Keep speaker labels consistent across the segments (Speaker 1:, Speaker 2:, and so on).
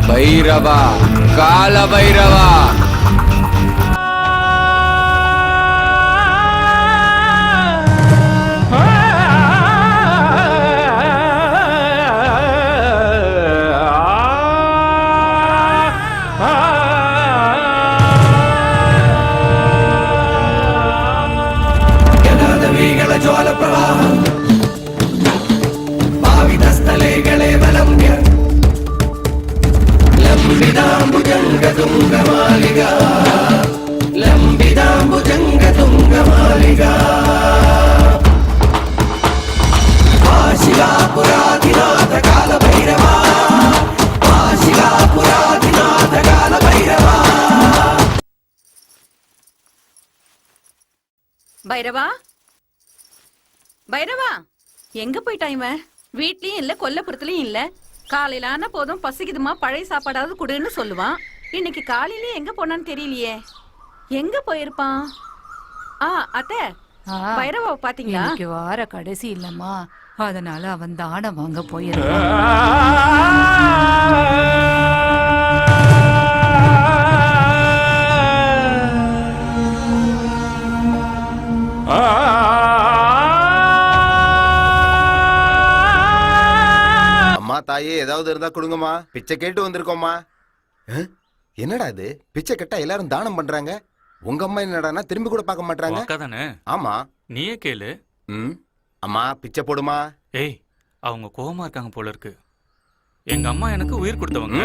Speaker 1: பைரவா, கால பைரவா.
Speaker 2: பைரவா, பைரவா, எங்க போயிட்டா இவன்? வீட்லயும் இல்ல, கொல்லப்புறத்துலயும் இல்ல. காலையில ஆன போதும் பசிக்குதுமா, பழைய சாப்பாடாவது குடுன்னு சொல்லுவான். இன்னைக்கு காலையிலயே எங்க போனான்னு தெரியலையே. எங்க போயிருப்பான்? அத்தை, பைரவா பாத்தீங்களா?
Speaker 3: இன்னைக்கு வார கடைசி இல்லம்மா, அதனால அவன் தானம் வாங்க போயிருக்கான்.
Speaker 4: அம்மா தாயே, ஏதாவது இருந்தா கொடுங்கம்மா, பிச்சை கேட்டு வந்திருக்கோம்மா. என்னடா இது, பிச்சை கேட்டா எல்லாரும் தானம் பண்றாங்க, உங்க அம்மா என்னடானா திரும்பி கூட பார்க்க மாட்டாங்க. ஆமா,
Speaker 5: நீயே கேளு.
Speaker 4: அம்மா பிச்சை போடுமா.
Speaker 5: ஏய், அவங்க கோவமா இருக்காங்க போல இருக்கு. எங்க அம்மா எனக்கு உயிர் கொடுத்தவங்க,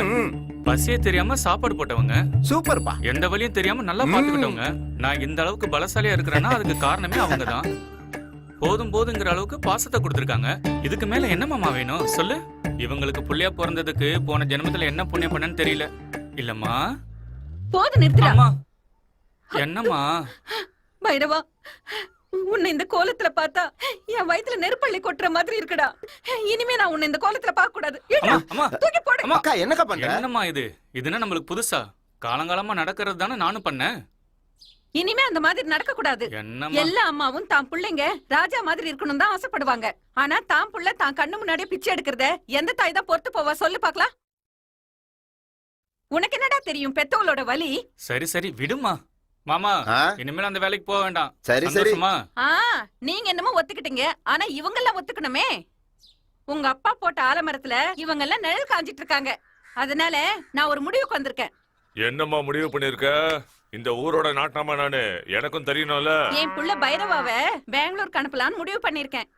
Speaker 5: பசியே தெரியாம சாப்பாடு போட்டவங்க,
Speaker 4: சூப்பர்ப்பா,
Speaker 5: எந்த வழியும் தெரியாம நல்லா பாத்துக்கிட்டவங்க. நான் இந்த அளவுக்கு பலசாலியா இருக்கிறேன்னா அதுக்கு காரணமே அவங்கதான். போதும் போதுங்கிற அளவுக்கு பாசத்தை கொடுத்துருக்காங்க. இதுக்கு மேல என்னமாமா வேணும் சொல்லு? இவங்களுக்கு புள்ளையா பிறந்ததுக்கு போன ஜென்மத்துல என்ன புண்ணியம் பண்ணன்னு தெரியல. இல்லம்மா
Speaker 2: போது நிறுத்துறாமா.
Speaker 5: என்னம்மா?
Speaker 2: பைரவா, உன்னை இந்த கோலத்துல பார்த்தா என் வயித்துல நெருப்பள்ளி கொட்டுற மாதிரி இருக்குடா. இனிமே நான் உன்னை இந்த கோலத்துல பார்க்க கூடாது. தூக்கி போடு.
Speaker 4: அக்கா, என்னக்கா பண்ற?
Speaker 5: என்னம்மா இது? இதுனா நம்மளுக்கு புதுசா? காலங்காலமா நடக்கிறது தானே நானும் பண்ணேன்.
Speaker 2: இனிமே அந்த மாதிரி நடக்க கூடாது. எல்லா அம்மாவும் தான் பிள்ளைங்க ராஜா மாதிரி இருக்கணும் தான் ஆசைப்படுவாங்க. ஆனா தான் புள்ள தான் கண்ணு முன்னாடியே பிச்சை எடுக்கிறத எந்த தாய் தான் பொறுத்து போவா சொல்லு பாக்கலாம்? உனக்கு என்னடா தெரியும் பெத்தவளோட வலி?
Speaker 5: சரி சரி விடுமா. மாமா, இனிமேல் அந்த வேலைக்கு போக வேண்டாம்.
Speaker 4: சரி சரி.
Speaker 2: நீங்க என்னமோ ஒத்துக்கிட்டீங்க, ஆனா இவங்க எல்லாம் ஒத்துக்கணுமே. உங்க அப்பா போட்ட ஆலமரத்துல இவங்க எல்லாம் நிழல் காஞ்சிட்டு இருக்காங்க. அதனால நான் ஒரு முடிவுக்கு வந்திருக்கேன்.
Speaker 6: என்னம்மா முடிவு பண்ணிருக்க? இந்த ஊரோட நாட்டாமா நானு, எனக்கும் தெரியணும்ல.
Speaker 2: என் புள்ள பைரவாவை பெங்களூருக்கு அனுப்பலான்னு முடிவு பண்ணிருக்கேன்.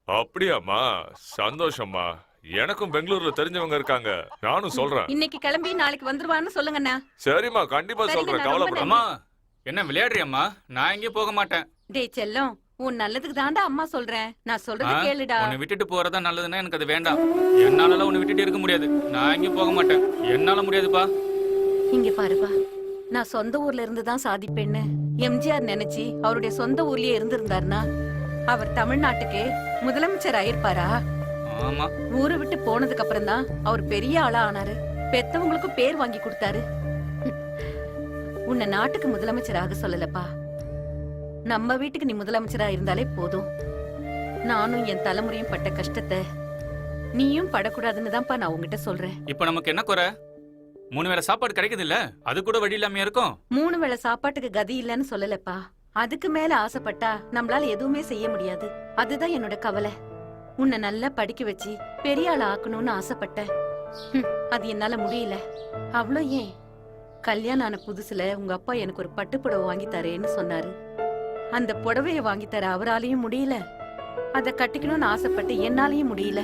Speaker 6: அப்படியாம்மா, சந்தோஷம்மா. எனக்கும் பெங்களூர்ல தெரிஞ்சவங்க இருக்காங்க, நானும் சொல்றேன்.
Speaker 2: இன்னைக்கு கிளம்பி நாளைக்கு வந்துருவான்னு சொல்லுங்கண்ணா.
Speaker 6: சரிம்மா, கண்டிப்பா சொல்றேன், கவலைப்படாதம்மா.
Speaker 5: என்ன விளையாடுறியம்மா? நான் எங்கேயும் போக மாட்டேன்.
Speaker 2: டேய் செல்லம், உன் நல்லதுக்கு தாண்டா அம்மா சொல்றேன். நான் சொல்றது கேளுடா.
Speaker 5: உன்னை விட்டுட்டு போறதா நல்லதுன்னா எனக்கு அது வேண்டாம். என்னால உன்னை விட்டுட்டு இருக்க முடியாது. நான் எங்கேயும் போக மாட்டேன், என்னால முடியாதுப்பா.
Speaker 2: இங்க பாருப்பா, நான் சொந்த ஊர்ல இருந்து தான் சாதிப்பேன்னு எம்ஜிஆர் நினைச்சு அவருடைய சொந்த ஊர்லயே இருந்திருந்தாருன்னா அவர் தமிழ்நாட்டுக்கு முதலமைச்சர் ஆயிருப்பாரா?
Speaker 5: ஆமா.
Speaker 2: ஊரை விட்டு போனதுக்கு அப்புறம் தான் அவர் பெரிய ஆளா ஆனாரு. பெத்தவங்களுக்கும் பேர் வாங்கி கொடுத்தாரு. உன்னை நாட்டுக்கு முதலமைச்சராக சொல்லலப்பா, நம்ம வீட்டுக்கு நீ முதலமைச்சரா இருந்தாலே போதும். நானும் என் தலைமுறையும் பட்ட கஷ்டத்தை நீயும் படக்கூடாதுன்னு தான்ப்பா நான் உங்ககிட்ட சொல்றேன்.
Speaker 5: இப்ப நமக்கு என்ன குறை? 3 வேளை சாப்பாடு கிடைக்குது இல்ல, அது கூட வழி இல்லாம இருக்கும்.
Speaker 2: 3 வேளை சாப்பாட்டுக்கு கதி இல்லன்னு சொல்லலப்பா. அதுக்கு மேல ஆசைப்பட்டா நம்மளால எதுவுமே செய்ய முடியாது. அதுதான் என்னோட கவலை. உன்னை நல்லா படிக்க வச்சு பெரிய ஆள் ஆக்கணும்னு ஆசைப்பட்டேன். அது என்னால முடியல. அவ்வளோ ஏன், கல்யாணம் ஆன புதுசுல உங்க அப்பா எனக்கு ஒரு பட்டு புடவை வாங்கி தரேன்னு சொன்னாரு. அந்த புடவைய வாங்கி தர அவராலையும் முடியல. அத கட்டிக்கணும்னு ஆசைப்பட்டு என்னாலையும் முடியல.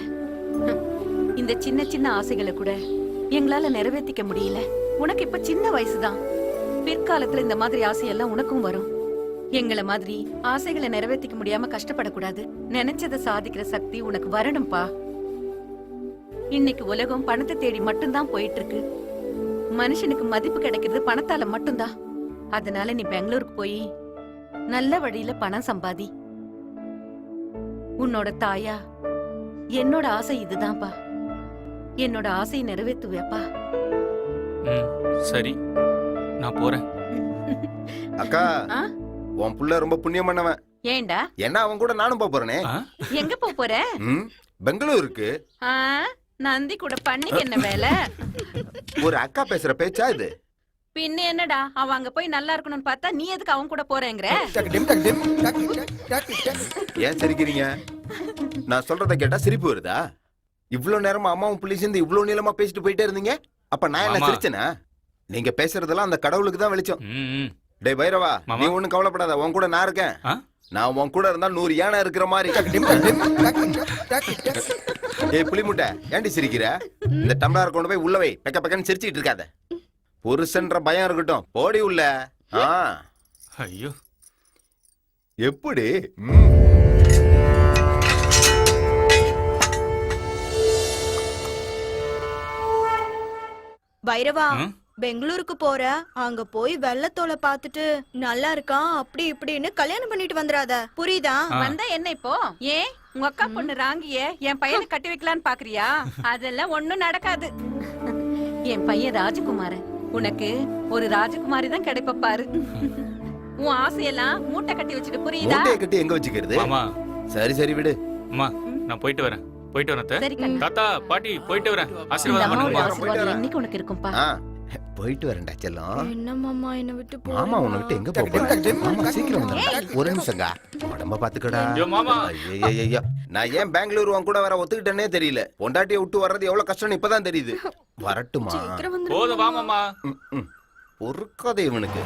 Speaker 2: இந்த சின்ன சின்ன ஆசைகளை கூட எங்களால நிறைவேற்றிக்க முடியல. உனக்கு இப்ப சின்ன வயசுதான். பிற்காலத்துல இந்த மாதிரி ஆசையெல்லாம் உனக்கும் வரும். எங்களை மாதிரி ஆசைகளை நிறைவேற்றிக்க முடியாம கஷ்டப்படக்கூடாது. நினைச்சதை சாதிக்கிற சக்தி உனக்கு வரணும்பா. இன்னைக்கு உலகம் பணத்தை தேடி மட்டும்தான் போயிட்டு இருக்கு. மனுஷனுக்கு மதிப்பு கிடைக்கிறது பணத்தால மட்டும்தான். அதனால நீ பெங்களூருக்கு போய் நல்ல வழியில பணம் சம்பாதி. உன்னோட தாயா என்னோட ஆசை இதுதான்ப்பா. என்னோட ஆசையை நிறைவேற்றுவேப்பா.
Speaker 5: சரி. நான் போறேன்.
Speaker 4: அக்கா
Speaker 2: ஆ?
Speaker 4: உன் புள்ள ரொம்ப புண்ணியம் பண்ணவன்.
Speaker 2: ஏன்டா
Speaker 4: ஏன்னா அவன் கூட நானும் போறேனே.
Speaker 5: ஆ?
Speaker 2: எங்க போற?
Speaker 4: பெங்களூருக்கு.
Speaker 2: ஆ, நந்தி கூட பண்ணிக்கு என்ன வேலை?
Speaker 4: ஒரு அக்கா பேசுற பேச்சா இது?
Speaker 2: பின்ன என்னடா, அவன் அங்க போய் நல்லா இருக்கணும்னு பார்த்தா நீ எதுக்கு அவன் கூட போறேங்கிற?
Speaker 4: ஏன் சிரிக்கிறீங்க? நான் சொல்றத கேட்டா சிரிப்பு வருதா? இவ்வளவு நேரமா அம்மாவும் புள்ளி சேர்ந்து இவ்வளவு நீளமா பேசிட்டு போயிட்டே இருந்தீங்க. அப்ப நான் என்ன
Speaker 5: மாமா.
Speaker 4: சிரிச்சேனா? நீங்க பேசுறதெல்லாம் அந்த கடவுளுக்கு தான் வெளிச்சம்.
Speaker 5: ம், ம்.
Speaker 4: டேய் பைரவா,
Speaker 5: மாமா.
Speaker 4: நீ ஒண்ணும் கவலைப்படாத, உன் கூட நான் இருக்கேன்.
Speaker 5: ஆ?
Speaker 4: நான் உன் கூட இருந்தா 100 யானை இருக்கிற மாதிரி. ஏய் புலிமுட்டை, ஏன்டி சிரிக்கிற? இந்த டம்ளர் கொண்டு போய் உள்ள வை. பெக்க பெக்கன்னு சிரிச்சிட்டு இருக்காத. புருஷன்ற பயம் இருக்கட்டும், போடி உள்ள.
Speaker 5: ஐயோ,
Speaker 4: எப்படி?
Speaker 7: பைரவா,
Speaker 5: ம்?
Speaker 7: பெங்களூருக்கு போற, அங்க போய் வெள்ளத்தோலை பாத்துட்டு நல்லா இருக்கான் அப்படி இப்படின்னு கல்யாணம் பண்ணிட்டு வந்துடாத, புரியுதா?
Speaker 5: ஆ.
Speaker 2: வந்தா என்ன இப்போ? ஏன் உங்க அக்கா பொண்ணு ராங்கிய என் பையனை கட்டி வைக்கலான்னு பாக்குறியா? அதெல்லாம் ஒண்ணும் நடக்காது. என் பையன் ராஜகுமாரன். உனக்கு ஒரு ராஜகுமாரி தான் கிடைப்ப பாரு. உன் ஆசையெல்லாம் மூட்டை கட்டி வச்சுட்டு, புரியுதா?
Speaker 4: மூட்டையை கட்டி எங்க வச்சுக்கிறது?
Speaker 5: மாமா.
Speaker 4: சரி சரி விடு.
Speaker 5: அம்மா, நான் போயிட்டு வரேன். அத்தை.
Speaker 2: சரி கண்ணு.
Speaker 5: தாத்தா, பாட்டி, போயிட்டு வரேன்.
Speaker 2: இந்த
Speaker 5: ஆசீர்வாதம்
Speaker 2: அம்மாவோட
Speaker 5: பண்ணுங்கம்மா.
Speaker 2: ஆசீர்வாதம் என்னைக்கு உனக்கு இருக்கும்பா.
Speaker 4: போயிட்டு வரேன்டா செல்லம்.
Speaker 7: என்ன மாமா என்ன விட்டு போ?
Speaker 4: மாமா உன்னை விட்டு எங்க போற? மாமா சீக்கிரம் வந்துடுறா. ஒரு நிமிஷங்க. உடம்ப பாத்துக்கடா.
Speaker 5: ஐயோ, மாமா.
Speaker 4: ஐயையையோ. நான் ஏன் பெங்களூர் உன் கூட வர ஒத்துக்கிட்டேனே தெரியல. பொண்டாட்டியை விட்டு வர்றது எவ்வளவு கஷ்டம்னு இப்பதான் தெரியுது. வரட்டுமா?
Speaker 7: சீக்கிரம் வந்துரு
Speaker 5: போதும் வா மாமா.
Speaker 4: பொறுக்காதே இவனுக்கு.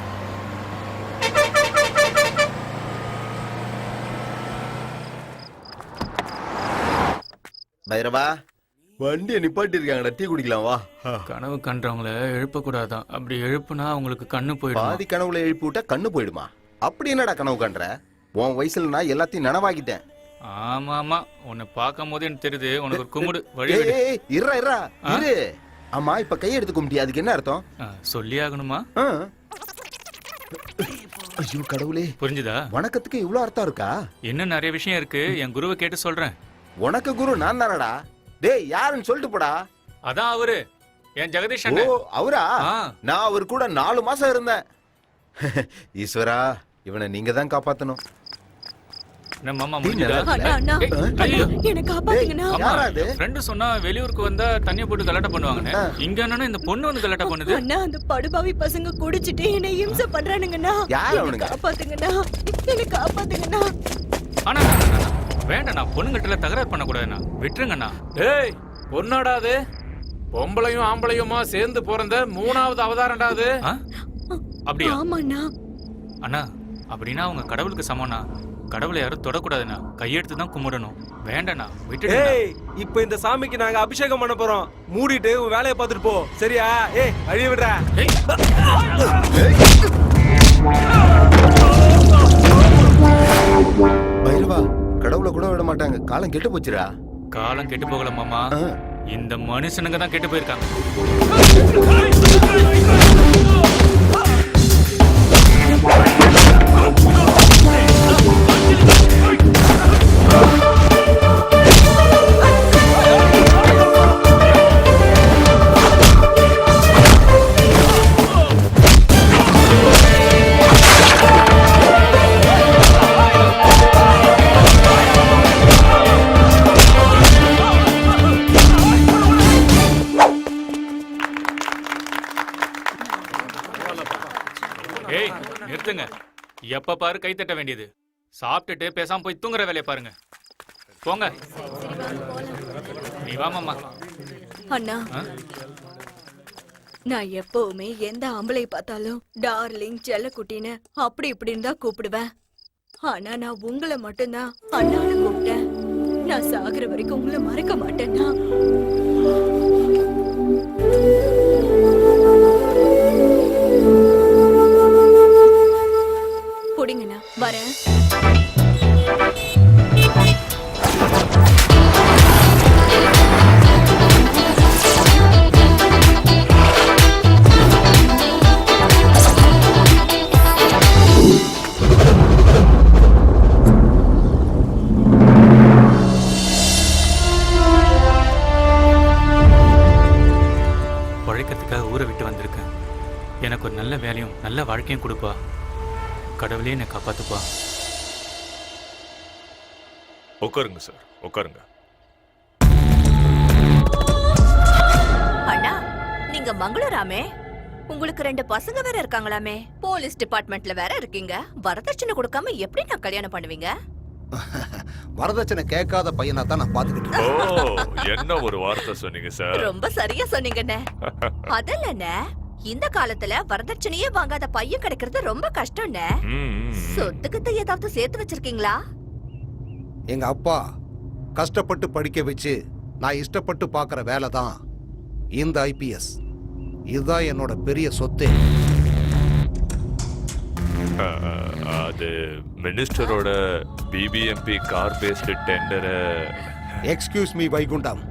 Speaker 4: பைரவா, வண்டியை நிப்பாட்டி இருக்காங்கடா, டீ குடிக்கலாம் வா.
Speaker 5: கனவு கண்டவங்கள எழுப்ப கூடாதான். அப்படி எழுப்புனா அவங்களுக்கு கண்ணு போயிடும்.
Speaker 4: பாதி கனவுல எழுப்பி விட்டா கண்ணு போயிடுமா? அப்படி என்னடா கனவு கண்ற? உன் வயசுல நான் எல்லாத்தையும் நனவாக்கிட்டேன்.
Speaker 5: ஆமா ஆமா, உன்னை பார்க்கும் போது எனக்கு தெரியுது உனக்கு ஒரு கும்பிடு வழி
Speaker 4: ஏய்,
Speaker 5: விடு.
Speaker 4: ஏய், இருடா இருடா இரு. ஆமா, இப்ப கையை எடுத்து கும்பிட்டியா? அதுக்கு என்ன அர்த்தம்?
Speaker 5: சொல்லி ஆகணுமா?
Speaker 4: ஆ. ஐயோ கடவுளே,
Speaker 5: புரிஞ்சுதா?
Speaker 4: வணக்கத்துக்கு இவ்வளவு அர்த்தம் இருக்கா?
Speaker 5: இன்னும் நிறைய விஷயம் இருக்கு, என் குருவை கேட்டு சொல்றேன்.
Speaker 4: உனக்கு குரு நான் தானடா. டேய் யாருன்னு சொல்லிட்டு போடா.
Speaker 5: அதான் அவரு, என் ஜெகதீஷ்
Speaker 4: ஓ
Speaker 5: அண்ணன்.
Speaker 4: அவரா?
Speaker 5: ஆ.
Speaker 4: நான் அவர் கூட 4 மாசம் இருந்தேன். ஈஸ்வரா, இவனை நீங்க தான் காப்பாத்தணும்.
Speaker 5: என்ன மாமா,
Speaker 4: டீ
Speaker 5: முடிஞ்சுதா?
Speaker 4: நல்லா
Speaker 7: அண்ணா அண்ணா
Speaker 5: ஏய், ஐயோ.
Speaker 7: என்ன காப்பாத்துங்கண்ணா.
Speaker 5: ஆமா,
Speaker 4: யாரா அது?
Speaker 5: என் friend சொன்னா வெளியூருக்கு வந்தா தண்ணிய போட்டு கலாட்டா பண்ணுவாங்கன்னு. இங்க என்னன்னா இந்த பொண்ணு வந்து கலாட்டா பண்ணுது.
Speaker 7: அண்ணா, அந்த படுபாவி பசங்க குடிச்சிட்டு என்ன இம்சை பண்றானுங்கண்ணா.
Speaker 4: யார்
Speaker 7: என்னை
Speaker 4: அவனுங்க?
Speaker 7: காப்பாத்துங்கண்ணா, என்ன காப்பாத்துங்கண்ணா.
Speaker 5: ஆனா வேண்டாண்ணா, பொண்ணுங்கிட்ட தகராறு பண்ணக்கூடாதுண்ணா, விட்டுருங்கண்ணா.
Speaker 8: ஏய், பொண்ணாடா அது? பொம்பளையும் ஆம்பளையுமா சேர்ந்து பிறந்த 3வது அவதாரம்டா அது.
Speaker 5: ஆ? அப்படியா?
Speaker 7: ஆமாண்ணா.
Speaker 5: அண்ணா, அப்படின்னா அவங்க கடவுளுக்கு சமம்ண்ணா. கடவுளை யாரும் தொடக்கூடாதுண்ணா, கையெடுத்து தான் கும்பிடணும். வேண்டாண்ணா, விட்டுடு.
Speaker 8: ஏய், இப்ப இந்த சாமிக்கு நாங்க அபிஷேகம் பண்ண போறோம். மூடிட்டு உன் வேலையை பார்த்துட்டு போ, சரியா? ஏய், அழிய விடுறா.
Speaker 4: பைரவா, கடவுளை கூட விட மாட்டாங்க. காலம் கெட்டு போச்சுடா.
Speaker 5: காலம் கெட்டு போகல மாமா, இந்த மனுஷனுங்க தான் கெட்டு போயிருக்காங்க. ஏய், நிறுத்துங்க. எப்ப பாரு கை தட்ட வேண்டியது. சாப்பிட்டுட்டு பேசாம போய் தூங்குற வேலையை பாருங்க. போங்க. நீ வா மாமா.
Speaker 7: அண்ணா,
Speaker 5: ஆ?
Speaker 7: நான் எப்பவுமே எந்த ஆம்பளை பார்த்தாலும் டார்லிங், செல்லக்குட்டின்னு அப்படி இப்படின்னு தான் கூப்பிடுவேன். ஆனா நான் உங்களை மட்டும்தான் அண்ணான்னு கூப்பிட்டேன். நான் சாகுற வரைக்கும் உங்களை மறக்க மாட்டேன்னா. புடிங்கண்ணா, வரேன்.
Speaker 5: பழைய வேலையும் நல்ல வாழ்க்கையும் கொடுப்பா. கடவுளே என்னை காப்பாத்துப்பா.
Speaker 6: உட்காருங்க சார், உட்காருங்க.
Speaker 7: அண்ணா, நீங்க மங்களூராமே? உங்களுக்கு 2 பசங்க வேற இருக்காங்களாமே? போலீஸ் டிபார்ட்மெண்ட்ல வேற இருக்கீங்க. வரதட்சணை கொடுக்காம எப்படி நான் கல்யாணம் பண்ணுவீங்க?
Speaker 9: வரதட்சணை கேட்காத பையனா தான் நான் பாத்துக்கிட்டு
Speaker 6: ஓ, என்ன ஒரு வார்த்தை சொன்னீங்க சார்.
Speaker 7: ரொம்ப சரியா சொன்னீங்கண்ணே. அதல்லண்ணே, இந்த காலத்துல வரதட்சணையே வாங்காத பையன் கிடைக்கிறது ரொம்ப கஷ்டம்ண்ணே. சொத்துக்கிட்ட ஏதாவது சேர்த்து வச்சிருக்கீங்களா?
Speaker 9: எங்க அப்பா கஷ்டப்பட்டு படிக்க வச்சு நான் இஷ்டப்பட்டு பார்க்குற வேலை தான் இந்த ஐபிஎஸ். இதுதான் என்னோட பெரிய சொத்து.
Speaker 6: அது மினிஸ்டரோட பிபிஎம்பி கார் பேஸ்டு டெண்டரை.
Speaker 9: எக்ஸ்கியூஸ் மீ வைகுண்டம்,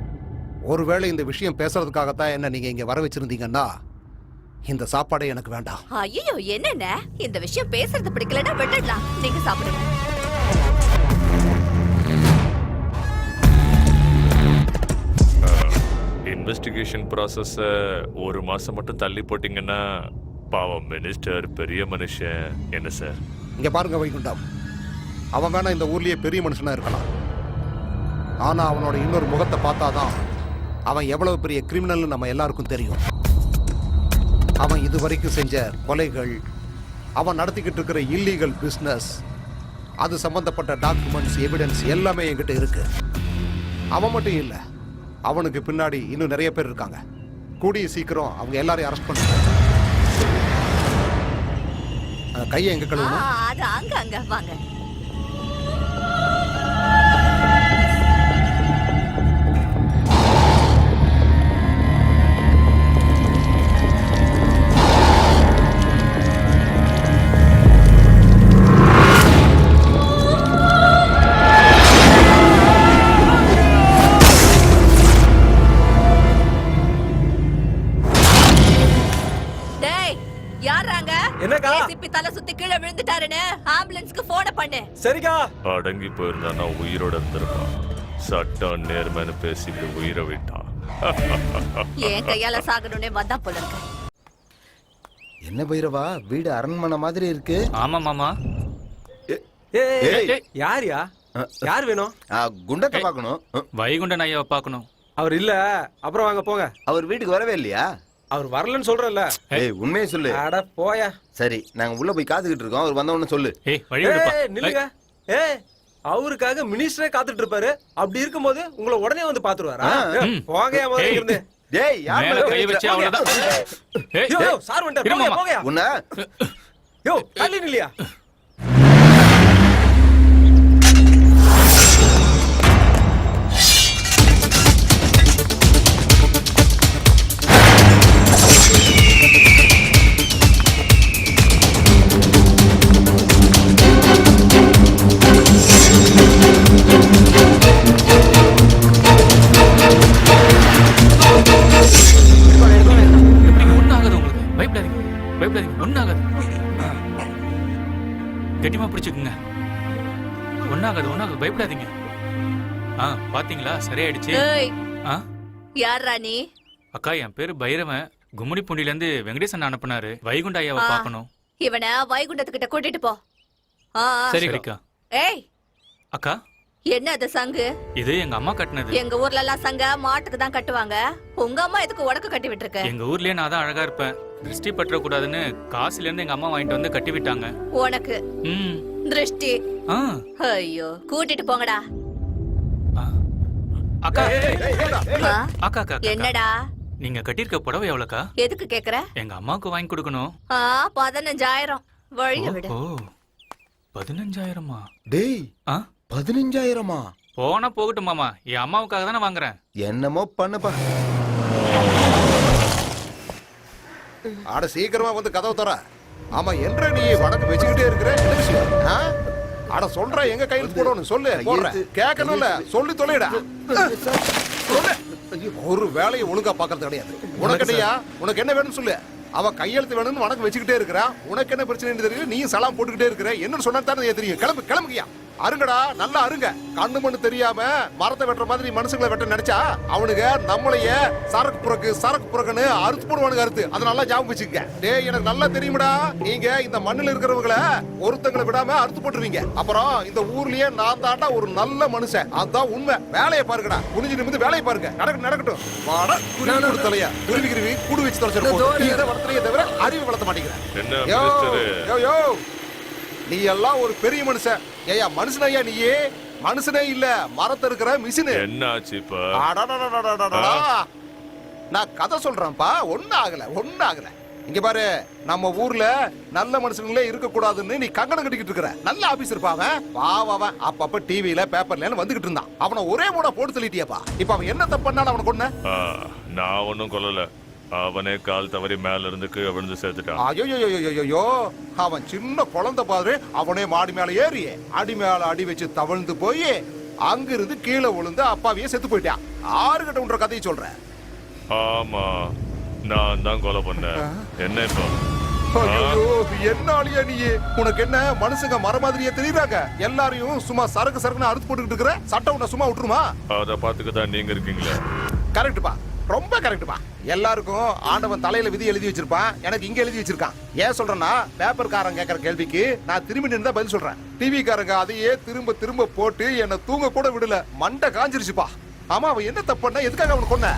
Speaker 9: ஒருவேளை இந்த விஷயம் பேசுறதுக்காகத்தான் என்ன நீங்க இங்க வர வச்சிருந்தீங்கன்னா இந்த சாப்பாடே எனக்கு வேண்டாம்.
Speaker 7: ஐயோ, என்னண்ணே, இந்த விஷயம் பேசுறது பிடிக்கலன்னா விட்டுடலாம். நீங்க சாப்பிடுங்க.
Speaker 6: இன்வெஸ்டிகேஷன் ப்ராசஸ 1 மாசம் மட்டும் தள்ளி போட்டீங்கன்னா பாவம் மினிஸ்டர் பெரிய மனுஷன். என்ன சார்?
Speaker 9: இங்க பாருங்க வைகுண்டம், அவன் வேணா இந்த ஊர்லயே பெரிய மனுஷனா இருக்கலாம். ஆனா அவனோட இன்னொரு முகத்தை பார்த்தாதான் அவன் எவ்வளவு பெரிய கிரிமினல்னு நம்ம எல்லாருக்கும் தெரியும். அவன் இதுவரைக்கும் செஞ்ச கொலைகள், அவன் நடத்திக்கிட்டு இருக்கிற இல்லீகல் பிஸ்னஸ், அது சம்பந்தப்பட்ட டாக்குமெண்ட்ஸ், எவிடன்ஸ் எல்லாமே என்கிட்ட இருக்கு. அவன் மட்டும் இல்லை, அவனுக்கு பின்னாடி இன்னும் நிறைய பேர் இருக்காங்க. கூடிய சீக்கிரம் அவங்க எல்லாரையும் அரெஸ்ட் பண்ணுவாங்க. கையை எங்க கழுவணும்?
Speaker 7: அது அங்க அங்க வாங்க.
Speaker 8: என்னக்கா?
Speaker 7: ஏசிபி தலை சுத்தி கீழே விழுந்துட்டாருன்னு ஆம்புலன்ஸ்க்கு போன் பண்ணு.
Speaker 8: சரிக்கா.
Speaker 6: அடங்கி போயிருந்தா நான் உயிரோட இருந்திருப்பான். சட்டம் நேர்மைன்னு பேசிட்டு உயிரை விட்டான்.
Speaker 7: ஏன் கையால சாகணும்னே வந்தா போல இருக்கு.
Speaker 4: என்ன பைரவா, வீடு அரண்மனை மாதிரி இருக்கு.
Speaker 5: ஆமா மாமா.
Speaker 8: ஏய், யாரியா? யார் வேணும்?
Speaker 4: குண்டத்தை பார்க்கணும்.
Speaker 5: வைகுண்டன் ஐயாவை பார்க்கணும்.
Speaker 8: அவர் இல்ல, அப்புறம் வாங்க போங்க.
Speaker 4: அவர் வீட்டுக்கு வரவே இல்லையா?
Speaker 8: அவர் வரலன்னு சொல்றல.
Speaker 4: ஏய், உண்மையை சொல்லு.
Speaker 8: அட போயா.
Speaker 4: சரி, நாங்க உள்ள போய் காத்துக்கிட்டு இருக்கோம். அவர் வந்த உடனே சொல்லு.
Speaker 5: ஏய், வழி விடுப்பா.
Speaker 8: நில்லுங்க. ஏய், அவருக்காக மினிஸ்டரே காத்துட்டு இருப்பாரு. அப்படி இருக்கும்போது உங்களை உடனே வந்து பாத்துருவாரா? போங்க முதல்ல இருந்து.
Speaker 4: டேய், யார்
Speaker 5: மேல கை வச்சு அவ்வளவுதான். ஏய்,
Speaker 8: யோ, சார் வந்துட்டார். போங்க போங்க.
Speaker 4: உன்ன
Speaker 8: யோ, தள்ளி நில்லையா?
Speaker 5: கெட்டிமா பிடிச்சுக்குங்க. ஒன்னாகாது, பயப்படாதீங்க. பாத்தீங்களா, சரியாயிடுச்சு.
Speaker 7: யாரா நீ?
Speaker 5: அக்கா, என் பேரு பைரவன். கும்முடி பூண்டில இருந்து வெங்கடேசன் அனுப்புனாரு. வைகுண்ட ஐயாவை பார்க்கணும்.
Speaker 7: இவனை வைகுண்டத்துக்கிட்ட கூட்டிட்டு போ.
Speaker 5: சரிக்கா.
Speaker 7: ஏய்
Speaker 5: அக்கா,
Speaker 7: என்ன அது சங்கு?
Speaker 5: இது எங்க அம்மா கட்டினது.
Speaker 7: எங்க ஊர்ல எல்லாம் சங்க மாட்டுக்கு தான் கட்டுவாங்க. உங்க அம்மா எதுக்கு உடக்கு கட்டி விட்டுருக்க?
Speaker 5: எங்க ஊர்லயே நான் தான் அழகா இருப்பேன். திருஷ்டி பற்ற கூடாதுன்னு காசுல இருந்து எங்க அம்மா வாங்கிட்டு வந்து கட்டி விட்டாங்க.
Speaker 7: உனக்கு திருஷ்டி? ஐயோ, கூட்டிட்டு போங்கடா.
Speaker 5: அக்கா
Speaker 7: அக்கா அக்கா, என்னடா
Speaker 5: நீங்க கட்டிருக்க புடவை எவ்வளவுக்கா?
Speaker 7: எதுக்கு கேக்குற?
Speaker 5: எங்க அம்மாவுக்கு வாங்கி கொடுக்கணும்.
Speaker 7: 15,000. வழிய விடு.
Speaker 5: 15,000மா?
Speaker 4: டேய், 15,000மா?
Speaker 5: போனா போகட்டும் மாமா, என் அம்மாவுக்காக தானே வாங்குறேன்.
Speaker 4: என்னமோ பண்ணுப்பா.
Speaker 9: ஆட சீக்கிரமா வந்து கதவு தர. ஆமா, என்ற நீ வடக்கு வச்சுக்கிட்டே இருக்கிற என்ன விஷயம்? ஆட சொல்ற, எங்க கையெழுத்து போடணும் சொல்லு. போடுறேன், கேட்கணும்ல, சொல்லி தொலைடா. ஒரு வேலையை ஒழுங்கா பாக்குறது கிடையாது. உனக்கு என்னையா, உனக்கு என்ன வேணும்னு சொல்லு. அவன் கையெழுத்து வேணும்னு வடக்கு வச்சுக்கிட்டே இருக்கிறான். உனக்கு என்ன பிரச்சனை தெரியல, நீயும் சலாம் போட்டுக்கிட்டே இருக்கிற. என்ன சொன்னா தானே தெரியும். கிளம்புங்கய்யா. அருங்கடா, நல்லா அருங்க. கண்ணு மண்ணு தெரியாம மரத்தை வெட்டுற மாதிரி மனுஷங்களை வெட்ட நினைச்சா அவனுங்க நம்மளையே சரக்கு புறக்குன்னு அறுத்து போடுவானுங்க அறுத்து. அதனால ஞாபகம் வச்சுக்க. டேய், எனக்கு நல்லா தெரியுமடா, நீங்க இந்த மண்ணுல இருக்கிறவங்கள ஒருத்தங்களை விடாம அறுத்து போட்டுருவீங்க. அப்புறம் இந்த ஊர்லயே நான் தாண்டா ஒரு நல்ல மனுஷன். அதான் உண்மை. வேலையை பாருங்கடா, குனிஞ்சு நிமிந்து வேலையை பாருங்க. நடக்கட்டும். வாடா குருவி தலையா, குருவி கூடு வச்சு தொலைச்சிட்டு தவிர அறிவு வளர்த்த மாட்டேங்கிறேன்.
Speaker 6: என்ன
Speaker 9: யோ,
Speaker 6: மினிஸ்டர்?
Speaker 9: யோ, நீ எல்லாம் ஒரு பெரிய மனுஷன். ஏயா மனுஷன் ஐயா, நீயே மனுஷனே இல்ல, மரத்தை இருக்கிற மிஷினு.
Speaker 6: என்ன ஆச்சு இப்ப?
Speaker 9: அடடடடடடடா. நான் கதை சொல்றேன்ப்பா, ஒண்ணு ஆகல. இங்க பாரு, நம்ம ஊர்ல நல்ல மனுஷங்களே இருக்க கூடாதுன்னு நீ கங்கணம் கட்டிக்கிட்டு இருக்கிற. நல்ல ஆபீசர் பாவன், பாவன். அப்பப்ப டிவில பேப்பர்ல வந்துகிட்டு இருந்தான். அவனை ஒரே மூட போட்டு சொல்லிட்டியாப்பா. இப்ப அவன் என்ன தப்பு பண்ணாலும் அவனை கொன்ன?
Speaker 6: நான் ஒன்னும் கொல்லல. அவனே கால் தவறி மேல இருந்து கீழே விழுந்து சேர்த்துட்டான்.
Speaker 9: ஐயோ, அவன் சின்ன குழந்தை பாரு. அவனே மாடி மேல ஏறி அடி மேல அடி வச்சு தவழ்ந்து போய் அங்கிருந்து கீழே விழுந்து அப்பாவையே செத்து போயிட்டான். ஆறுகிட்ட உன்ற கதையை சொல்றேன்.
Speaker 6: ஆமா, நான் தான் கொலை பண்ணேன். என்ன இப்போ?
Speaker 9: என்ன ஆளியா நீ? உனக்கு என்ன மனுஷங்க மர மாதிரியே தெரியுறாங்க? எல்லாரையும் சும்மா சரக்குன்னு அறுத்து போட்டுக்கிட்டு இருக்கிற. சட்டம் உன்னை சும்மா விட்டுருமா?
Speaker 6: அத பாத்துக்கதான் நீங்க இருக்கீங்களே.
Speaker 9: கரெக்டுப்பா, ரொம்ப கரெக்டுப்பா. எல்லாருக்கும் ஆண்டவன் தலையில விதி எழுதி வச்சிருப்பான். எனக்கு இங்க எழுதி வச்சிருக்கான். ஏன் சொல்றேன்னா, பேப்பர்காரன் கேட்கற கேள்விக்கு நான் திரும்பி நின்று பதில் சொல்றேன். டிவி காரங்க அதையே திரும்ப போட்டு என்ன தூங்க கூட விடல. மண்டை காஞ்சிருச்சுப்பா. ஆமா, அவன் என்ன தப்பு பண்ண? எதுக்காக அவன் கொன்ன?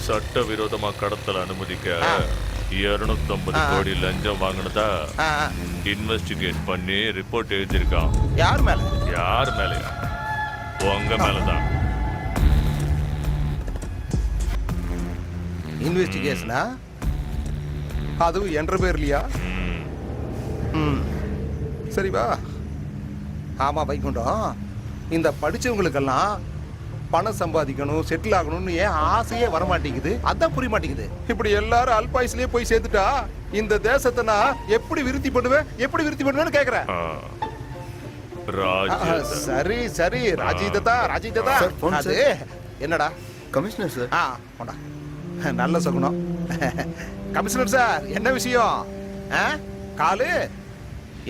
Speaker 6: சட்ட விரோதமா கடத்தல் அனுமதிக்க 250 கோடி லஞ்சம் வாங்கினதா இன்வெஸ்டிகேட் பண்ணி ரிப்போர்ட் எழுதியிருக்கான்.
Speaker 9: யார் மேல?
Speaker 6: யார் மேலயா? உங்க மேலதான்.
Speaker 9: இன்வெஸ்டிகேஷனா? அதுவும் என்ற பேர்லையா? சரி வா. ஆமா வைகுண்டம், இந்த படிச்சவங்களுக்கெல்லாம் பணம் சம்பாதிக்கணும், செட்டில் ஆகணும்னு ஏன் ஆசையே வரமாட்டேங்குது? அதான் புரிய மாட்டேங்குது. இப்படி எல்லாரும் அல்பாயுஸ்லயே போய் சேர்த்துட்டா இந்த தேசத்தை நான் எப்படி விருத்தி பண்ணுவேன்னு கேக்குறேன். சரி ராஜீதா. அது என்னடா?
Speaker 4: Commissioner sir.
Speaker 9: போடா, நல்ல சகுனம். கமிஷனர் சார், என்ன விஷயம்? காலு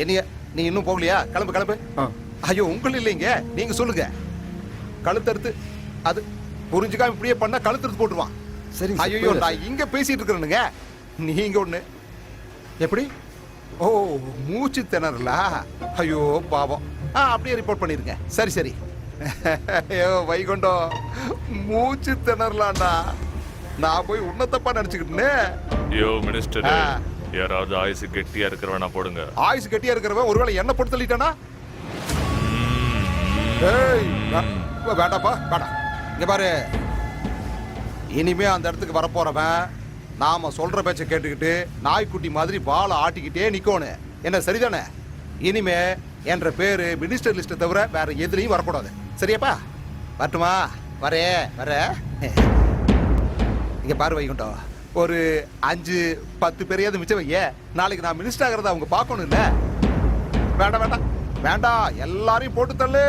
Speaker 9: என்னைய நீ இன்னும் போகலையா? கிளம்பு. ஐயோ, உங்கள் இல்லைங்க, நீங்க சொல்லுங்க. கழுத்தறுத்து அது புரிஞ்சுக்காம இப்படியே பண்ணா கழுத்தறுத்து போட்டுருவான்.
Speaker 4: சரி.
Speaker 9: ஐயோ, நான் இங்க பேசிட்டு இருக்கிறேனுங்க, நீங்க ஒண்ணு. எப்படி? ஓ, மூச்சு திணறலா? ஐயோ பாவம். அப்படியே ரிப்போர்ட் பண்ணிருங்க. சரி. ஐயோ வைகுண்டம், மூச்சு திணறலாண்டா. நான் போய் உன்னத்தப்பா நினைச்சுக்கிட்டேனே.
Speaker 6: யோ மினிஸ்டர், யாராவது ஆயுசு கெட்டியா இருக்கிறவனா போடுங்க.
Speaker 9: ஆயுசு கெட்டியா இருக்கிறவன் ஒருவேளை என்ன போட்டு தள்ளிட்டானா? வேண்டாப்பா, வேண்டாம். இங்க பாரு, இனிமே அந்த இடத்துக்கு வரப்போறவன் நாம சொல்ற பேச்ச கேட்டுக்கிட்டு நாய்க்குட்டி மாதிரி பாலை ஆட்டிக்கிட்டே நிக்கணும். என்ன சரிதானே? இனிமே என்ற பேரு மினிஸ்டர் லிஸ்ட் தவிர வேற எதுலயும் வரக்கூடாது. சரியாப்பா? வரட்டுமா? வர. இங்க பாரு வைகுண்டம், ஒரு 5-10 பேரையாவது மிச்சம் வைய. நாளைக்கு நான் மினிஸ்டர் ஆகிறத அவங்க பார்க்கணும். இல்ல வேண்டாம், எல்லாரையும் போட்டு தள்ளு.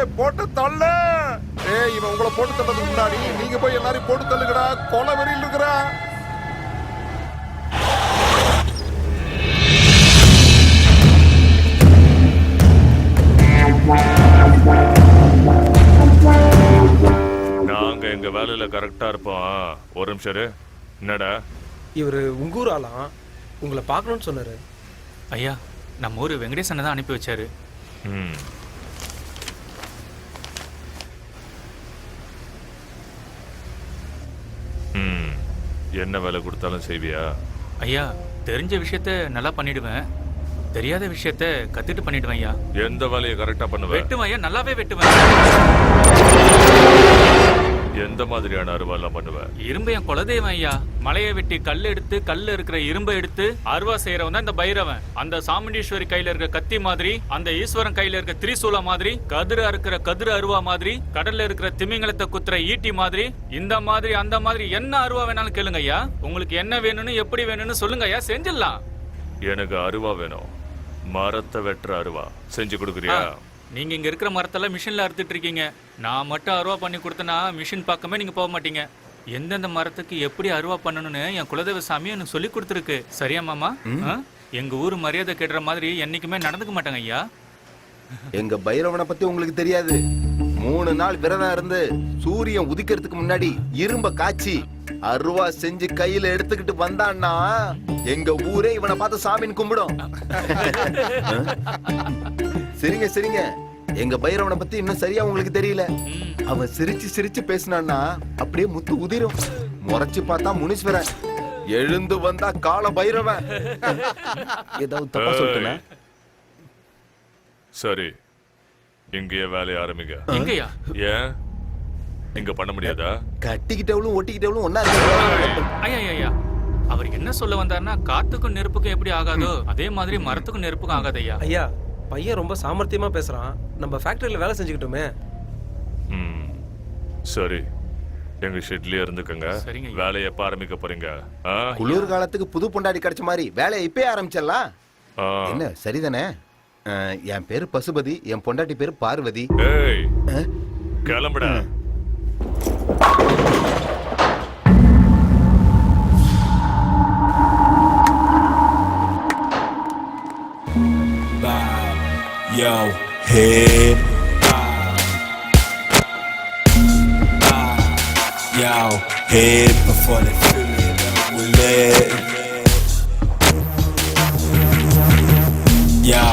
Speaker 9: இவன் உங்களை போட்டு தள்ளதுக்கு முன்னாடி நீங்க போய் எல்லாரையும் போட்டு தள்ளுங்கடா. கொலை வெறியில் இருக்கிறா.
Speaker 6: நாங்க எங்க வேலையில கரெக்டா இருப்போம். ஒரு நிமிஷம். என்னடா?
Speaker 8: இவரு உங்க ஊர் ஆளாம், உங்களை பார்க்கணும்னு சொன்னாரு.
Speaker 5: ஐயா, நம்ம ஊரு வெங்கடேசனை தான் அனுப்பி வச்சாரு.
Speaker 6: என்ன வேலை கொடுத்தாலும் செய்வியா?
Speaker 5: ஐயா, தெரிஞ்ச விஷயத்த நல்லா பண்ணிடுவேன், தெரியாத விஷயத்த கத்துட்டு பண்ணிடுவேன் ஐயா.
Speaker 6: எந்த வேலையை கரெக்டா பண்ணுவேன்?
Speaker 5: வெட்டுவேன் ஐயா, நல்லாவே வெட்டுவேன்.
Speaker 6: எந்த மாதிரியான அருவாலாம் பண்ணுவேன்?
Speaker 5: இரும்பு என் குலதெய்வம் ஐயா. மலையை வெட்டி கல் எடுத்து, கல்ல இருக்கிற இரும்பை எடுத்து அருவா செய்யறவன் தான் இந்த பைரவன். அந்த சாமுண்டீஸ்வரி கையில இருக்க கத்தி மாதிரி, அந்த ஈஸ்வரன் கையில இருக்க திரிசூல மாதிரி, கதிர இருக்கிற கதிர அருவா மாதிரி, கடல்ல இருக்கிற திமிங்கலத்தை குத்துற ஈட்டி மாதிரி, இந்த மாதிரி அந்த மாதிரி என்ன அருவா வேணாலும் கேளுங்க ஐயா. உங்களுக்கு என்ன வேணும்னு எப்படி வேணும்னு சொல்லுங்க ஐயா, செஞ்சிடலாம்.
Speaker 6: எனக்கு அருவா வேணும். மரத்தை வெட்டுற அருவா செஞ்சு கொடுக்குறியா?
Speaker 5: நீங்க இங்க இருக்கிற மரத்தெல்லாம் மிஷின்ல அறுத்துட்டு இருக்கீங்க. நான் மட்டும் அருவா பண்ணி கொடுத்தனா மிஷின் பக்கமே நீங்க போக மாட்டீங்க. எந்தெந்த மரத்துக்கு எப்படி அருவா பண்ணணும்னு என் குலதெய்வ சாமி எனக்கு சொல்லி கொடுத்துருக்கு. சரியா மாமா? எங்க ஊர் மரியாதை கெடுற மாதிரி என்னைக்குமே நடந்துக்க மாட்டாங்க ஐயா.
Speaker 4: எங்க பைரவனை பத்தி உங்களுக்கு தெரியாது. 3 நாள் விரதம் இருந்து சூரியன் உதிக்கிறதுக்கு முன்னாடி இரும்ப காய்ச்சி அருவா செஞ்சு கையில எடுத்துக்கிட்டு வந்தான்னா எங்க ஊரே இவனை பார்த்து சாமின்னு கும்பிடும். சரிங்க சரிங்க, எங்க பைரவனை பத்தி இன்னும் சரியா உங்களுக்கு தெரியல. அவன் சிரிச்சு சிரிச்சு பேசினான்னா அப்படியே முத்து உதிரும். முறைச்சு பார்த்தா முனீஸ்வரன், எழுந்து வந்தா கால பைரவன். ஏதாவது தப்பா சொல்லிட்டேனா?
Speaker 6: சரி, இங்கேயே வேலையை ஆரம்பிங்க.
Speaker 5: எங்கயா?
Speaker 6: ஏன் இங்க பண்ண முடியாதா?
Speaker 4: கட்டிக்கிட்டவளும் ஒட்டிக்கிட்டவளும் ஒன்னா இருக்க.
Speaker 5: ஐயா ஐயா, அவர் என்ன சொல்ல வந்தாருன்னா காத்துக்கும் நெருப்புக்கும் எப்படி ஆகாதோ அதே மாதிரி மரத்துக்கும் நெருப்புக்கும் ஆகாது ஐயா.
Speaker 8: ஐயா, பையன் ரொம்ப சாமர்த்தியமா பேசுறான். நம்ம ஃபேக்டரியில வேலை செஞ்சுக்கிட்டோமே.
Speaker 6: சரி, எங்க ஷெட்லயே இருந்துக்கங்க.
Speaker 5: சரிங்க.
Speaker 6: வேலையை எப்ப ஆரம்பிக்க போறீங்க?
Speaker 4: குளிர் காலத்துக்கு புது பொண்டாடி கிடைச்ச மாதிரி வேலையை இப்பயே ஆரம்பிச்சிடலாம். என்ன சரிதானே? என் பேரு பசுபதி, என் பொண்டாட்டி பேரு பார்வதி.
Speaker 6: ஏய், கிளம்புடா.
Speaker 10: Yo, head. Yo, head before they fill it up with lead. Yo.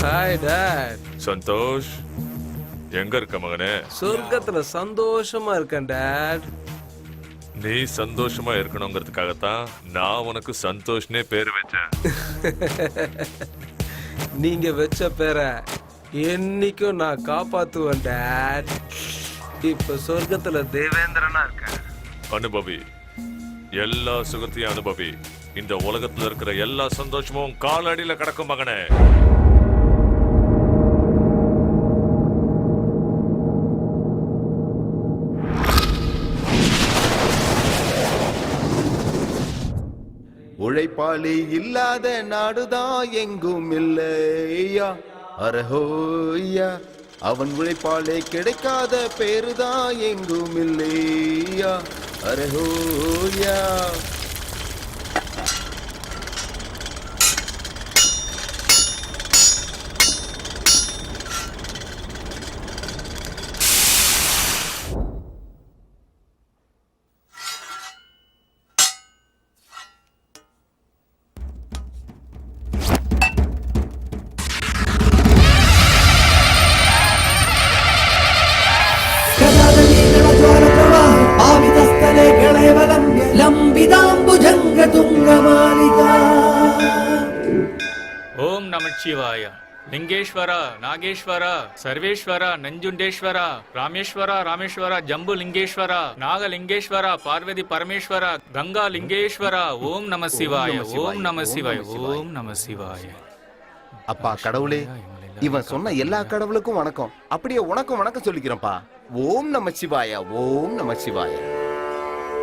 Speaker 8: Hi dad.
Speaker 6: Santhosh, எங்க இருக்க மகனே?
Speaker 8: சொர்க்கத்துல சந்தோஷமா இருக்கேன் டாட்.
Speaker 6: நீ சந்தோஷமா இருக்கணுங்கிறதுக்காகத்தான் நான் உனக்கு சந்தோஷ்னே பேர் வச்சேன்.
Speaker 8: நீங்க வச்ச பேரை என்னைக்கும் நான் காப்பாத்துவேன் டாட். இப்ப சொர்க்கத்துல தேவேந்திரனா இருக்கேன்.
Speaker 6: அனுபவி, எல்லா சுகத்தையும் அனுபவி. இந்த உலகத்துல இருக்கிற எல்லா சந்தோஷமும் காலடியில கிடக்கும் மகனே.
Speaker 4: உழைப்பாளி இல்லாத நாடுதான் எங்கும் இல்லையா, அரஹோய்யா. அவன் உழைப்பாளே கிடைக்காத பேருதான் எங்கும் இல்லையா, அரஹோய்யா.
Speaker 5: ஓம் நமச்சிவாய. லிங்கேஸ்வரா, நாகேஸ்வரா, சர்வேஸ்வரா, நஞ்சுண்டேஸ்வரா, ராமேஸ்வரா, ராமேஸ்வரா, ஜம்பு லிங்கேஸ்வரா, நாகலிங்கேஸ்வரா, பார்வதி பரமேஸ்வரா, கங்கா லிங்கேஸ்வரா. ஓம் நம சிவாய, ஓம் நம சிவாய, ஓம் நம சிவாய.
Speaker 4: அப்பா கடவுளே, இவன் சொன்ன எல்லா கடவுளுக்கும் வணக்கம். அப்படியே உனக்கும் வணக்கம் சொல்லிக்கிறேன்ப்பா. ஓம் நம சிவாய, ஓம் நம சிவாய.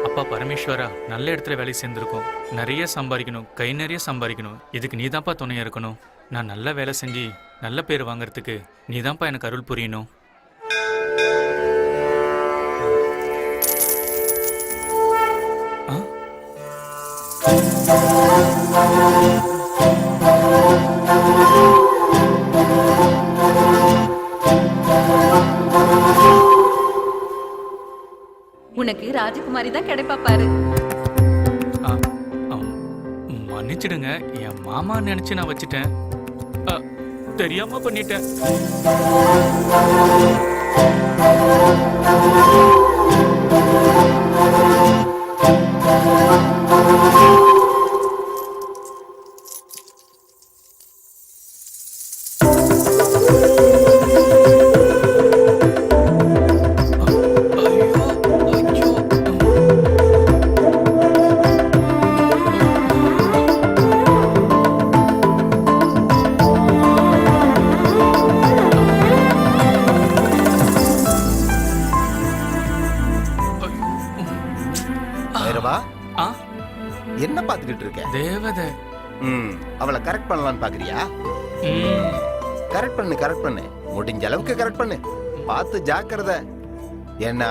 Speaker 5: அப்பா பரமேஸ்வரா, நல்ல இடத்துல வேலை சேர்ந்திருக்கோம். நிறைய சம்பாதிக்கணும், கை நிறைய சம்பாதிக்கணும். இதுக்கு நீதான்ப்பா துணையா இருக்கணும். நான் நல்ல வேலை செஞ்சு நல்ல பேர் வாங்கறதுக்கு நீதான்ப்பா எனக்கு அருள் புரியணும்.
Speaker 2: உனக்கு ராஜகுமாரி தான் கிடைப்பா பாரு.
Speaker 5: மன்னிச்சிடுங்க, என் மாமா நினைச்சு நான் வச்சுட்டேன். தெரியாம பண்ணிட்டேன்.
Speaker 4: என்ன பாத்துக்கிட்டு இருக்க?
Speaker 5: தேவதை.
Speaker 4: அவளை கரெக்ட் பண்ணலாம்னு பாக்குறியா? கரெக்ட் பண்ணு, முடிஞ்ச அளவுக்கு கரெக்ட் பண்ணு. பார்த்து ஜாக்கிரதை. ஏன்னா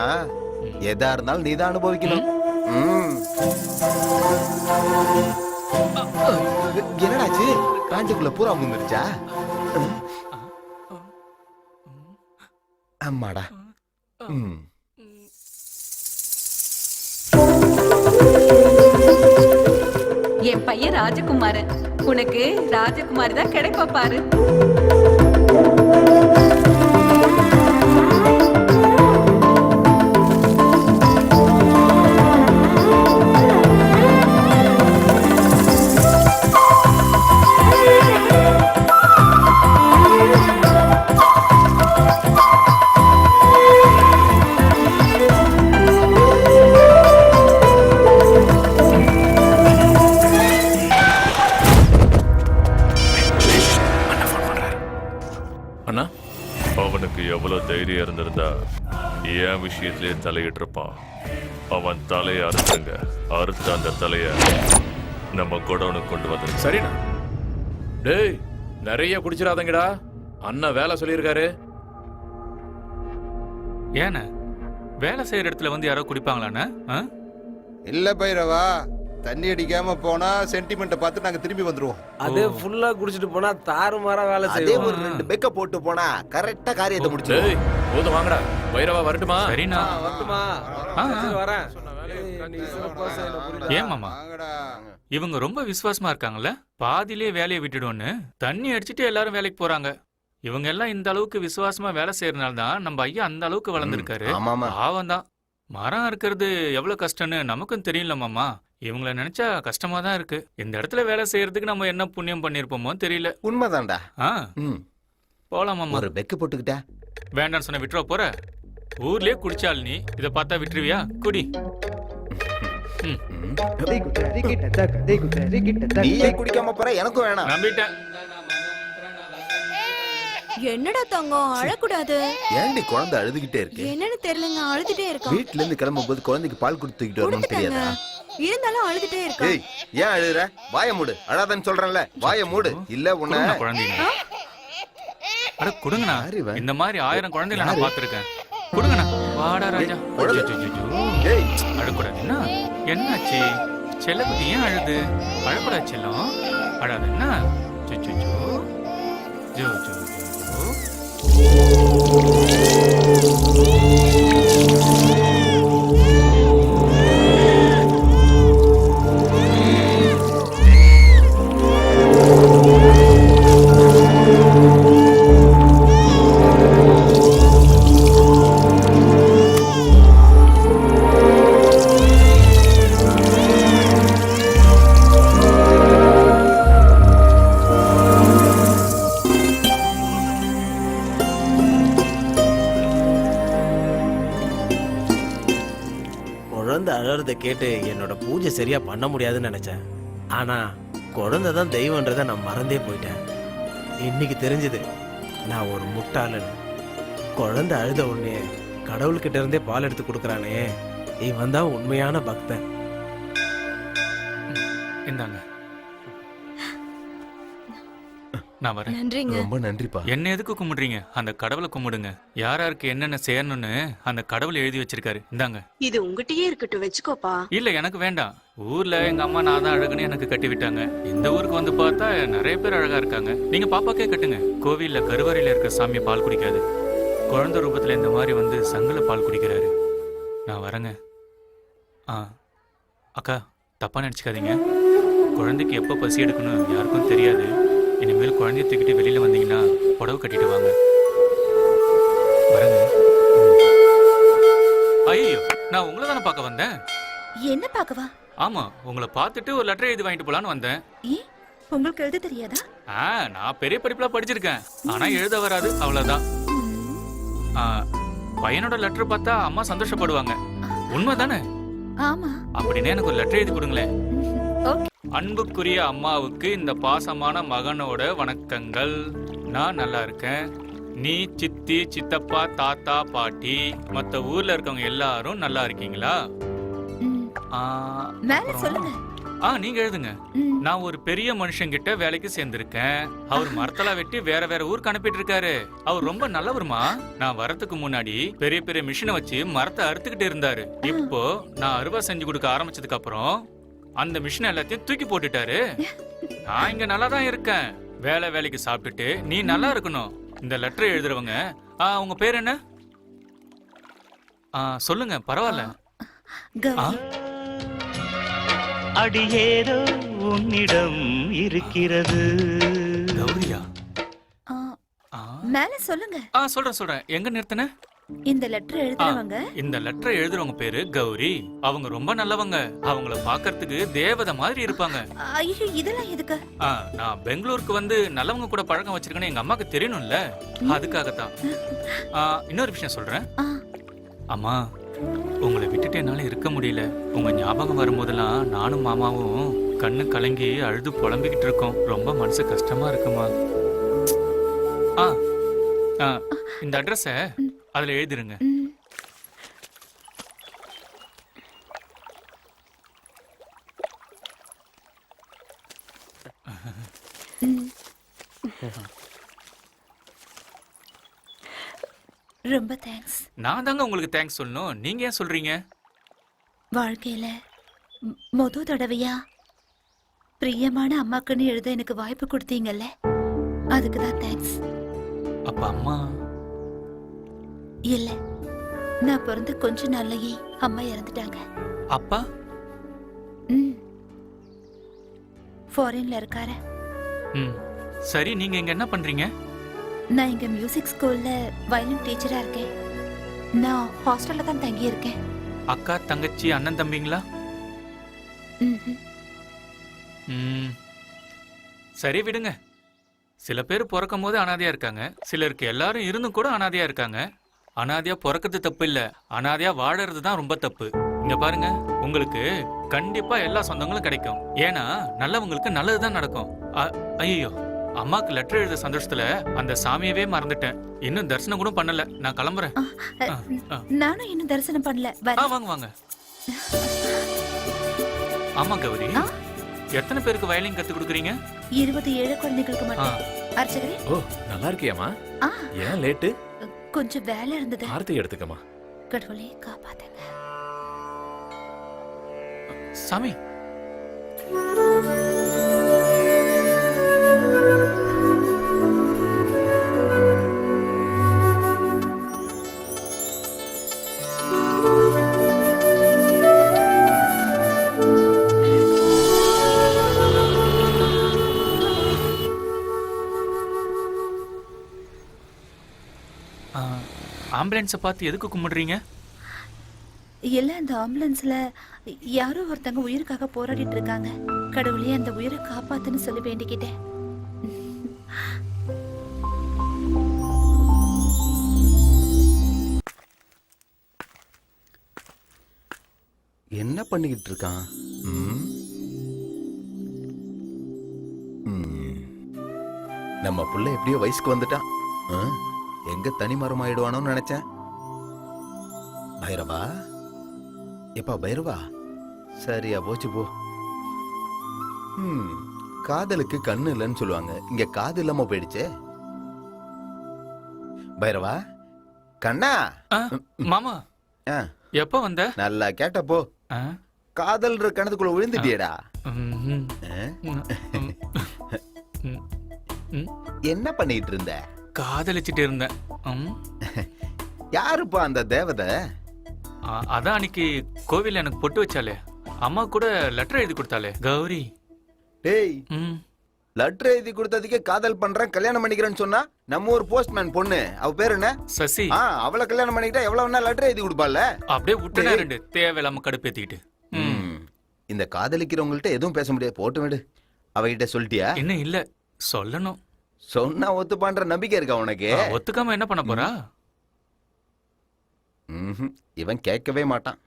Speaker 4: எதா இருந்தாலும் நீதான் அனுபவிக்கணும். என்னடாச்சு? பேண்ட்டுக்குள்ள பூரா முந்துருச்சா? அம்மாடா.
Speaker 2: என் பையன் ராஜகுமாரன், உனக்கு ராஜகுமாரி தான் கிடைப்பா பாரு.
Speaker 6: அண்ணா, அவனுக்கு எவ்வளவு தைரியம் இருந்திருந்தா என் விஷயத்திலேயே தலையிட்டிருப்பான். அவன் தலையை அறுத்துங்க, அறுத்து அந்த தலைய நம்ம குடோனுக்கு கொண்டு வந்து.
Speaker 1: சரிண்ணா. டேய், நிறைய குடிச்சிடாதங்கடா. அண்ணா வேலை சொல்லியிருக்காரு.
Speaker 5: ஏண்ணே, வேலை செய்யற இடத்துல வந்து யாரோ குடிப்பாங்களாண்ணே?
Speaker 9: இல்ல பைரவா, தண்ணி அடிக்காம போனா சென்டிமெண்ட்டை பார்த்து நாங்க திரும்பி வந்துருவோம்.
Speaker 8: அதே ஃபுல்லா குடிச்சிட்டு போனா தாறுமாறா வேலை
Speaker 4: அதே
Speaker 8: செய்வோம்.
Speaker 4: ஒரு 2 பெக்க போட்டு போனா கரெக்டா காரியத்தை முடிச்சு.
Speaker 1: டேய், போதும் வாங்கடா. பைரவா வரட்டுமா?
Speaker 5: சரிண்ணா.
Speaker 8: வரட்டுமா? சரி, வரேன். நீ சிறப்பா செய்யணும், புரியுதா?
Speaker 5: ஏன் மாமா, இவங்க ரொம்ப விசுவாசமா இருக்காங்கல்ல, பாதியிலே வேலையை விட்டுடுவோன்னு தண்ணி அடிச்சுட்டு எல்லாரும் வேலைக்கு போறாங்க. இவங்க எல்லாம் இந்த அளவுக்கு விசுவாசமா வேலை செய்யறதுனால தான் நம்ம ஐயா அந்த அளவுக்கு வளர்ந்துருக்காரு.
Speaker 4: ஆமாமா.
Speaker 5: பாவம் தான். மரம் இருக்கிறது எவ்வளவு கஷ்டம்னு நமக்கும் தெரியல மாமா. இவங்கள நினைச்சா கஷ்டமா தான் இருக்கு. இந்த இடத்துல வேலை செய்யறதுக்கு நம்ம என்ன புண்ணியம் பண்ணிருப்போமோ தெரியல.
Speaker 4: உண்மைதான்டா.
Speaker 5: போலாம் மாமா.
Speaker 4: ஒரு பெக்க போட்டுக்கிட்ட
Speaker 5: வேண்டாம்னு சொன்ன விட்டுற போற? ஊர்லயே குடிச்சால் நீ இத பார்த்தா விட்டுருவியா? குடி.
Speaker 4: நீயே குடிக்காம போற, எனக்கும் வேணாம்.
Speaker 5: நம்பிட்டேன்.
Speaker 7: என்னடா தங்கம், அழக்கூடாது.
Speaker 4: ஏன்டி குழந்தை அழுதுகிட்டே இருக்கு?
Speaker 7: என்னன்னு தெரியலங்க, அழுதுட்டே இருக்கான்.
Speaker 4: வீட்ல இருந்து கிளம்பும் போது குழந்தைக்கு பால் கொடுத்துக்கிட்டு வரணும் தெரியாதா?
Speaker 7: இருந்தாலும் அழுதுட்டே இருக்கான்.
Speaker 4: ஏய், ஏன் அழுகுற? வாயை மூடு. அழாதன்னு சொல்றேன்ல, வாயை மூடு. இல்ல உன்ன
Speaker 5: குடுங்கண்ணா குழந்தைங்க. அட குடுங்கண்ணா.
Speaker 4: யாரு இவன்?
Speaker 5: இந்த மாதிரி 1000 குழந்தைகளை நான் பார்த்திருக்கேன். குடுங்கண்ணா. வாடா ராஜா.
Speaker 4: ஏய்,
Speaker 5: அழக்கூடாது. என்ன என்னாச்சு? செல்லக்குட்டி ஏன் அழுது? அழக்கூடாது செல்லம். அழாது என்ன? சுச்சு ஜோ ஜோ ஜோ
Speaker 8: குழந்தை அழறத கேட்டு என்னோட பூஜை சரியா பண்ண முடியாதுன்னு நினைச்சேன். ஆனா குழந்தை தான் தெய்வன்றதை நான் மறந்தே போயிட்டேன். இன்னைக்கு தெரிஞ்சது நான் ஒரு முட்டாளன்னு. குழந்தை அழுத உடனே கடவுள்கிட்ட இருந்தே பால் எடுத்து கொடுக்கறானே, இவன் தான் உண்மையான பக்தன்.
Speaker 5: இந்தாங்க. நான் வரேன்.
Speaker 7: நன்றிங்க.
Speaker 4: ரொம்ப நன்றிப்பா.
Speaker 5: என்ன எதுக்கு கும்பிடுறீங்க? அந்த கடவுளை கும்பிடுங்க. யாராருக்கு என்னென்ன செய்யணும்னு அந்த கடவுள் எழுதி வச்சிருக்காரு. இந்தாங்க.
Speaker 11: இது உங்ககிட்டயே இருக்கட்டும், வச்சுக்கோப்பா.
Speaker 5: இல்ல, எனக்கு வேண்டாம். ஊர்ல எங்க அம்மா நான் தான் அழகுன்னு எனக்கு கட்டி விட்டாங்க. இந்த ஊருக்கு வந்து பார்த்தா நிறைய பேர் அழகா இருக்காங்க. நீங்க பாப்பாக்கே கட்டுங்க. கோவில்ல கருவறையில இருக்க சாமி பால் குடிக்காது. குழந்தை ரூபத்துல இந்த மாதிரி வந்து சங்குல பால் குடிக்கிறாரு. நான் வரேங்க. அக்கா, தப்பா நினைச்சுக்காதீங்க. குழந்தைக்கு எப்ப பசி எடுக்கணும் யாருக்கும் தெரியாது. இனிமேல் குழந்தைய தூக்கிட்டு வெளியில வந்தீங்கன்னா புடவை கட்டிட்டு வாங்க. வரேங்க. ஐயோ, நான் உங்களை தானே பார்க்க வந்தேன்.
Speaker 7: என்ன பார்க்கவா?
Speaker 5: ஆமா, உங்களை பார்த்துட்டு ஒரு லெட்டர் எழுதி வாங்கிட்டு போலான்னு வந்தேன்.
Speaker 7: உங்களுக்கு எழுத தெரியாதா?
Speaker 5: நான் பெரிய படிப்புலாம் படிச்சிருக்கேன். ஆனா எழுத வராது, அவ்வளவுதான். பையனோட லெட்டர் பார்த்தா அம்மா சந்தோஷப்படுவாங்க. உண்மைதானே?
Speaker 7: ஆமா.
Speaker 5: அப்படின்னு எனக்கு ஒரு லெட்டர் எழுதி கொடுங்களேன். அன்புக்குரிய அம்மாவுக்கு இந்த பாசமான மகனோட வணக்கங்கள். நான் நல்லா இருக்கேன். நீ, சித்தி, சித்தப்பா, தாத்தா, பாட்டி, மத்த ஊர்ல இருக்கவங்க எல்லாரும் நல்லா இருக்கீங்களா? நீங்க எழுதுங்க. நான் ஒரு பெரிய மனுஷங்கிட்ட வேலைக்கு சேர்ந்திருக்கேன். அவர் மரத்தெல்லாம் வெட்டி வேற வேற ஊருக்கு அனுப்பிட்டு இருக்காரு. அவர் ரொம்ப நல்லவருமா. நான் வரதுக்கு முன்னாடி பெரிய பெரிய மிஷினை வச்சு மரத்தை அறுத்துக்கிட்டு இருந்தாரு. இப்போ நான் அறுவடை செஞ்சு கொடுக்க ஆரம்பிச்சதுக்கு அப்புறம் அந்த மிஷின் எல்லாத்தையும் தூக்கி போட்டுட்டாரு. நான் இங்க நல்லா தான் இருக்கேன். வேலைக்கு சாப்பிட்டுட்டு நீ நல்லா இருக்கணும். இந்த லெட்டர் எழுதுறவங்க உங்க பேர் என்ன? சொல்லுங்க, பரவாயில்ல.
Speaker 12: அடியேதோ உன்னிடம் இருக்கிறது.
Speaker 5: கௌரியா?
Speaker 7: மேல சொல்லுங்க.
Speaker 5: சொல்றேன். எங்க நிறுத்தின?
Speaker 7: இந்த லெட்டர் எழுதுறவங்க.
Speaker 5: இந்த லெட்டர் எழுதுறவங்க பேரு கௌரி. அவங்க ரொம்ப நல்லவங்க. அவங்கள பாக்குறதுக்கு தேவதை மாதிரி இருப்பாங்க.
Speaker 7: ஐயோ, இதெல்லாம் எதுக்கு?
Speaker 5: நான் பெங்களூருக்கு வந்து நல்லவங்க கூட பழக்கம் வச்சிருக்கேன்னு எங்க அம்மாக்கு தெரியணும்ல, அதுக்காகத்தான். இன்னொரு விஷயம் சொல்றேன். அம்மா, உங்களை விட்டுட்டு என்னால இருக்க முடியல. உங்க ஞாபகம் வரும்போதெல்லாம் நானும் மாமாவும் கண்ணு கலங்கி அழுது புலம்பிக்கிட்டு இருக்கோம். ரொம்ப மனசு கஷ்டமா இருக்குமா. இந்த அட்ரஸ அதுல எழுதிருங்க.
Speaker 7: ரொம்ப தேங்க்ஸ்.
Speaker 5: நான் தாங்க உங்களுக்கு தேங்க்ஸ் சொல்லணும். நீங்க ஏன் சொல்றீங்க?
Speaker 7: வாழ்க்கையில மொத தடவையா பிரியமான அம்மாக்குன்னு எழுத எனக்கு வாய்ப்பு கொடுத்தீங்கல்ல, அதுக்கு தான் தேங்க்ஸ்.
Speaker 5: அப்ப அம்மா
Speaker 7: இல்ல, நான் பிறந்த கொஞ்ச நாள்லயே அம்மா இறந்துட்டாங்க.
Speaker 5: அப்பா?
Speaker 7: ஃபாரின்ல இருக்காரு.
Speaker 5: சரி, நீங்க இங்க என்ன பண்றீங்க?
Speaker 7: நான் இங்க மியூசிக் ஸ்கூல்ல வயலின் டீச்சரா இருக்கேன். நான் ஹாஸ்டல்ல தான் தங்கி இருக்கேன்.
Speaker 5: அக்கா, தங்கச்சி, அண்ணன், தம்பிங்களா? சரி, விடுங்க. சில பேர் பிறக்கும் போது அனாதையா இருக்காங்க. சிலருக்கு எல்லாரும் இருந்தும் கூட அனாதையா இருக்காங்க. அனாதையா பிறக்கிறது தப்பு இல்ல, அனாதையா வாழறது தான் ரொம்ப தப்பு. இங்க பாருங்க, உங்களுக்கு கண்டிப்பா எல்லா சொந்தங்களும் கிடைக்கும். ஏன்னா நல்லவங்களுக்கு நல்லதுதான் நடக்கும். ஐயோ, அம்மாக்கு லெட்டர் எழுத சந்தோஷத்துல அந்த சாமியவே மறந்துட்டேன். இன்னும் தரிசனம் கூட பண்ணல. நான் கிளம்புறேன்.
Speaker 7: நானும் இன்னும் தரிசனம் பண்ணல.
Speaker 5: வாங்க. ஆமா கௌரி, எத்தனை பேருக்கு வயலின் கத்து கொடுக்குறீங்க?
Speaker 7: 27 குழந்தைகளுக்கு மட்டும். அர்ச்சகரே.
Speaker 1: ஓ, நல்லா இருக்கியாமா? ஏன் லேட்டு?
Speaker 7: கொஞ்சம் வேலை இருந்தது.
Speaker 1: ஆர்த்தி எடுத்துக்கமா.
Speaker 7: கடவுளே காப்பாத்துங்க.
Speaker 5: சாமி, ஆம்புலன்ஸை பார்த்து எதுக்கு கும்பிடுறீங்க?
Speaker 7: இல்ல, அந்த ஆம்புலன்ஸ்ல யாரோ ஒருத்தங்க உயிருக்காக போராடிட்டு இருக்காங்க. கடவுளே அந்த உயிரை காப்பாத்துன்னு சொல்லி வேண்டிக்கிட்டேன்.
Speaker 4: என்ன பண்ணிக்கிட்டு இருக்கான்? நம்ம புள்ள எப்படியோ வயசுக்கு வந்துட்டான். எங்க தனி மரம் ஆயிடுவானோன்னு நினைச்சேன். பைரவா, எப்பா பைரவா, சரியா போச்சு போ. காதலுக்கு கண்ணு இல்லைன்னு சொல்லுவாங்க. இங்க காது இல்லாம போயிடுச்சே. பைரவா, கண்ணா.
Speaker 5: மாமா, எப்ப வந்த?
Speaker 4: நல்லா கேட்டப்போ. காதல்ன்ற கணத்துக்குள்ள விழுந்துட்டியடா. என்ன பண்ணிட்டு இருந்த?
Speaker 5: காதலிச்சிட்டு இருந்தேன்.
Speaker 4: யாருப்பா அந்த தேவதை?
Speaker 5: அதான் அன்னைக்கு கோவில்ல எனக்கு பொட்டு வச்சாலே, அம்மா கூட லெட்டர் எழுதி கொடுத்தாலே, கௌரி.
Speaker 4: டேய், லெட்டர் எழுதி கொடுத்ததுக்கே காதல் பண்றேன் கல்யாணம் பண்ணிக்கிறேன்னு சொன்னா நம்ம ஒரு போஸ்ட்மேன் பொண்ணு, அவ பேர் என்ன?
Speaker 5: சசி.
Speaker 4: அவளை கல்யாணம் பண்ணிக்கிட்டா எவ்வளவு வேணா லெட்டர் எழுதி கொடுப்பால.
Speaker 5: அப்படியே விட்டுனா ரெண்டு தேவையில்லாம கடுப்பேத்திக்கிட்டு.
Speaker 4: இந்த காதலிக்கிறவங்கள்ட்ட எதுவும் பேச முடியாது, போட்டு விடு. அவகிட்ட சொல்லிட்டியா?
Speaker 5: இன்னும் இல்ல, சொல்லணும்.
Speaker 4: சொன்னா ஒத்துப்பான்ற நம்பிக்கை இருக்கா உனக்கு?
Speaker 5: ஒத்துக்காம என்ன பண்ண போறா?
Speaker 4: இவன் கேட்கவே மாட்டான்.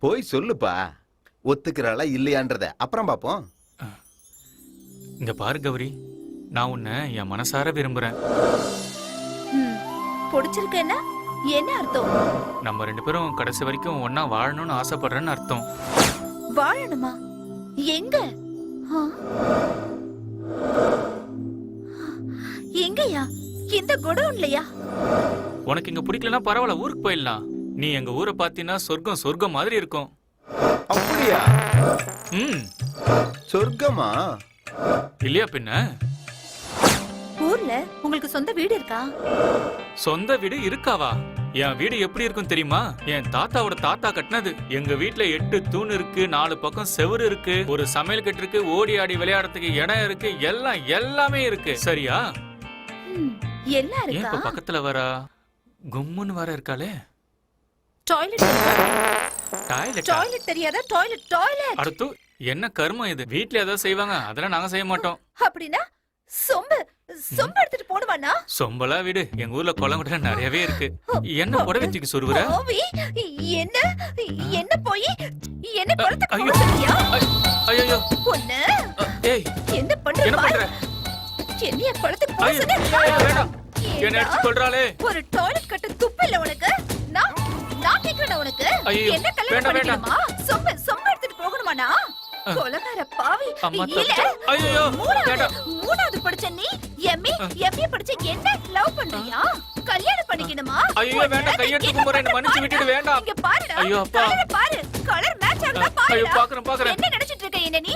Speaker 4: போய் சொல்லுப்பா, ஒத்துக்கிறாளா இல்லையான்றத அப்புறம் பாப்போம்.
Speaker 5: இங்க பாரு கௌரி, நான் உன்னை என் மனசார விரும்புறேன்.
Speaker 7: பிடிச்சிருக்கேன்னா என்ன அர்த்தம்?
Speaker 5: நம்ம ரெண்டு பேரும் கடைசி வரைக்கும் ஒன்னா வாழணும்னு ஆசைப்படுறேன்னு அர்த்தம்.
Speaker 7: வாழணுமா? எங்க? எங்கயா? இந்த குடோன்லயா?
Speaker 5: உனக்கு இங்க பிடிக்கலன்னா பரவாயில்ல, ஊருக்கு போயிடலாம். நீ எங்க ஊரை பாத்தீங்கன்னா சொர்க்கம் சொர்க்கம் மாதிரி இருக்கும்.
Speaker 4: அப்படியா? சொர்க்கமா?
Speaker 5: இல்லையா பின்ன?
Speaker 2: ஊர்ல உங்களுக்கு சொந்த வீடு இருக்கா?
Speaker 5: சொந்த வீடு இருக்காவா? என் வீடு எப்படி இருக்கும் தெரியுமா? என் தாத்தாவோட தாத்தா கட்டினது. எங்க வீட்ல 8 தூண் இருக்கு, 4 பக்கம் செவுரு இருக்கு, ஒரு சமையல் கட்டு இருக்கு, ஓடி ஆடி விளையாடுறதுக்கு இடம் இருக்கு, எல்லாமே இருக்கு. சரியா?
Speaker 2: எல்லாம்
Speaker 5: ஏன்
Speaker 2: இருக்கா?
Speaker 5: இப்ப பக்கத்துல வரா? கும்முன்னு வர இருக்காளே.
Speaker 2: டாய்லெட்
Speaker 5: டாய்லெட்
Speaker 2: டாய்லெட் தெரியாதா? டாய்லெட்
Speaker 5: அடுத்து என்ன கர்மம் இது? வீட்ல ஏதாவது செய்வாங்க, அதெல்லாம் நாங்க செய்ய மாட்டோம்.
Speaker 2: அப்படின்னா சொம்பு எடுத்துட்டு போடுவானா?
Speaker 5: சொம்பலா வீடு எங்க ஊர்ல குளங்குட்டல நிறையவே இருக்கு. என்ன புடவை தூக்கி சொருவுற?
Speaker 2: ஓவி, என்ன போய் என்ன குளத்துக்கு
Speaker 5: ஐயோ.
Speaker 2: போக சொல்றியா?
Speaker 5: ஐயோ
Speaker 2: பொண்ணு,
Speaker 5: ஏய்
Speaker 2: என்ன பண்ற?
Speaker 5: என்ன பண்ற?
Speaker 2: என்னைய குளத்துக்கு போக
Speaker 5: ஐயோ,
Speaker 2: சொன்ன?
Speaker 5: வேண்டாம். என்ன அடிச்சு கொல்றாளே.
Speaker 2: ஒரு டாய்லெட் கட்ட துப்பு இல்ல உனக்கு? நான் கேக்குறேன் உனக்கு.
Speaker 5: ஐயோ,
Speaker 2: என்ன கல்யாணம்
Speaker 5: வேண்டாம்,
Speaker 2: பண்ணிக்கணுமா? சொம்பு எடுத்துட்டு போகணுமானா? கொலகார பாவி.
Speaker 5: அம்மா
Speaker 2: இல்ல,
Speaker 5: தப்பிச்சா. ஐயோ வேண்டாம்.
Speaker 2: மூணாவது படிச்ச நீ எம்ஏ படிச்ச என்ன லவ் பண்றியா? கல்யாணம் பண்ணிக்கணுமா?
Speaker 5: ஐயோ வேண்டாம், கையெடுத்து கும்புறேன், மன்னிச்சு விட்டுடு, வேண்டாம்.
Speaker 2: இங்க பாருடா.
Speaker 5: ஐயோ, அப்பா.
Speaker 2: பாரு, கலர் மேட்ச் ஆகுதா
Speaker 5: ஐயோ
Speaker 2: பாருடா.
Speaker 5: பாக்குறேன்.
Speaker 2: என்ன நினைச்சிட்டு இருக்க என்ன நீ?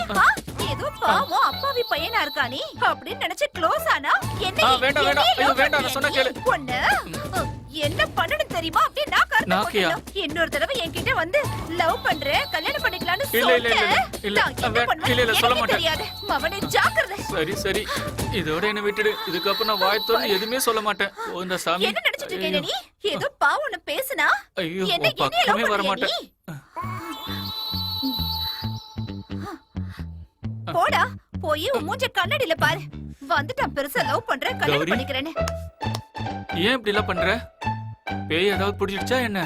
Speaker 2: ஏதோ பாவம் அப்பாவி பையனா இருக்கா நீ அப்படின்னு நினைச்சு க்ளோஸ் ஆனா என்ன?
Speaker 5: வேண்டாம். ஐயோ வேண்டாம், நான் சொன்ன கேளு.
Speaker 2: பொண்ணு, என்ன பண்ணணும் தெரியுமா? அப்படியே நான் கருத்து
Speaker 5: நாக்கியா?
Speaker 2: போட்டுட்டேன். இன்னொரு தடவை என்கிட்ட வந்து லவ் பண்றேன், கல்யாணம் பண்ணிக்கலாம்னு
Speaker 5: இல்ல, இல்ல,
Speaker 2: சொன்னேன்.
Speaker 5: இல்ல.
Speaker 2: நான் என்ன பண்ணுவேன்
Speaker 5: இல்ல, சொல்ல
Speaker 2: எனக்கு
Speaker 5: மாட்டேன்.
Speaker 2: தெரியாது. மவனே ஜாக்கிரதை.
Speaker 5: சரி இதோட என்ன விட்டுடு. இதுக்கப்புறம் நான் வாய் திறந்து எதுவுமே சொல்ல மாட்டேன். ஓ இந்த சாமி.
Speaker 2: என்ன நினைச்சிட்டு இருக்க நீ? ஏதோ பாவம்னு பேசுனா
Speaker 5: ஐயோ,
Speaker 2: என்ன
Speaker 5: உன் பக்கமே வர மாட்டேன்.
Speaker 2: போடா, போய் உன் மூஞ்ச கண்ணாடியில பாரு. வந்துட்டான் பெருசா லவ் பண்றேன், கல்யாணம்
Speaker 5: கௌரி?
Speaker 2: பண்ணிக்கிறேன்னு.
Speaker 5: ஏன் இப்படி எல்லாம் பண்ற? பேய் ஏதாவது பிடிச்சிடுச்சா என்ன?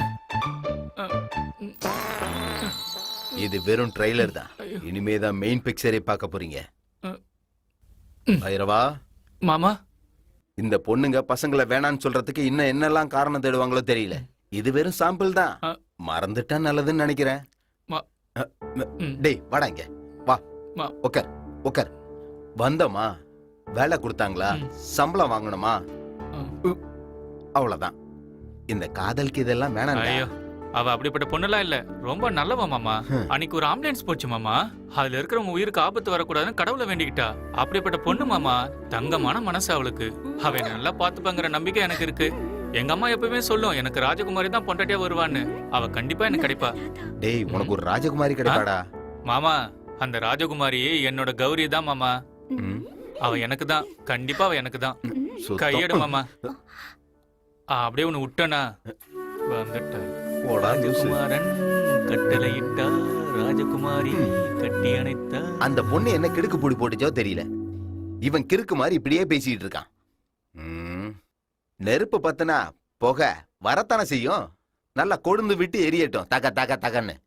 Speaker 4: இது வெறும் ட்ரைலர் தான். இனிமேதான் மெயின் பிக்சரே பார்க்க போறீங்க. பைரவா
Speaker 5: மாமா,
Speaker 4: இந்த பொண்ணுங்க பசங்களை வேணான்னு சொல்றதுக்கு இன்னும் என்னெல்லாம் காரணம் தேடுவாங்களோ தெரியல. இது வெறும் சாம்பிள் தான். மறந்துட்டா நல்லதுன்னு நினைக்கிறேன். டேய் வாடா இங்க வா. உக்கார். வந்தோமா, வேலை கொடுத்தாங்களா, சம்பளம் வாங்கணுமா, அவ்வளவுதான். இந்த காதலுக்கு இதெல்லாம் வேணாம்.
Speaker 5: ஐயோ, அவ அப்படிப்பட்ட பொண்ணுலாம் இல்ல, ரொம்ப நல்லவ மாமா. அன்னைக்கு ஒரு ஆம்புலன்ஸ் போச்சு மாமா, அதுல இருக்கிறவங்க உயிருக்கு ஆபத்து வரக்கூடாதுன்னு கடவுளை வேண்டிக்கிட்டா. அப்படிப்பட்ட பொண்ணு மாமா, தங்கமான மனசு அவளுக்கு. அவ என்ன நல்லா பாத்துப்பாங்கிற நம்பிக்கை எனக்கு இருக்கு. எங்க அம்மா எப்பவுமே சொல்லும், எனக்கு ராஜகுமாரி தான் பொண்டாட்டியா வருவான்னு. அவ கண்டிப்பா எனக்கு கிடைப்பா.
Speaker 4: டேய், உனக்கு ஒரு ராஜகுமாரி கிடைப்பாடா
Speaker 5: மாமா. அந்த ராஜகுமாரி என்னோட கௌரி தான் மாமா. அவ எனக்கு தான், கண்டிப்பா அவ எனக்கு தான். கையெடு மாமா. அப்படியே ஒண்ணு விட்டனா வந்துட்டார். ராஜகுமாரன் கட்டளையிட்டா, ராஜகுமாரி கட்டி அணைத்தா.
Speaker 4: அந்த பொண்ணு என்ன கிடுக்கு பூடி போட்டுச்சோ தெரியல. இவன் கிறுக்கு மாதிரி இப்படியே பேசிட்டு இருக்கான். நெருப்பு பத்தினா புகை வரத்தானே செய்யும். நல்லா கொழுந்து விட்டு எரியட்டும், தகன்னு.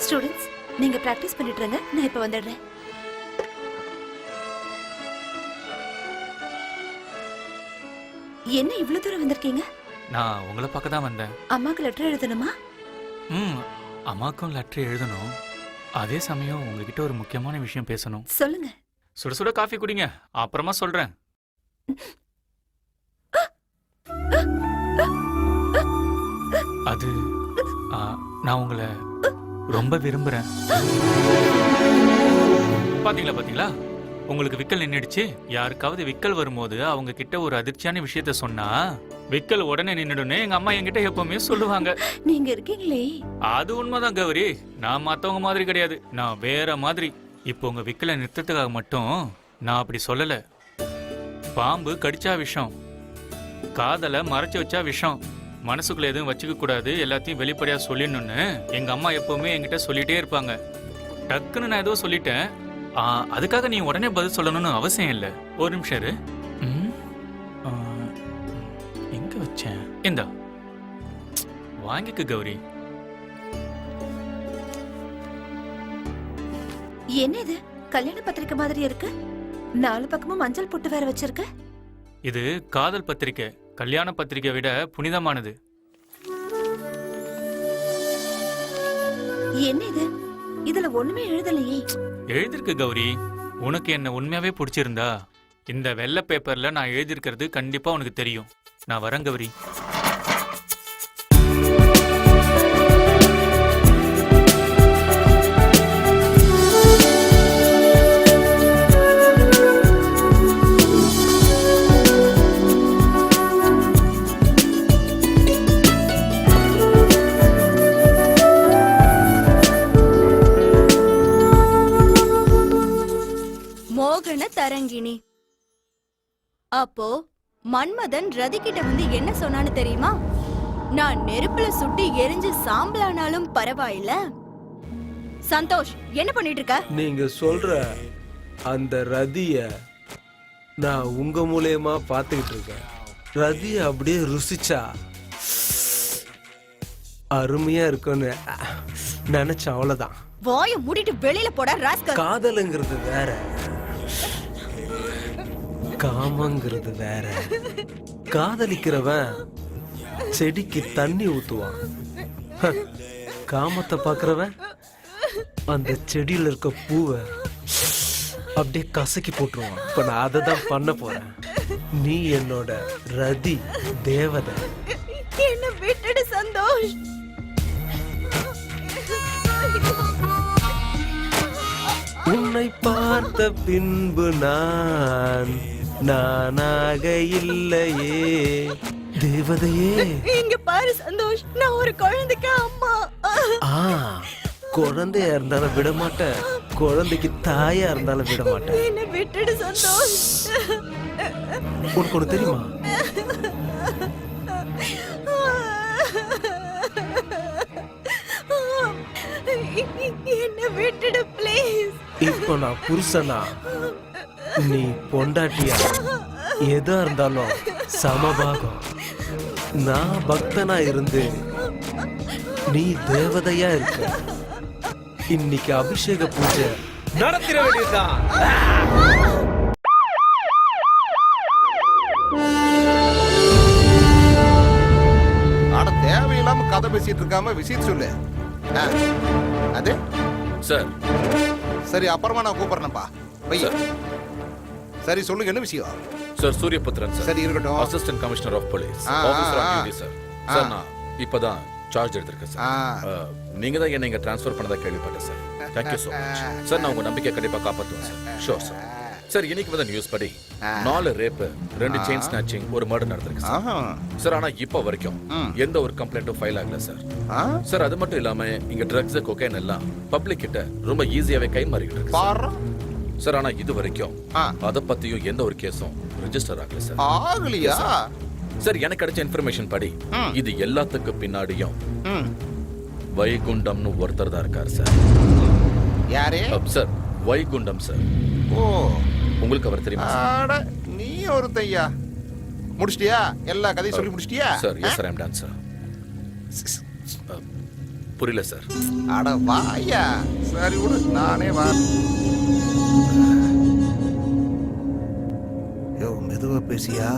Speaker 2: ஸ்டூடண்ட்ஸ், நீங்க பிராக்டிஸ் பண்ணிட்டு இருங்க, நான் இப்ப வந்துடுறேன். என்ன இவ்வளவு தூரம் வந்திருக்கீங்க?
Speaker 5: நான் உங்களை பார்க்க தான் வந்தேன்.
Speaker 2: அம்மாக்கு லெட்டர் எழுதணுமா?
Speaker 5: அம்மாக்கும் லெட்டர் எழுதணும். அதே சமயம் உங்ககிட்ட ஒரு முக்கியமான விஷயம் பேசணும்.
Speaker 2: சொல்லுங்க.
Speaker 5: சுட சுட காஃபி குடிங்க, அப்புறமா சொல்றேன். அது நான் உங்களை ரொம்ப விரும்புறேன். பாத்தீங்களா, உங்களுக்கு விக்கல் நின்னுடுச்சு. யாருக்காவது விக்கல் வரும்போது அவங்க கிட்ட ஒரு அதிர்ச்சியான விஷயத்த சொன்னா விக்கல் உடனே நின்னுடுன்னு எங்க அம்மா என்கிட்ட எப்பவுமே சொல்லுவாங்க.
Speaker 2: நீங்க இருக்கீங்களே,
Speaker 5: அது உண்மைதான் கௌரி. நான் மத்தவங்க மாதிரி கிடையாது, நான் வேற மாதிரி. இப்போ உங்க விக்கலை நிறுத்தத்துக்காக மட்டும் நான் அப்படி சொல்லல. பாம்பு கடிச்சா விஷம், காதலை மறைச்சு வச்சா விஷம், மனசுக்குள்ள எதுவும் வச்சுக்க கூடாது, எல்லாத்தையும் வெளிப்படையா சொல்லிடணும்னு எங்க அம்மா எப்பவுமே என்கிட்ட சொல்லிட்டே இருப்பாங்க. டக்குன்னு நான் ஏதோ சொல்லிட்டேன். அதுக்காக நீ உடனே பதில் சொல்லணும்னு அவசியம் இல்லை. ஒரு நிமிஷம் இரு. எங்க வச்சேன்? இந்தா வாங்கிக்க கௌரி.
Speaker 2: என்ன இது? கல்யாண பத்திரிக்கை மாதிரி இருக்கு. 4 பக்கமும் மஞ்சள் போட்டு வேற வச்சிருக்க.
Speaker 5: இது காதல் பத்திரிக்கை. கல்யாண பத்திரிக்கை விட புனிதமானது.
Speaker 11: என்ன இது? இதுல ஒண்ணுமே எழுதலையே.
Speaker 5: எழுதிருக்கு கௌரி. உனக்கு என்ன உண்மையாவே பிடிச்சிருந்தா இந்த வெள்ளை பேப்பர்ல நான் எழுதியிருக்கிறது கண்டிப்பா உனக்கு தெரியும். நான் வரேன் கௌரி.
Speaker 7: மோகன தரங்கிணி. அப்போ மன்மதன் ரதி கிட்ட வந்து என்ன சொன்னான்னு தெரியுமா? நான் நெருப்புல சுட்டு எரிஞ்சு சாம்பலானாலும் பரவாயில்ல. சந்தோஷ், என்ன பண்ணிட்டு இருக்க?
Speaker 8: நீங்க சொல்ற அந்த ரதிய நான் உங்க மூலியமா பாத்துக்கிட்டு இருக்கேன். ரதிய அப்படியே ருசிச்சா அருமையா இருக்கும்னு நினைச்சேன், அவ்வளவுதான்.
Speaker 7: வாய மூடிட்டு வெளியில போடா ராஸ்கல்.
Speaker 8: காதலுங்கிறது வேற, காமங்கிறது வேற. காதலிக்கிறவன் செடிக்கு தண்ணி ஊத்துவான், காமத்தை பாக்குறவன் அந்த செடியில இருக்க பூவை அப்படியே கசக்கி போட்டுருவான். இப்ப நான் அதை தான் பண்ண போறேன். நீ என்னோட ரதி தேவதை.
Speaker 7: என்ன விட்டுடு சந்தோஷ்.
Speaker 8: உன்னை பார்த்த பின்பு நான் நானாக இல்லையே தேவதையே.
Speaker 7: இங்க பாரு சந்தோஷ், நான் ஒரு குழந்தைக்கு அம்மா.
Speaker 8: குழந்தையா இருந்தாலும் விட மாட்டேன், குழந்தைக்கு தாயா இருந்தாலும் விட மாட்டேன்.
Speaker 7: என்ன விட்டுடு சந்தோஷ்.
Speaker 8: உனக்கு ஒண்ணு தெரியுமா?
Speaker 7: என்ன விட்டுடு ப்ளீஸ்.
Speaker 8: இப்ப நான் புருஷனா, நீ பொண்டாட்டியா, எதா இருந்தாலும் சமபாகம். நான் பக்தனா இருந்து நீ தேவதையா இருக்க. இன்னைக்கு அபிஷேக பூஜை நடத்திட வேண்டியதுதான்.
Speaker 9: ஆனா தேவையில்லாம கதை பேசிட்டு இருக்காம விஷயம் சொல்லு. அது
Speaker 1: சார்.
Speaker 9: சரி, அப்புறமா நான் கூப்பிடுறேன்ப்பா. பையா சரி, சொல்லுங்க, என்ன விஷயம்?
Speaker 1: Sir, Suryaputhiran sir.
Speaker 9: சரி, இருக்கட்டும்.
Speaker 1: Assistant commissioner of police, officer of duty sir. Sir, நான் இப்பதான் சார்ஜ் எடுத்திருக்கேன் சார். நீங்க தான் என்ன இங்க ட்ரான்ஸ்ஃபர் பண்ணதா கேள்விப்பட்டேன் sir. Thank you so much sir. நான் உங்க நம்பிக்கை கண்டிப்பா காப்பாத்துவேன் சார். Sure sir. சார், இன்னைக்கு வந்த நியூஸ் படி 4 ரேப், 2 செயின் ஸ்நாச்சிங், ஒரு மர்டர் நடந்திருக்கு சார். சார், ஆனா இப்ப வரைக்கும் எந்த ஒரு கம்ப்ளைண்ட்டும் ஃபைல் ஆகல சார். சார், அது மட்டும் இல்லாம இங்க ட்ரக்ஸ், கொக்கைன் எல்லாம் பப்ளிக் கிட்ட ரொம்ப ஈஸியாவே கை மாறிக்கிட்டு இருக்கு சார். ஆனா இது வரைக்கும் அத பத்தியும் எந்த ஒரு கேஸும் ரெஜிஸ்டர் ஆகல சார்.
Speaker 9: ஆகலையா?
Speaker 1: சார், எனக்கு கிடைச்ச இன்ஃபர்மேஷன் படி இது எல்லாத்துக்கு பின்னாடியும் வைகுண்டம்னு ஒருத்தர் தான் இருக்காரு சார்.
Speaker 9: யாரே?
Speaker 1: Sir, Vaikuntham sir.
Speaker 9: ஓ,
Speaker 1: உங்களுக்கு அவர் தெரியுமா?
Speaker 9: நீ ஒரு தையா முடிச்சிட்டியா? எல்லா கதையும் சொல்லி முடிச்சிட்டியா?
Speaker 1: Sir, yes sir, I am done sir. புரியல சார்.
Speaker 9: அட வாயா. சரி விடு, நானே வா. யோ, மெதுவா பேசியா.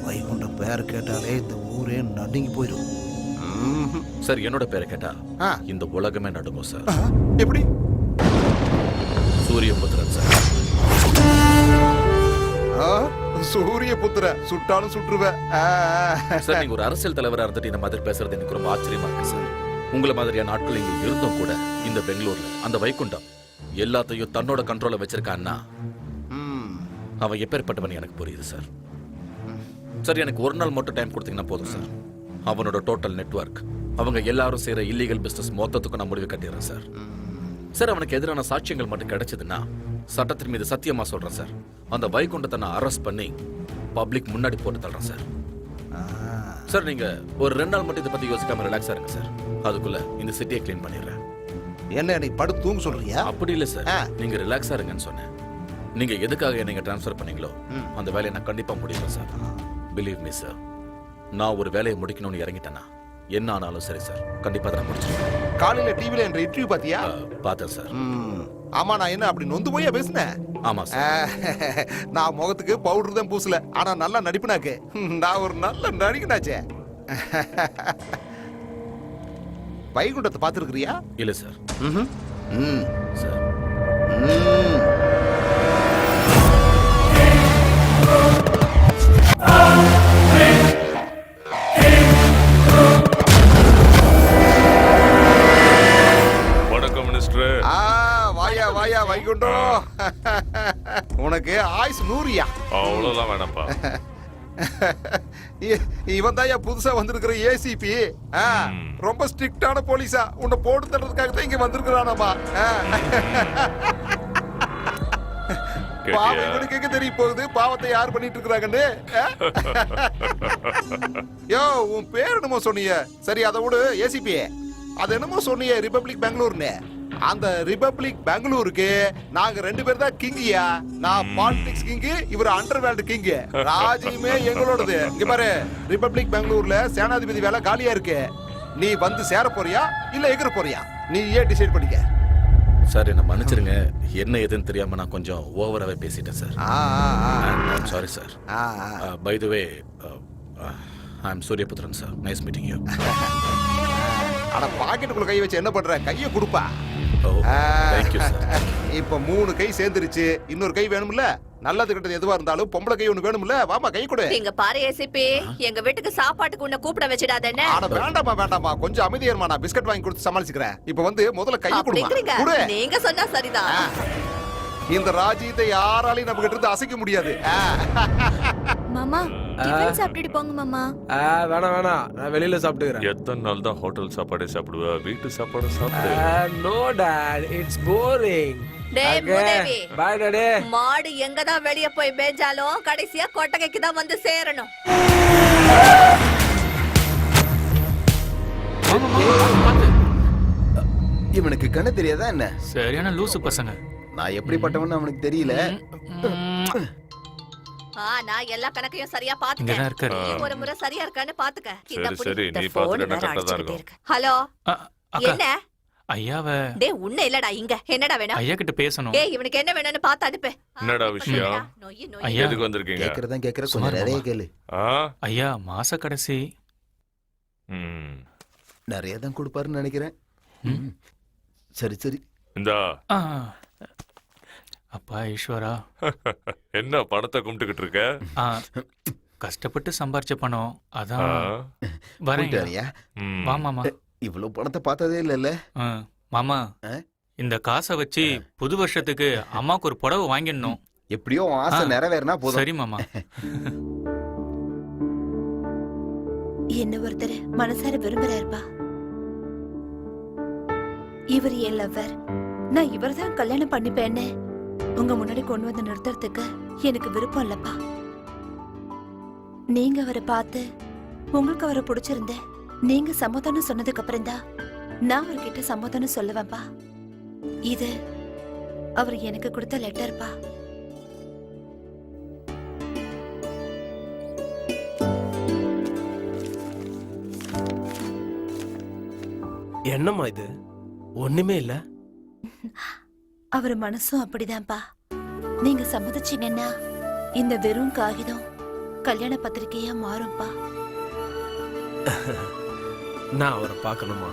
Speaker 9: வைகுண்ட பேர் கேட்டாலே இந்த ஊரே நடுங்கி போயிடும்.
Speaker 1: சார், என்னோட பேரை கேட்டா இந்த உலகமே நடுங்கும் சார்.
Speaker 9: எப்படி?
Speaker 1: சூரியபுத்திரன் சார்.
Speaker 9: சூரியபுத்திர, சுட்டாலும் சுற்றுவேன்
Speaker 1: சார். நீங்க ஒரு அரசியல் தலைவரா இருந்துட்டு இந்த மாதிரி பேசுறது எனக்கு ரொம்ப ஆச்சரியமா இருக்கு சார். உங்களை மாதிரியான ஆட்கள் இங்க இருந்தும் கூட இந்த பெங்களூர்ல அந்த வைகுண்டம் எல்லாத்தையும் தன்னோட கண்ட்ரோல வச்சிருக்கான்னா அவன் எப்பேற்பட்டவன் எனக்கு புரியுது சார். சார், எனக்கு ஒரு நாள் மட்டும் டைம் கொடுத்தீங்கன்னா போதும் சார். அவனோட டோட்டல் நெட்வொர்க், அவங்க எல்லாரும் செய்யற இல்லீகல் பிசினஸ் மொத்தத்துக்கும் நான் முடிவு கட்டிடுறேன் சார். சார், அவனுக்கு எதிரான சாட்சியங்கள் மட்டும் கிடைச்சதுன்னா சட்டத்தின் மீது சத்தியமா சொல்றேன் சார், அந்த வைகுண்டத்தை நான் அரெஸ்ட் பண்ணி பப்ளிக் முன்னாடி போட்டு தள்ளுறேன் சார். சார், நீங்க ஒரு 2 நாள் மட்டும் இதை பத்தி யோசிக்காம ரிலாக்ஸா இருங்க சார். அதுக்குள்ள இந்த சிட்டியை கிளீன் பண்ணிடுறேன்.
Speaker 9: என்ன நீ படுத்து தூங்க சொல்றியா?
Speaker 1: அப்படி இல்ல சார், நீங்க ரிலாக்ஸா இருங்கன்னு சொன்னேன். நீங்க எதுக்காக என்னை ட்ரான்ஸ்ஃபர் பண்ணீங்களோ அந்த வேலையை நான் கண்டிப்பா முடிப்பேன் சார். பிலீவ் மீ சார், நான் ஒரு வேலையை முடிக்கணும்னு இறங்கிட்டேன்னா என்ன ஆனாலும் சரி சார், கண்டிப்பா அதை நான் முடிச்சிருக்கேன்.
Speaker 9: காலையில டிவில என்ற இன்டர்வியூ பாத்தியா?
Speaker 1: பார்த்தேன் சார்.
Speaker 9: ஆமா, நான் என்ன அப்படி நொந்து போயா பேசுனேன்?
Speaker 1: ஆமா சார்.
Speaker 9: நான் முகத்துக்கு பவுடர் தான் பூசல, ஆனா நல்லா நடிப்புனாக்கு. நான் ஒரு நல்ல நடிகனாச்சே. வைகுண்டத்தை பார்த்துருக்கிறியா?
Speaker 1: இல்ல சார்.
Speaker 4: ம்
Speaker 1: சார்
Speaker 4: ம்
Speaker 6: வணக்கம் மினிஸ்டர்.
Speaker 9: வாயா வாயா வைகுண்டம். உனக்கு ஆயுஸ் 100யா.
Speaker 6: அவ்வளோலாம் வேணாம்ப்பா.
Speaker 9: இவன் தான் புதுசா வந்திருக்கிற ஏசிபி. ரொம்ப ஸ்ட்ரிக்டான போலீஸா உன்னை போட்டு தள்ளுறதுக்காக தான் இங்க வந்திருக்கிறானாமா. பாவம் இவனுக்கு எங்க தெரிய போகுது பாவத்தை யார் பண்ணிட்டு இருக்கிறாங்கன்னு. யோ உன் பேர் என்னமோ சொன்னீங்க. சரி அதை விடு ஏசிபி. அது என்னமோ சொன்னீங்க ரிபப்ளிக் பெங்களூர்னு. அந்த ரிபப்ளிக் பெங்களூருக்கு நாங்க 2 பேர் தான் கிங்கியா. நான் பாலிடிக்ஸ் கிங்கு, இவர் அண்டர்வேல்டு கிங்கு. ராஜ்யமே எங்களோடது. இங்க பாரு, ரிபப்ளிக் பெங்களூர்ல சேனாதிபதி வேலை காலியா இருக்கு. நீ வந்து சேர போறியா இல்ல எகிற போறியா? நீ ஏன் டிசைட் பண்ணிக்க.
Speaker 1: சார் என்ன மன்னிச்சிருங்க. என்ன எதுன்னு தெரியாம நான் கொஞ்சம் ஓவராகவே பேசிட்டேன் sir. Sorry sir. By the way I am Suryaputhiran sir. Nice meeting you.
Speaker 9: அட பாக்கெட்டுக்குள்ள கை வச்சு என்ன பண்ற? கையை கொடுப்பா.
Speaker 1: Thank you sir.
Speaker 9: இப்ப 3 கை சேர்ந்துருச்சு. இன்னொரு கை வேணும்ல? நல்லது கிட்டது எதுவா இருந்தாலும் பொம்பளை கை ஒண்ணு வேணும்ல? வாமா கை கொடு.
Speaker 7: இங்க பாரு ஏசிபி, எங்க வீட்டுக்கு சாப்பாட்டுக்கு உன்னை கூப்பிட வச்சிடாதேன்னு.
Speaker 9: அட வேண்டாமா வேண்டாமா, கொஞ்சம் அமைதியர்மா. நான் பிஸ்கட் வாங்கி கொடுத்து சமாளிச்சுக்கிறேன். இப்ப வந்து முதல்ல கையை கொடுமா. கொடு.
Speaker 7: நீங்க சொன்னா சரிதான்.
Speaker 9: இந்த ராஜ்யத்தை யாராலையும் நம்ம கிட்ட இருந்து அசைக்க முடியாது.
Speaker 7: மாமா டிஃபன் சாப்பிட்டுட்டு போங்க மாமா.
Speaker 8: வேணாம் வேணாம், நான் வெளியில சாப்பிட்டுக்கிறேன்.
Speaker 6: எத்தனை நாள் தான் ஹோட்டல் சாப்பாடே சாப்பிடுவ? வீட்டு சாப்பாடு சாப்பிடு.
Speaker 8: No dad, it's boring.
Speaker 7: டேய் மூதேவி,
Speaker 8: பை டாடி.
Speaker 7: மாடு எங்க தான் வெளிய போய் மேய்ஞ்சாலும் கடைசியா கொட்டகைக்கு தான் வந்து சேரணும்.
Speaker 4: இவனுக்கு கண்ணு தெரியாதா என்ன?
Speaker 5: சரியான லூசு பசங்க.
Speaker 4: நான் எப்படிப்பட்டவன்னு அவனுக்கு தெரியல.
Speaker 7: நான் எல்லா கணக்கையும் சரியா
Speaker 5: இங்க
Speaker 7: பாத்துட்டேன்.
Speaker 5: தான் இருக்காரு.
Speaker 7: நீ ஒரு முறை சரியா இருக்கான்னு பாத்துக்க.
Speaker 6: சரி சரி, நீ பாத்துட்டா கரெக்டா தான் இருக்கும்.
Speaker 7: ஹலோ,
Speaker 5: அக்கா,
Speaker 7: என்ன?
Speaker 5: ஐயாவ
Speaker 7: டேய் உன்ன இல்லடா இங்க. என்னடா வேணும்?
Speaker 5: ஐயா கிட்ட பேசணும்.
Speaker 7: டேய் இவனுக்கு என்ன வேணும்னு பாத்து அனுப்பு.
Speaker 6: என்னடா விஷயம்?
Speaker 5: ஐயா
Speaker 6: எதுக்கு வந்திருக்கீங்க?
Speaker 4: கேக்குறதா கேக்குற, கொஞ்சம் நிறைய கேளு.
Speaker 5: ஐயா மாச கடைசி.
Speaker 4: நிறைய தான் கொடுப்பாருன்னு நினைக்கிறேன். சரி சரி
Speaker 6: இந்தா.
Speaker 5: அப்பா ஈஸ்வரா.
Speaker 6: என்ன பணத்தை கும்பிட்டுக்கிட்டு இருக்க?
Speaker 5: கஷ்டப்பட்டு சம்பாரிச்ச பணம் அதான் வரேன். வா மாமா.
Speaker 4: இவ்வளவு பணத்தை பார்த்ததே இல்லல்ல
Speaker 5: மாமா. இந்த காசை வச்சு புது வருஷத்துக்கு அம்மாக்கு ஒரு புடவை வாங்கிடணும்.
Speaker 4: எப்படியோ ஆசை நிறைவேறினா போதும்.
Speaker 5: சரி மாமா.
Speaker 11: என்ன ஒருத்தர் மனசார விரும்புறாருப்பா. இவர் என் லவ்வர். நான் இவர் தான் கல்யாணம் பண்ணிப்பேன்னு உங்க முன்னாடி கொண்டு வந்து நிறுத்துறதுக்கு எனக்கு விருப்பம் இல்லப்பா. நீங்க அவரை பார்த்து உங்களுக்கு அவரை பிடிச்சிருந்த நீங்க சமாதானம் சொன்னதுக்கு அப்புறம் தான் நான் அவர்கிட்ட சமாதானம் சொல்லுவேன்ப்பா. இது அவர் எனக்கு கொடுத்த லெட்டர்ப்பா.
Speaker 8: என்னம்மா இது? ஒண்ணுமே இல்ல.
Speaker 11: அவர் மனசும் அப்படிதான்ப்பா. நீங்க சம்மதிச்சீங்கன்னா இந்த வெறும் காகிதம் கல்யாண பத்திரிகையா மாறும்பா.
Speaker 8: நான் அவரை பார்க்கணுமா?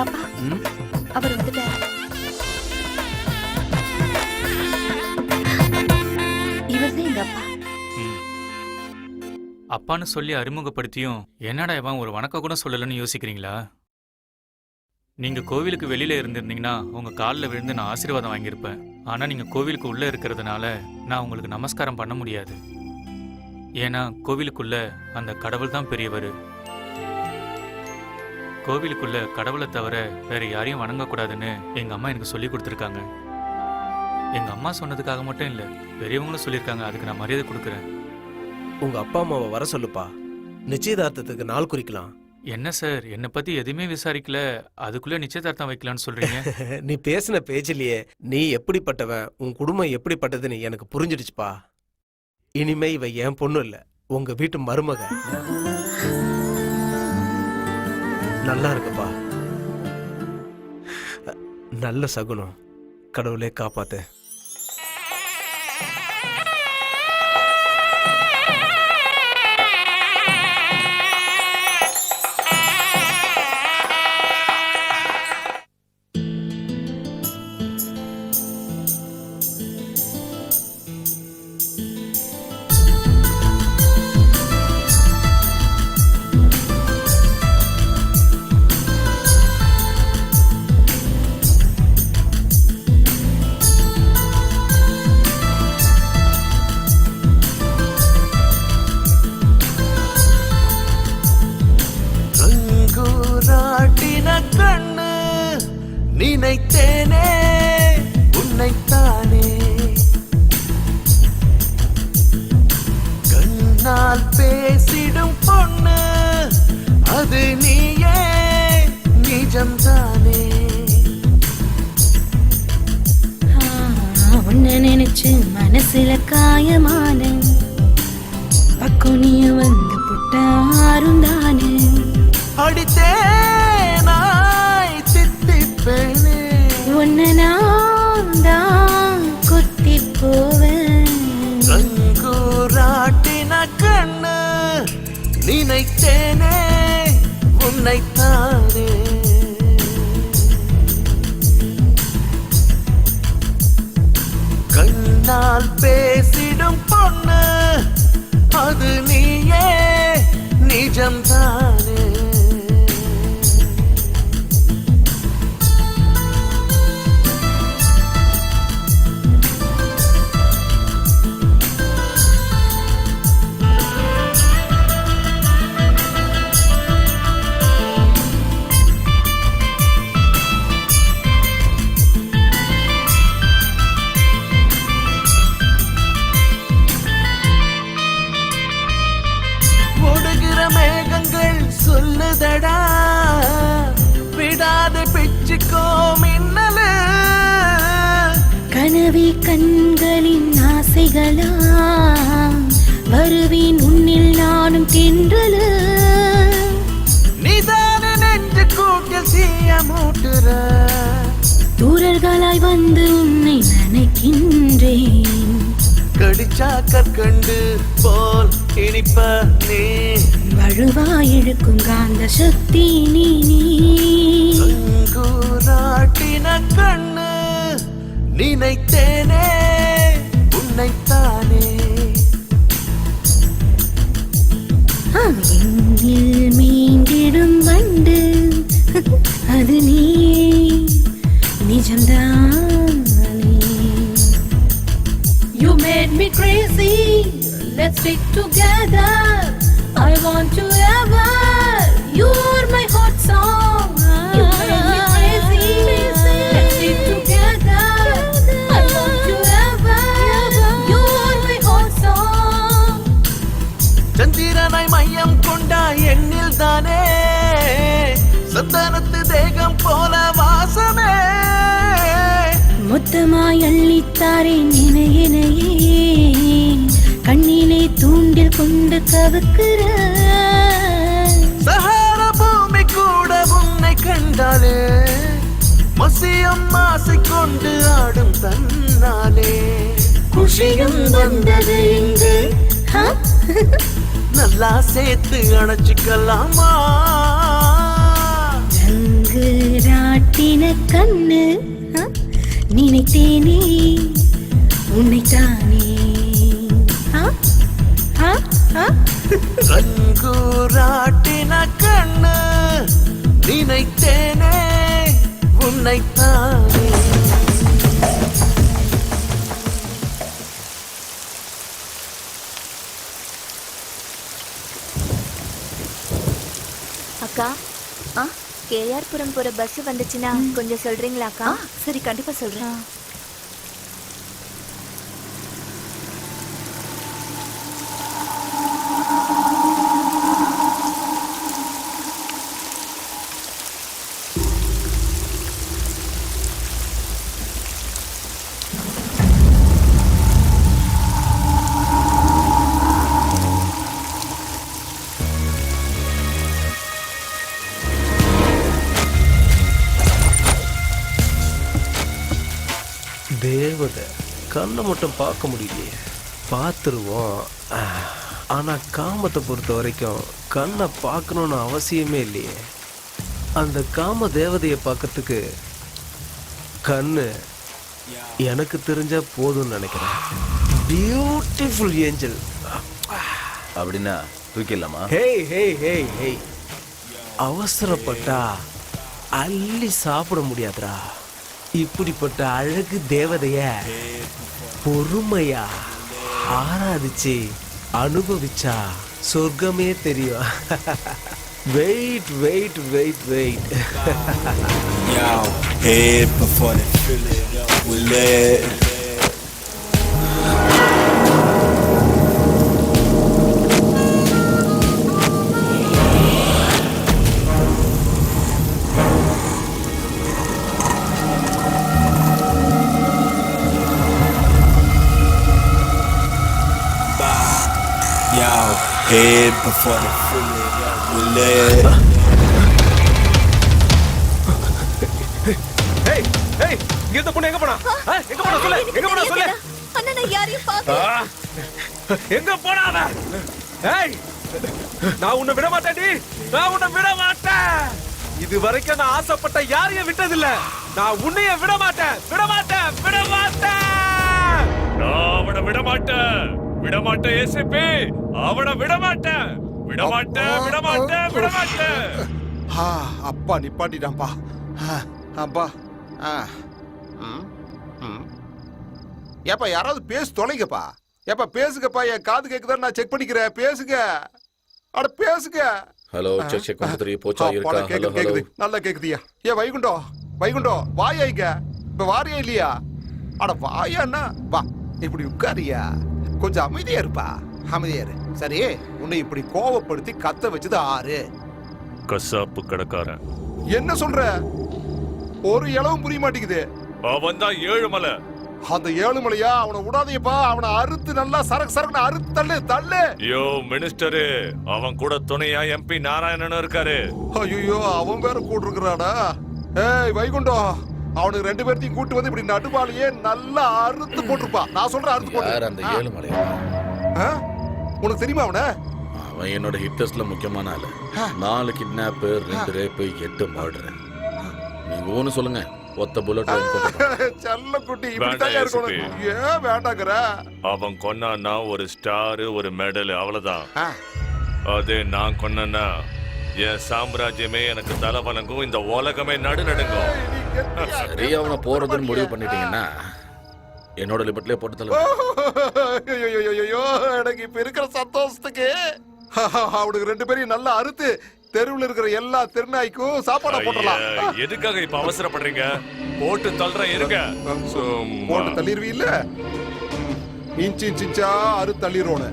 Speaker 11: அப்பா அவர் வந்துட்டார். இவர்தான் எங்க அப்பா.
Speaker 5: அப்பான்னு சொல்லி அறிமுகப்படுத்தியும் என்னடா இவன் ஒரு வணக்கம் கூட சொல்லலன்னு யோசிக்கிறீங்களா? நீங்க கோவிலுக்கு வெளியில இருந்திருந்தீங்கன்னா உங்க காலில் விழுந்து நான் ஆசீர்வாதம் வாங்கியிருப்பேன். ஆனா நீங்க கோவிலுக்கு உள்ள இருக்கிறதுனால நான் உங்களுக்கு நமஸ்காரம் பண்ண முடியாது. ஏன்னா கோவிலுக்குள்ள அந்த கடவுள் தான் பெரியவர். கோவிலுக்குள்ள கடவுளை தவிர வேற யாரையும் வணங்கக்கூடாதுன்னு எங்க அம்மா எனக்கு சொல்லி கொடுத்துருக்காங்க. எங்க அம்மா சொன்னதுக்காக மட்டும் இல்ல, பெரியவங்களும் சொல்லியிருக்காங்க. அதுக்கு நான் மரியாதை கொடுக்குறேன்.
Speaker 8: உங்க அப்பா அம்மாவை வர சொல்லுப்பா. நிச்சயதார்த்தத்துக்கு நாள் குறிக்கலாம்.
Speaker 5: என்ன சார், என்னை பத்தி எதுவுமே விசாரிக்கல, அதுக்குள்ள நிச்சயதார்த்தம் வைக்கலான்னு சொல்றீங்க?
Speaker 8: நீ பேசின பேச்சிலேயே நீ எப்படிப்பட்டவன், உன் குடும்பம் எப்படிப்பட்டதுன்னு எனக்கு புரிஞ்சிடுச்சுப்பா. இனிமே இவ என் பொண்ணு இல்ல, உங்க வீட்டு மருமக. நல்லா இருக்குப்பா. நல்ல சகுனம். கடவுளே காப்பாத்து. நினைத்தேனே உன்னைத்தானே, கண்ணால் பேசிடும் பொண்ணு அது நீயே, நிஜம்தானே.
Speaker 11: உன்னை நினைச்சு மனசுல காயமான பக்குனிய வந்து புட்டாரும் தானே,
Speaker 8: அடித்தேனாய் தித்திப்பேனே,
Speaker 11: உன்னை நான் தான் குத்தி போவேன்.
Speaker 8: ரங்கூராட்டின கண்ணு நினைத்தேனே உன்னைத்தானே, கண்ணால் பேசிடும் பொண்ணு அது நீயே, நிஜம்தானே. மேகங்கள் சொல்லுதடா விடாத பிச்சுக்கோ மின்னலு,
Speaker 11: கனவி கண்களின் ஆசைகளா வருவேன் உன்னில் நானும் தென்றலு,
Speaker 8: நிதான நெஞ்சு கூட்டில் தீய மூட்டுற,
Speaker 11: தூரர்களாய் வந்து உன்னை நினைக்கின்றேன்,
Speaker 8: கடிச்சா கற்கண்டு போல் இனிப்ப நீ,
Speaker 11: வழுவாய் இழுக்கும் காந்த சக்தி நீ.
Speaker 8: கூராட்டின கண்ணு நினைத்தேனே உன்னைத்தானே,
Speaker 11: எங்கில் மீண்டிடும் வண்டு அது நீ, நிஜம்தானே. You made me crazy, let's stick together, I want to ever, you're my hot song. You made me crazy, let's stick together, I want to ever, you're my hot song.
Speaker 8: சந்திரனாய் மையம் கொண்டா எண்ணில் தானே, சந்தனத்து தேகம் போல வாசமே,
Speaker 11: மொத்தமாய் அள்ளித்தாரே நினையே, கண்ணிலே தூண்டில் கொண்டு கவுக்குற,
Speaker 8: சஹார பூமி கூட உன்னை கண்டாலே, மசியம் ஆசை கொண்டு ஆடும் தன்னாலே,
Speaker 11: குஷியும் வந்தது இங்கு,
Speaker 8: நல்லா சேர்த்து அணைச்சிக்கலாமா,
Speaker 11: ரங்கு ராட்டின கண்ணு நினைத்தேனே உன்னைத்தானே.
Speaker 8: ரங்கூராட்டின கண்ணு நினைத்தேனே உன்னைத்தானே.
Speaker 7: அக்கா, கேஆர்புரம் போற பஸ் வந்துச்சுன்னா கொஞ்சம் சொல்றீங்களா அக்கா?
Speaker 11: சரி, கண்டிப்பா சொல்றேன்.
Speaker 8: தேவதை கண்ணை மட்டும் பார்க்க முடியலையே. பார்த்துருவோம். ஆனா காமத்தை பொறுத்த வரைக்கும் கண்ணை பார்க்கணும்னு அவசியமே இல்லையே. அந்த காம தேவதையை பார்க்கறதுக்கு கண்ணு எனக்கு தெரிஞ்சா போதும்னு நினைக்கிறேன். Beautiful angel.
Speaker 4: அப்படின்னா தூக்கிடலாமா?
Speaker 8: ஹேய் ஹேய் ஹேய் ஹேய், அவசரப்பட்டா அள்ளி சாப்பிட முடியாதுடா. இப்படிப்பட்ட அழகு தேவதைய பொறுமையா ஆராதிச்சு அனுபவிச்சா சொர்க்கமே தெரியும். Wait wait wait wait.
Speaker 10: Yo, head before they fill it up with lead. Yo, head before they fill it up with lead.
Speaker 8: Hey hey, இங்க இருந்த பொண்ணு எங்க போனா? எங்க போனா சொல்லு, எங்க போனா சொல்லு.
Speaker 7: அண்ணா நான் யாரையும் பார்க்கல.
Speaker 8: எங்க போனா அவ? ஹேய், நான் உன்னை விட மாட்டேன்டி, நான் உன்னை விட மாட்டேன். இது வரைக்கும் நான் ஆசைப்பட்ட யாரையும் விட்டதில்ல. நான் உன்னைய விட மாட்டேன், விட மாட்டேன், விட மாட்டேன்.
Speaker 6: நான் அவனை விட மாட்டேன், விட மாட்டேன் ஏசிபி, அவனை விட மாட்டேன், விட மாட்டேன், விட மாட்டேன், விட மாட்டேன்.
Speaker 9: அப்பா நிப்பாட்டிட்டான்ப்பா. அப்பா. ஏப்பா யாராவது பேசு தொலைங்கப்பா. ஏப்பா பேசுங்கப்பா, என் காது கேக்குதான்னு நான் செக் பண்ணிக்கிறேன். பேசுங்க, அட பேசுங்க.
Speaker 1: ஹலோ, செக் செக் 1 2 போச்சா இருக்கா?
Speaker 9: அப்பாடா,
Speaker 1: ஹலோ ஹலோ.
Speaker 9: கேக்குது, நல்லா கேக்குதியா? ஏ வைகுண்டம், வைகுண்டம் வாயா இங்க. இப்ப வாரியா இல்லையா? அட வாயாண்ணா, வா இப்படி உட்காரியா. கொஞ்சம் அமைதியா இருப்பா, அமைதியா இரு. சரி, உன்னை இப்படி கோவப்படுத்தி கத்த வச்சது ஆறு?
Speaker 6: கசாப்பு கடைக்காரன்.
Speaker 9: என்ன சொல்ற? ஒரு இளவும் புரிய மாட்டேங்குது.
Speaker 6: அவன் தான் ஏழுமலை.
Speaker 9: அந்த ஏழுமலையா? அவனை விடாதீப்பா. அவனை அறுத்து நல்லா சரக்கு சரக்குன்னு அறுத்து தள்ளு தள்ளு.
Speaker 6: யோ மினிஸ்டரு, அவன் கூட துணையா எம்பி நாராயணன் இருக்காரு.
Speaker 9: ஐயோ, அவன் வேற கூட இருக்கிறானா? ஏய் வைகுண்டம், அவனுக்கு 2 பேர்த்தையும் கூட்டு வந்து இப்படி நடுவாலேயே நல்லா அறுத்து போட்டுருப்பா. நான் சொல்றேன் அறுத்து போட்டு.
Speaker 1: யார் அந்த ஏழுமலையா?
Speaker 9: உனக்கு தெரியுமா அவன?
Speaker 1: அவன் என்னோட ஹிட் லிஸ்ட்ல முக்கியமான ஆளு. 4 கிட்னாப், 2 ரேப், 8 மர்டர். நீங்க ஒன்னு சொல்லுங்க, ஒத்த புல்லட்
Speaker 9: செல்ல குட்டி இப்படிதான் இருக்கணும். ஏன் வேண்டாங்கற?
Speaker 6: அவன் கொன்னான்னா ஒரு ஸ்டார், ஒரு மெடல், அவ்வளவுதான். அதே நான் கொன்னா என் சாம்ராஜ்யமே எனக்கு தலை வணங்கும், இந்த உலகமே நடுநடுங்கும்.
Speaker 1: சரி, அவனை போறதுன்னு முடிவு பண்ணிட்டீங்கன்னா என்னோட லிமிட்லயே போட்டு தள்ள.
Speaker 9: ஐயோ, எனக்கு இப்ப இருக்கிற சந்தோஷத்துக்கு அவனுக்கு 2 பேரையும் நல்லா அறுத்து தெருவில் இருக்கிற எல்லா திருநாய்க்கும் சாப்பாடா போட்டலாம்.
Speaker 6: எதுக்காக இப்ப அவசரப்படுறீங்க? போட்டு தள்ளுற இருங்க.
Speaker 9: போட்டு தள்ளிடுவீ இல்ல? இன்ச்சு இன்ச்சா அறு தள்ளிடுவோன்னு.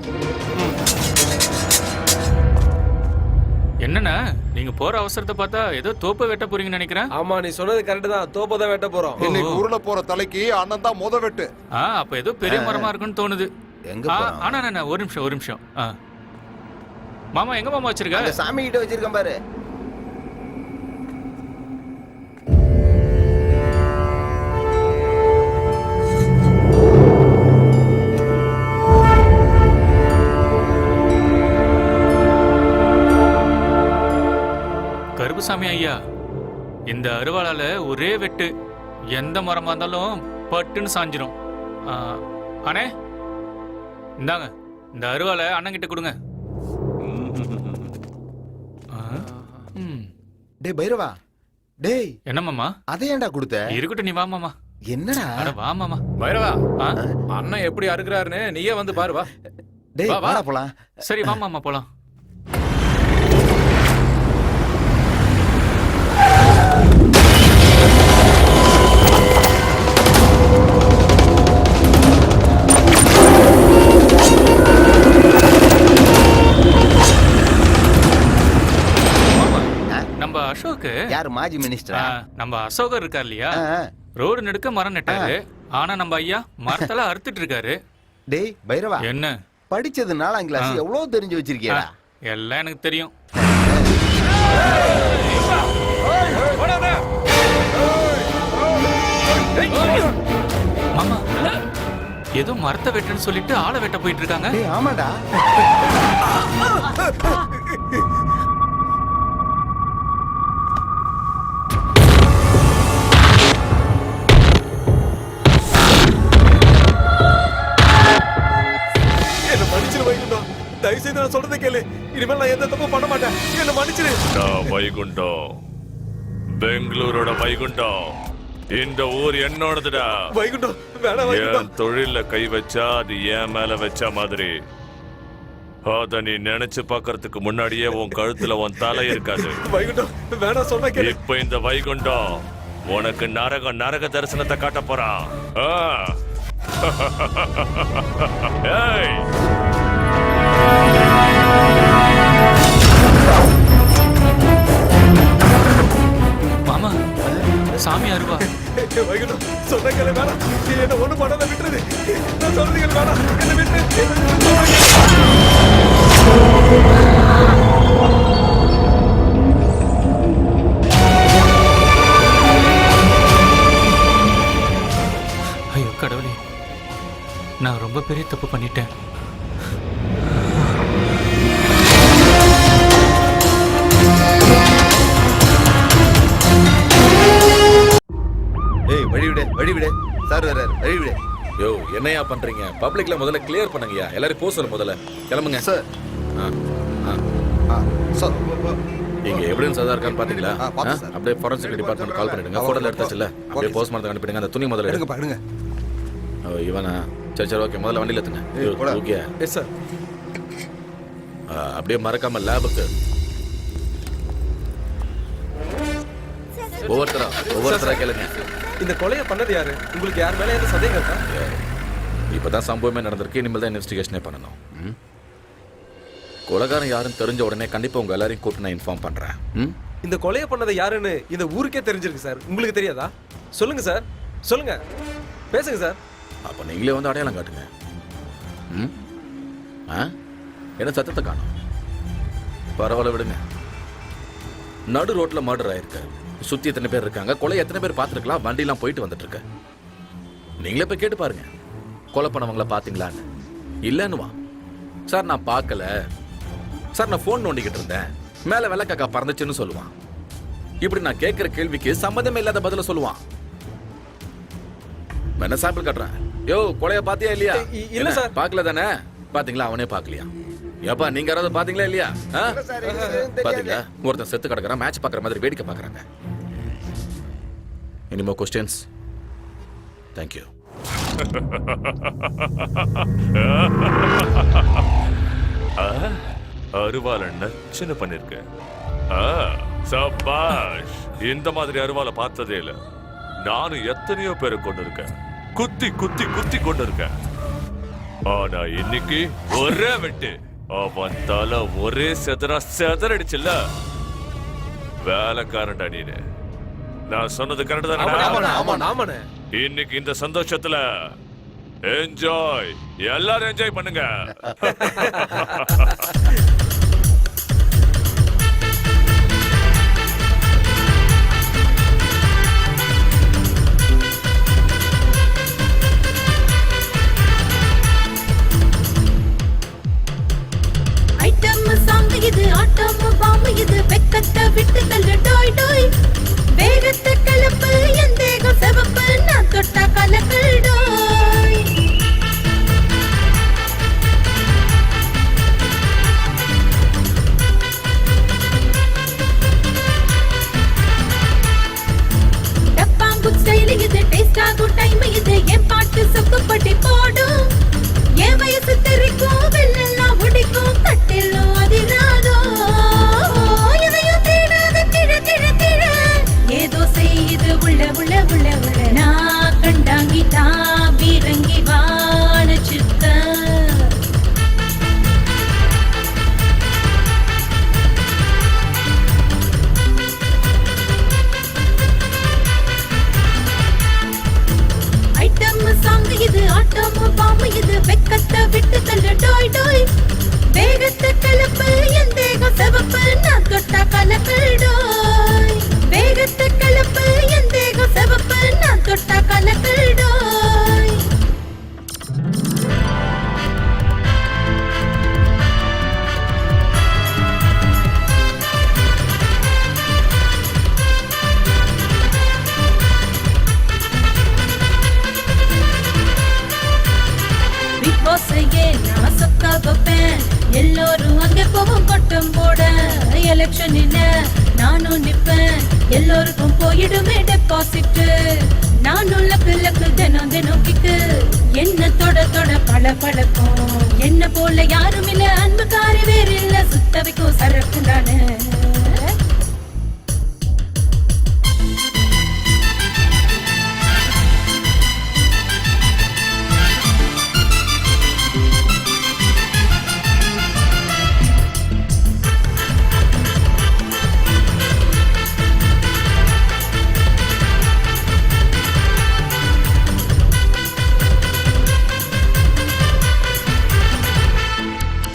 Speaker 5: என்னண்ணா நீங்க போற அவசரத்தை பார்த்தா ஏதோ தோப்பை வெட்ட போறீங்கன்னு நினைக்கிறேன்.
Speaker 8: ஆமா, நீ சொன்னது கரெக்ட் தான். தோப்பை தான் வெட்ட போறோம்.
Speaker 9: இன்னைக்கு உருள போற தலைக்கு அண்ணன் தான் முத வெட்டு.
Speaker 5: அப்ப ஏதோ பெரிய மரமா இருக்குன்னு தோணுது.
Speaker 4: எங்க
Speaker 5: ஆனா ஒரு நிமிஷம். மாமா எங்க மாமா வச்சிருக்க?
Speaker 4: சாமி கிட்ட வச்சிருக்கேன் பாரு.
Speaker 5: கருப்புசாமி ஐயா, இந்த அருவாளால ஒரே வெட்டு எந்த மரமா இருந்தாலும் பட்டுன்னு சாஞ்சிரும். அண்ணே இந்தாங்க, இந்த அருவாளை அண்ணன் கிட்ட கொடுங்க.
Speaker 4: டேய் பைரவா, டேய்
Speaker 5: என்ன மாமா?
Speaker 4: அதை ஏன்டா கொடுத்த?
Speaker 5: இருக்கட்டும், நீ வா மாமா.
Speaker 4: என்னடா?
Speaker 5: வா மாமா.
Speaker 13: பைரவா, அண்ணன் எப்படி அறுக்குறாருன்னு நீயே வந்து பாரு. வா
Speaker 4: டேய், வா போலாம்.
Speaker 5: சரி வா மாமா, போலாம். நம்ம அசோக்
Speaker 4: யார்? மாஜி மினிஸ்டரா?
Speaker 5: நம்ம அசோகர் இருக்கார் இல்லையா, ரோடு நெடுக்க மரம் நட்டாரு. ஆனா நம்ம ஐயா மரத்தெல்லாம் அறுத்துட்டு இருக்காரு.
Speaker 4: டேய் பைரவா,
Speaker 5: என்ன
Speaker 4: படிச்சது 4ஆம் கிளாஸ், எவ்வளவு தெரிஞ்சு வச்சிருக்கியா?
Speaker 5: எல்லாம் எனக்கு தெரியும். மாமா ஏதோ மரத்தை வெட்டுன்னு சொல்லிட்டு ஆளை வெட்ட போயிட்டு இருக்காங்க.
Speaker 4: ஆமாடா.
Speaker 8: என்ன மன்னிச்சிரு வைகுண்டம், தயவு செய்து நான் சொல்றதை கேளு. இனிமேல் நான் எந்த தப்பும் பண்ண மாட்டேன். என்ன மன்னிச்சிரு.
Speaker 6: வைகுண்டம், பெங்களூரோட வைகுண்டம், இந்த ஊர் என்னோடதுடா.
Speaker 8: வைகுண்டம் வேணாம் வைகுண்டம்.
Speaker 6: என் தொழில கை வச்சா அது என் மேல வச்ச மாதிரி. அத நீ நினைச்சு பாக்குறதுக்கு முன்னாடியே உன் கழுத்துல உன் தலை இருக்காது.
Speaker 8: வைகுண்டம் வேணாம், சொன்ன கேளு.
Speaker 6: இப்ப இந்த வைகுண்டம் உனக்கு நரக தரிசனத்தை காட்ட போறான். ஏய்,
Speaker 5: மாமா சாமி அருவா.
Speaker 8: வைகுண்டம் சொன்ன கேளு, வேணாம். நீ என்ன ஒண்ணு பண்ணாத, விட்டுறது. நான் சொல்றது கேளு, வேணாம். என்ன விட்டு.
Speaker 5: ஐயோ கடவுளே, நான் ரொம்ப பெரிய தப்பு பண்ணிட்டேன்.
Speaker 4: ஏய் வழி விடு சார் வர்றாரு, வழி விடு.
Speaker 1: யோ என்னையா பண்றீங்க? பப்ளிக்ல முதல்ல கிளியர் பண்ணுங்கயா. எல்லாரும் போக சொல்ல முதல்ல. கிளம்புங்க
Speaker 4: சார். சார்
Speaker 1: இங்க எவிடன்ஸ் எதா இருக்கான்னு பாத்தீங்களா?
Speaker 9: பார்த்தேன் சார்.
Speaker 1: அப்படியே ஃபாரன்சிக் டிபார்ட்மெண்ட் கால் பண்ணிடுங்க. போட்டோல எடுத்தாச்சுல, அப்படியே போஸ்ட்மார்ட்டம் அனுப்பிடுங்க. அந்த துணி முதல்ல எடுங்க.
Speaker 9: எடுங்க.
Speaker 1: இவனா? சரி ஓகே, முதல்ல வண்டியில ஏத்துங்க. Okay
Speaker 8: yes sir.
Speaker 1: அப்படியே மறக்காம லேபுக்கு. ஒவ்வொருத்தரா கேளுங்க.
Speaker 8: இந்த கொலையை பண்ணது யாரு? உங்களுக்கு யார் மேல எந்த சந்தேகம் இருக்கா?
Speaker 1: இப்பதான் சம்பவமே நடந்திருக்கு. இனிமேல் தான் இன்வெஸ்டிகேஷனே பண்ணணும். கொலைகாரன் யாருன்னு தெரிஞ்ச உடனே கண்டிப்பா உங்க எல்லாரையும் கூப்பிட்டு நான் இன்ஃபார்ம் பண்றேன்.
Speaker 8: இந்த கொலையை பண்ணது யாருன்னு இந்த ஊருக்கே தெரிஞ்சிருக்கு சார். உங்களுக்கு தெரியாதா? சொல்லுங்க சார், சொல்லுங்க, பேசுங்க சார்.
Speaker 1: அப்ப நீங்களே வந்து அடையாளம் காட்டுங்க. என்ன சத்தத்தை காணும்? பரவாயில்ல விடுங்க. நடு ரோட்ல மர்டர் ஆயிருக்கு. சுத்தி எத்தனை பேர் இருக்காங்க? கொலை எத்தனை பேர் பார்த்துருக்கலாம்? வண்டிலாம் போயிட்டு வந்துட்டு இருக்கு. நீங்களே போய் கேட்டு பாருங்க, கொலை பண்ணவங்கள பாத்தீங்களான்னு. இல்லன்னுவா. சார் நான் பார்க்கல சார், நான் போன் நோண்டிக்கிட்டு இருந்தேன், மேல வெள்ளக்காக்கா பறந்துச்சுன்னு சொல்லுவான். இப்படி நான் கேட்கிற கேள்விக்கு சம்மந்தமே இல்லாத பதில சொல்லுவான். என்ன சாம்பிள் காட்டுறேன். யோ கொலைய பாத்தியா இல்லையா?
Speaker 8: இல்ல சார்.
Speaker 1: பாக்கல தானே? பாத்தீங்களா? அவனே பாக்கலையா? ஏப்பா நீங்க யாராவது பாத்தீங்களா இல்லையா? பாத்தீங்களா? ஒருத்தன் செத்து கிடக்குறான், மேட்ச் பாக்குற மாதிரி வேடிக்கை பாக்குறாங்க. இனிமோ கொஸ்டின்ஸ்? தேங்க்யூ.
Speaker 6: அருவால நச்சுன்னு பண்ணிருக்க. சபாஷ். இந்த மாதிரி அருவால பார்த்ததே இல்ல. நானும் எத்தனையோ பேரை கொண்டு இருக்கேன், குத்தி குத்தி குத்தி கொண்டு இருக்கேன். ஆனா இன்னைக்கு ஒரே வெட்டு. அவன் தலை ஒரே செதறடிச்சுல்ல. வேலைக்காரன்டா நீனு. நான் சொன்னது கரெக்ட் தானே? இன்னைக்கு இந்த சந்தோஷத்துல என்ஜாய், எல்லாரும் என்ஜாய் பண்ணுங்க.
Speaker 11: ஐட்டம் சாங் இது, ஆட்டம் பாம்பு இது, வெக்கத்தை விட்டு தள்ளு டோய் டோய். வேகத்தை கலப்பு, என் தேகம் சிவப்பு, நான் தொட்ட கலக்கல் டோய். பிக் பாஸையே நான் சொக்கா வைப்பேன். எல்லோரும் அங்கே போகும் கொட்டம் போட. எலெக்ஷன் என்ன நானும் நிப்பேன். எல்லோருக்கும் போயிடுமே டெபாசிட். நானும் லக்கு தினம் தினம் கிக்கு. என்ன தொட தொட பல பழக்கம். என்ன போல யாரும் இல்ல, அன்புக்காரி வேறு இல்ல. சுத்த வைக்கும் சரக்கு நானு.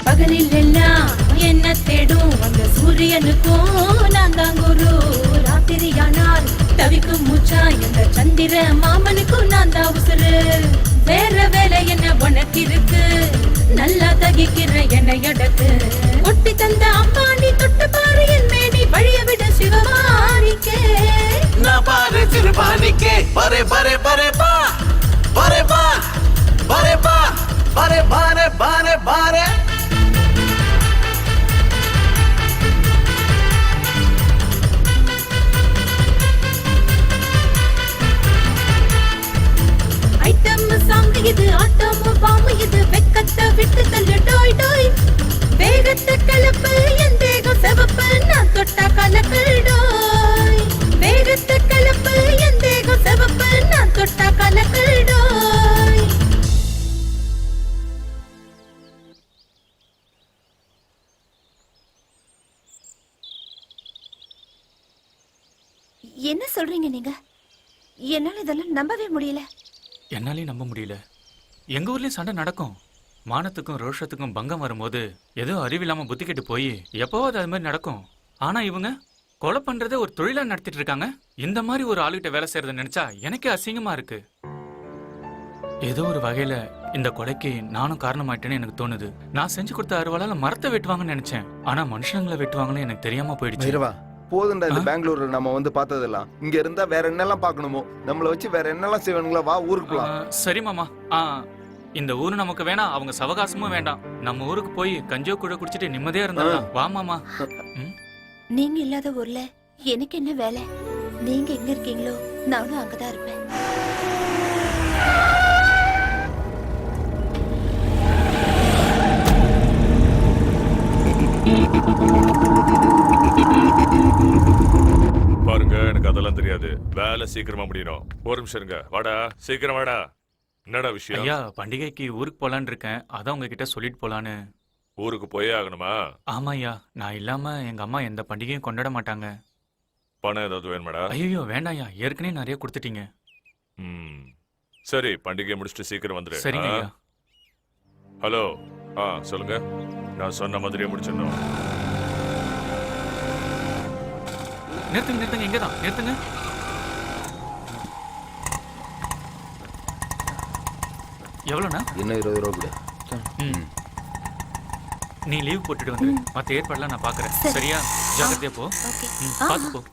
Speaker 11: பகலில் எல்லாம் என்ன தேடும் அந்த சூரியனுக்கும் நான் தான் குரு. ராத்திரியானால் தவிக்கும் மூச்சா இந்த சந்திர மாமனுக்கும் நான் தான் உசுரு. வேற வேலை என்ன உனக்கு இருக்கு, நல்லா தகிக்கிற என்னை அடக்கு. ஒட்டி தந்த அம்பாண்டி தொட்டு பாரு என் மேனி, வழிய விட சிவமாரிக்கே.
Speaker 8: நான் பாரு சிறுபானிக்கே பரே பரே பரே பா பரே பா பரே பா பரே பாரே பாரே பாரே.
Speaker 11: ஐட்டம் சாங் இது, ஆட்டம் பாம்பு இது. வெக்கத்தை விட்டு தள்ளு டோய் டோய். வேகத்தை கலப்பு என் தேகம் செவப்பு. நான் தொட்டா கலக்கு டோய். வேகத்தை கலப்பு என் தேகம் செவப்பு. நான் தொட்டா கலக்கு டோய்.
Speaker 2: என்ன சொல்றீங்க நீங்க? என்னால இதெல்லாம் நம்பவே முடியல.
Speaker 5: என்னாலையும் நம்ப முடியல. எங்க ஊர்லயும் சண்டை நடக்கும். மானத்துக்கும் ரோஷத்துக்கும் பங்கம் வரும்போது ஏதோ அறிவில்லாம புத்தி கெட்டு போய் எப்போவாது அது மாதிரி நடக்கும். ஆனா இவங்க கொலை பண்றதை ஒரு தொழிலா நடத்திட்டு இருக்காங்க. இந்த மாதிரி ஒரு ஆளுகிட்ட வேலை செய்யறத நினைச்சா எனக்கே அசிங்கமா இருக்கு. ஏதோ ஒரு வகையில இந்த கொலைக்கு நானும் காரணமாயிட்டேன்னு எனக்கு தோணுது. நான் செஞ்சு கொடுத்த அறுவாளால மரத்தை வெட்டுவாங்கன்னு நினைச்சேன். ஆனா மனுஷங்களை வெட்டுவாங்கன்னு எனக்கு தெரியாம போயிடுச்சு.
Speaker 4: பைரவா, போதுண்டா இந்த பெங்களூர்ல நம்ம வந்து பார்த்ததெல்லாம். இங்க இருந்தா வேற என்னெல்லாம் பார்க்கணுமோ, நம்மள வச்சு வேற என்னெல்லாம் செய்வானுங்களா, வா ஊருக்கு போலாம்.
Speaker 5: சரி மாமா. இந்த ஊரு நமக்கு வேணாம், அவங்க சவகாசமும் வேண்டாம். நம்ம ஊருக்கு போய் கஞ்சோ கூட குடிச்சிட்டு நிம்மதியா இருந்தா வா மாமா.
Speaker 2: நீங்க இல்லாத ஊர்ல எனக்கு என்ன வேலை? நீங்க எங்க இருக்கீங்களோ நானும் அங்கதான் இருப்பேன்.
Speaker 6: பாருங்க, எனக்கு அதெல்லாம் தெரியாது. வேலை சீக்கிரமா முடியணும். ஒரு நிமிஷம் இருங்க. வாடா, சீக்கிரம் வாடா. என்னடா விஷயம்?
Speaker 5: ஐயா, பண்டிகைக்கு ஊருக்கு போலான்னு இருக்கேன். அதான் உங்ககிட்ட சொல்லிட்டு போலான்னு.
Speaker 6: ஊருக்கு போயே ஆகணுமா?
Speaker 5: ஆமா ஐயா, நான் இல்லாம எங்க அம்மா எந்த பண்டிகையும் கொண்டாட மாட்டாங்க.
Speaker 6: பணம் ஏதாவது வேணுமாடா?
Speaker 5: ஐயோ வேண்டாம் ஐயா, ஏற்கனவே நிறைய கொடுத்துட்டீங்க.
Speaker 6: சரி, பண்டிகை முடிச்சுட்டு சீக்கிரம் வந்துரு.
Speaker 5: சரிங்க ஐயா.
Speaker 6: ஹலோ, சொல்லுங்க. நான் சொன்ன மாதிரியே முடிச்சிடணும்.
Speaker 5: நிறுத்துங்க நிறுத்துங்க, இங்கதான் நிறுத்துங்க. எவ்வளோண்ணா?
Speaker 4: இன்னும் 20 ரூபா கூட.
Speaker 5: நீ லீவ் போட்டுட்டு வந்து மற்ற ஏற்பாடுலாம் நான் பாக்குறேன். சரியா? ஜாக்கிரதையா போ. பார்த்து போ.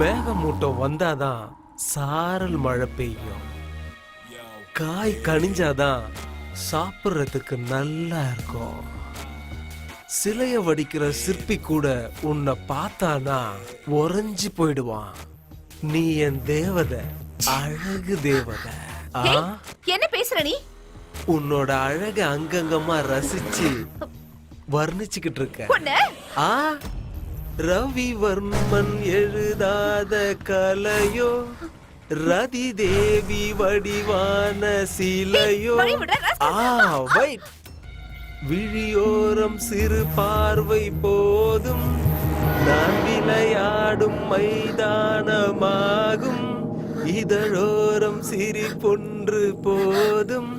Speaker 8: மேகமூட்டம் வந்தாதான் சாரல் மழை பெய்யும். காய் கனிஞ்சாதான் சாப்பிட்றதுக்கு நல்லா இருக்கும். சிலைய வடிக்கிற சிற்பி கூட உன்னை பார்த்தானா உறைஞ்சு போயிடுவான். நீ என் தேவதை, அழகு தேவதை.
Speaker 2: என்ன பேசுற நீ?
Speaker 8: உன்னோட அழக அங்கங்கமா ரசிச்சு வர்ணிச்சுக்கிட்டு இருக்க. ரவிவர்மன் எழுதாத கலையோ, ரதி தேவி வடிவான சிலையோ. விழியோரம் சிறு பார்வை போதும், நான் விளையாடும் மைதானமாகும், இதழோரம் சிரிப்பொன்று போதும்.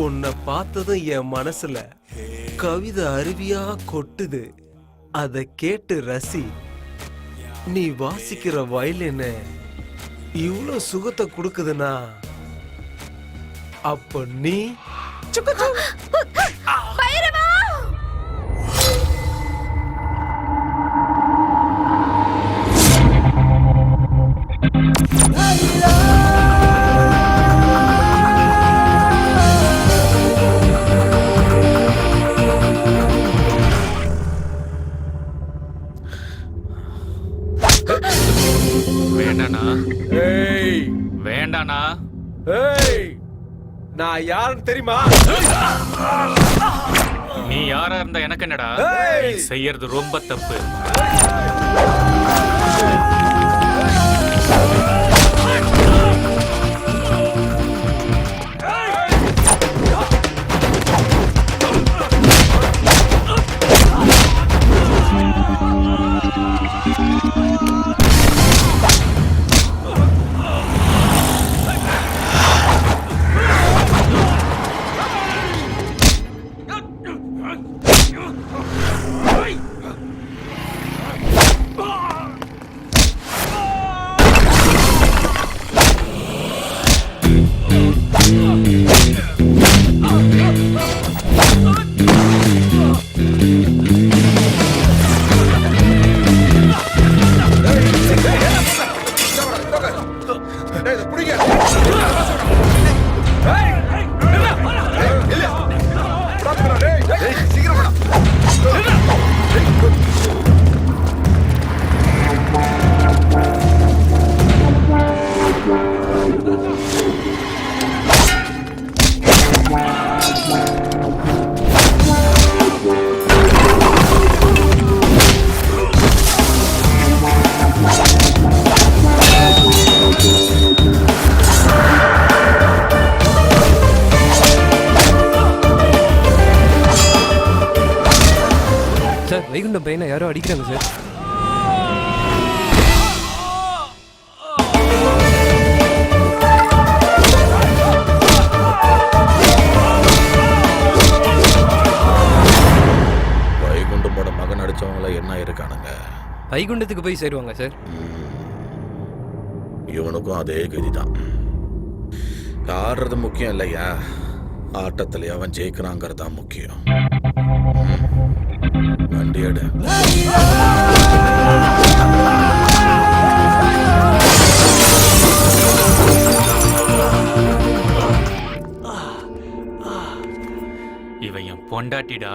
Speaker 8: உன்னை பார்த்ததும் என் மனசுல கவிதை அருவியா கொட்டுது. அத கேட்டு ரசி. நீ வாசிக்கிற வயலின் இவ்வளோ சுகத்தை கொடுக்குதுன்னா அப்ப நீ
Speaker 2: பைரவா!
Speaker 5: வேண்டாண்ணா,
Speaker 8: ஏய்
Speaker 5: வேண்டாண்ணா.
Speaker 8: ஏய் நான் யாருன்னு தெரியுமா?
Speaker 5: நீ யாரா இருந்தா எனக்கு என்னடா?
Speaker 8: ஏய்!
Speaker 5: நீ செய்யறது ரொம்ப தப்பு.
Speaker 14: சார், வைகுண்டம் பையனை யாரோ அடிக்கிறாங்க சார்.
Speaker 1: வைகுண்டமோட மகன் அடிச்சவங்கள என்ன இருக்கானுங்க?
Speaker 14: வைகுண்டத்துக்கு போய் சேருவாங்க சார்.
Speaker 1: இவனுக்கும் அதே கதிதான். ஆடுறது முக்கியம் இல்லையா, ஆட்டத்துல அவன் ஜெயிக்கிறாங்கிறது தான் முக்கியம். வண்டி எடு.
Speaker 5: இவன் என் பொண்டாட்டிடா.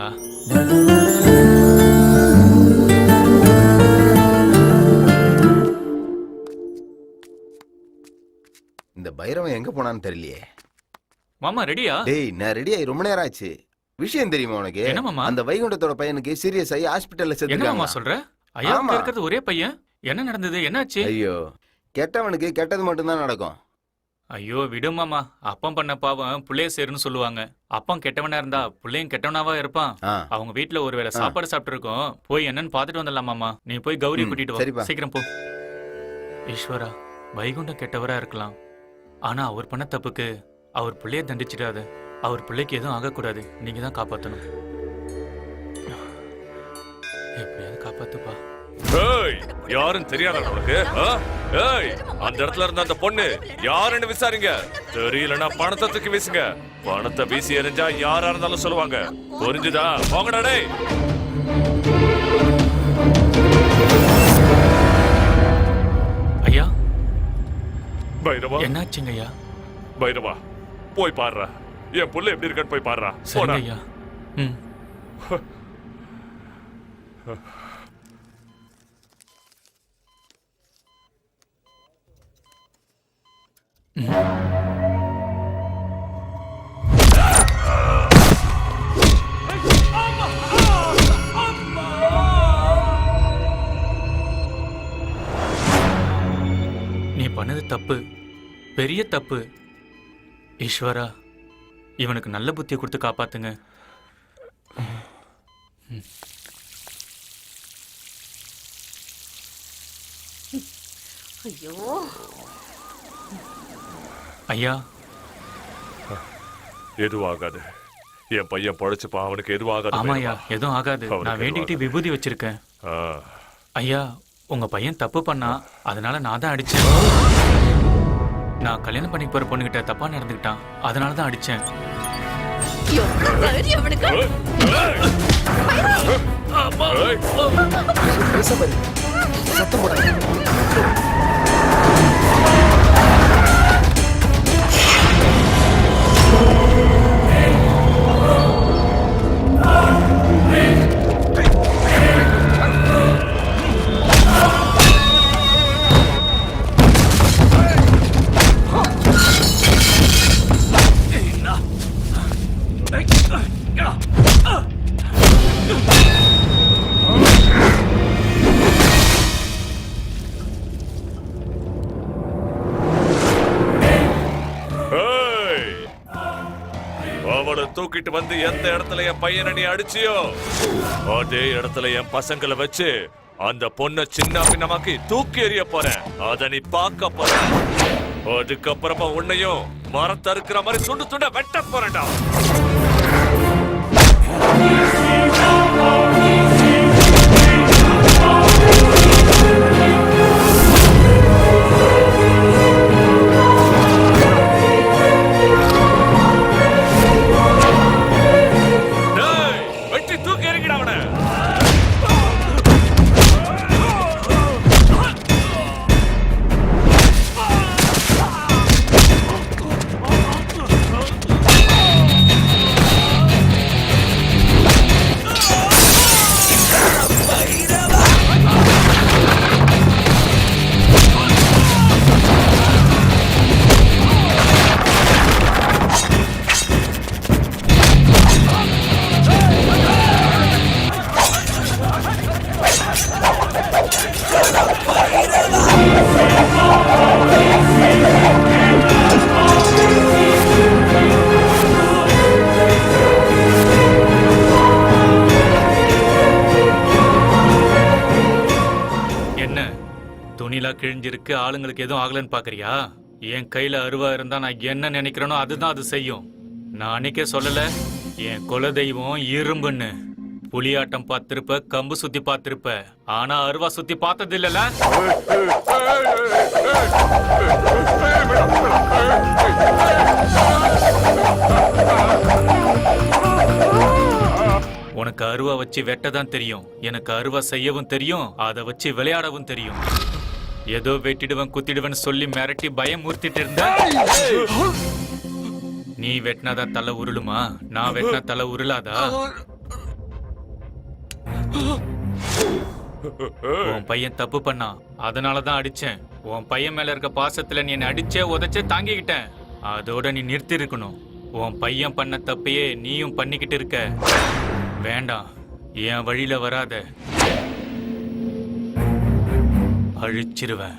Speaker 4: இந்த பைரவன் எங்க போனான்னு தெரியலையே.
Speaker 5: மாமா ரெடியா?
Speaker 4: டேய் நான் ரெடி ஆகி ரொம்ப நேரம் ஆச்சு. விஷயம் தெரியுமா உனக்கு?
Speaker 5: என்ன மாமா?
Speaker 4: அந்த வைகுண்டத்தோட பையனுக்கு சீரியஸ் ஆகி ஹாஸ்பிடல்ல
Speaker 5: என்ன மாமா
Speaker 4: சேர்த்துட்டாங்க.
Speaker 5: சொல்ற? ஐயா
Speaker 4: ஆமா.
Speaker 5: இருக்கிறது ஒரே பையன். என்ன நடந்தது? என்னாச்சு?
Speaker 4: ஐயோ, கெட்டவனுக்கு கெட்டது மட்டும்தான் நடக்கும்.
Speaker 5: ஐயோ விடு மாமா. அப்பம் பண்ண பாவம் புள்ளைய சேருன்னு சொல்லுவாங்க. அப்பம் கெட்டவனா இருந்தா புள்ளையும் கெட்டவனாவா இருப்பான்.
Speaker 4: ஆ,
Speaker 5: அவங்க வீட்ல ஒருவேளை சாப்பாடு சாப்பிட்டு இருக்கோம். போய் என்னன்னு பாத்துட்டு வந்துடலாம் மாமா. நீ போய் கௌரி கூட்டிட்டு
Speaker 4: சரிப்பா.
Speaker 5: வா. சீக்கிரம் போ. ஈஸ்வரா, வைகுண்டம் கெட்டவரா இருக்கலாம். ஆனா அவர் பண்ண தப்புக்கு அவர் பிள்ளைய தண்டிச்சிடாத. அவர் பிள்ளைக்கு எதுவும் ஆகக்கூடாது. நீங்க தான் காப்பாத்தணும். எப்படியாவது காப்பாத்துப்பா.
Speaker 6: ஏய், யாருன்னு தெரியாதா உனக்கு? ஆ? ஏய், அந்த இடத்துல இருந்த அந்த பொண்ணு யாருன்னு விசாரிங்க. தெரியலன்னா பணத்தை தூக்கி வீசுங்க. பணத்தை வீசி எறிஞ்சா யாரா இருந்தாலும் சொல்லுவாங்க. புரிஞ்சுதா? போங்கடா டேய்.
Speaker 5: ஐயா,
Speaker 6: பைரவா,
Speaker 5: என்னாச்சுங்க ஐயா?
Speaker 6: பைரவா, போய் பாருடா. என் புள்ள எப்படி இருக்கான்னு போய் பாருடா.
Speaker 5: சரிங்க
Speaker 6: போடா.
Speaker 5: ஐயா. ம். நீ பண்ணது தப்பு, பெரிய தப்பு. ஈஸ்வரா, இவனுக்கு நல்ல புத்தியை கொடுத்து காப்பாத்துங்க.
Speaker 2: ஐயோ,
Speaker 5: ஐயா,
Speaker 6: எதுவும் ஆகாது. என் பையன் பொழைச்சுப்பா, அவனுக்கு எதுவும் ஆகாது.
Speaker 5: ஆமாய்யா, எதுவும் ஆகாது.
Speaker 6: அவனுக்கு
Speaker 5: நான் வேண்டிக்கிட்டு
Speaker 6: எதுவும்
Speaker 5: விபூதி வச்சிருக்கேன்.
Speaker 6: ஆ.
Speaker 5: ஐயா, உங்க பையன் தப்பு பண்ணா, அதனால நான் தான் அடிச்சேன். நான் கல்யாணம் பண்ணி போற பொண்ணுகிட்ட தப்பா நடந்துக்கிட்டான், அதனால தான் அடிச்சேன்.
Speaker 2: எவ்வளவு தைரியம் அவனுக்கு!
Speaker 4: சத்தம் போடாத.
Speaker 6: அவனை தூக்கிட்டு வந்து எந்த இடத்துல என் பையனை நீ அடிச்சியோ அதே இடத்துல என் பசங்களை வச்சு அந்த பொண்ணை சின்ன பின்னமாக்கி தூக்கி எறிய போறேன். அத நீ பார்க்க போற. அதுக்கப்புறமா உன்னையும் மரத்தை அறுக்கிற மாதிரி துண்டு துண்ட வெட்ட போறேன்டா. வெட்டி தூக்கி எறிங்கடா அவனை. துணிலா கிழிஞ்சிருக்கு, ஆளுங்களுக்கு எதுவும் ஆகலன்னு பாக்குறியா? என் கையில அருவா இருந்தா நான் என்ன நினைக்கிறேனோ அதுதான் அது செய்யும். நான் அன்னைக்கே சொல்லல, என் குல தெய்வம் இரும்புன்னு. புலியாட்டம் பார்த்திருப்ப, கம்பு சுத்தி பார்த்திருப்ப, ஆனா அருவா சுத்தி பார்த்தது இல்லல. உனக்கு அருவா வச்சு வெட்டதான் தெரியும், எனக்கு அருவா செய்யவும் தெரியும், அதை வச்சு விளையாடவும் தெரியும். ஏதோ வெட்டிடுவன் குத்திடுவன் சொல்லி மிரட்டி பயம் ஊர்த்திட்டு இருந்த. நீ வெட்டினாதான் தலை உருளுமா? நான் வெட்டினா தலை உருளாதா? உன் பையன் தப்பு பண்ணான், அதனாலதான் அடிச்சேன். உன் பையன் மேல இருக்க பாசத்துல நீ என்ன அடிச்சே உதைச்சே தாங்கிக்கிட்டேன். அதோட நீ நிறுத்தி இருக்கணும். உன் பையன் பண்ண தப்பையே நீயும் பண்ணிக்கிட்டு இருக்க. வேண்டாம், என் வழியில வராத, அழிச்சிருவேன்.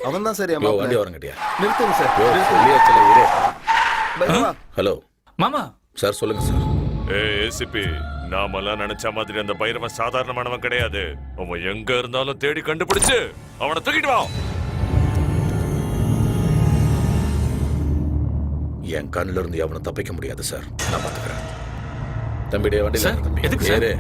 Speaker 4: அவன் தான் சார்.
Speaker 1: வண்டி வரங்கட்டியா?
Speaker 4: நிறுத்துங்க சார்.
Speaker 1: ஹலோ
Speaker 5: மாமா.
Speaker 1: சார் சொல்லுங்க சார்.
Speaker 6: ஏசிபி, நாமெல்லாம் நினைச்ச மாதிரி அந்த பைரவன் சாதாரணமானவன் கிடையாது. அவன் எங்க இருந்தாலும் தேடி கண்டுபிடிச்சு அவனை தூக்கிட்டு வா.
Speaker 1: என் கண்ணில இருந்து அவனை தப்பிக்க முடியாது சார், நான் பாத்துக்கிறேன். தம்பிடைய வண்டியில
Speaker 5: சார்,
Speaker 1: ஏறு தம்பி.
Speaker 5: எதுக்கு சார்?
Speaker 1: ஏறு.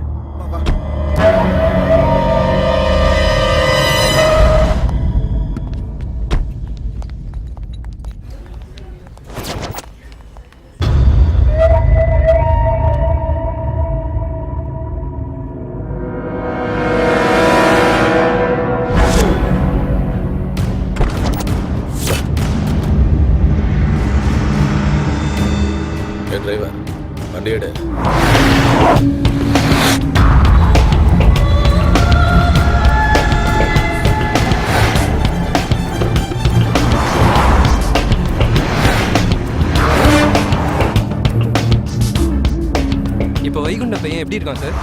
Speaker 1: ஏ டிரைவர், வண்டி எடு.
Speaker 14: இப்போ வைகுண்ட பையன் எப்படி இருக்கான் சார்?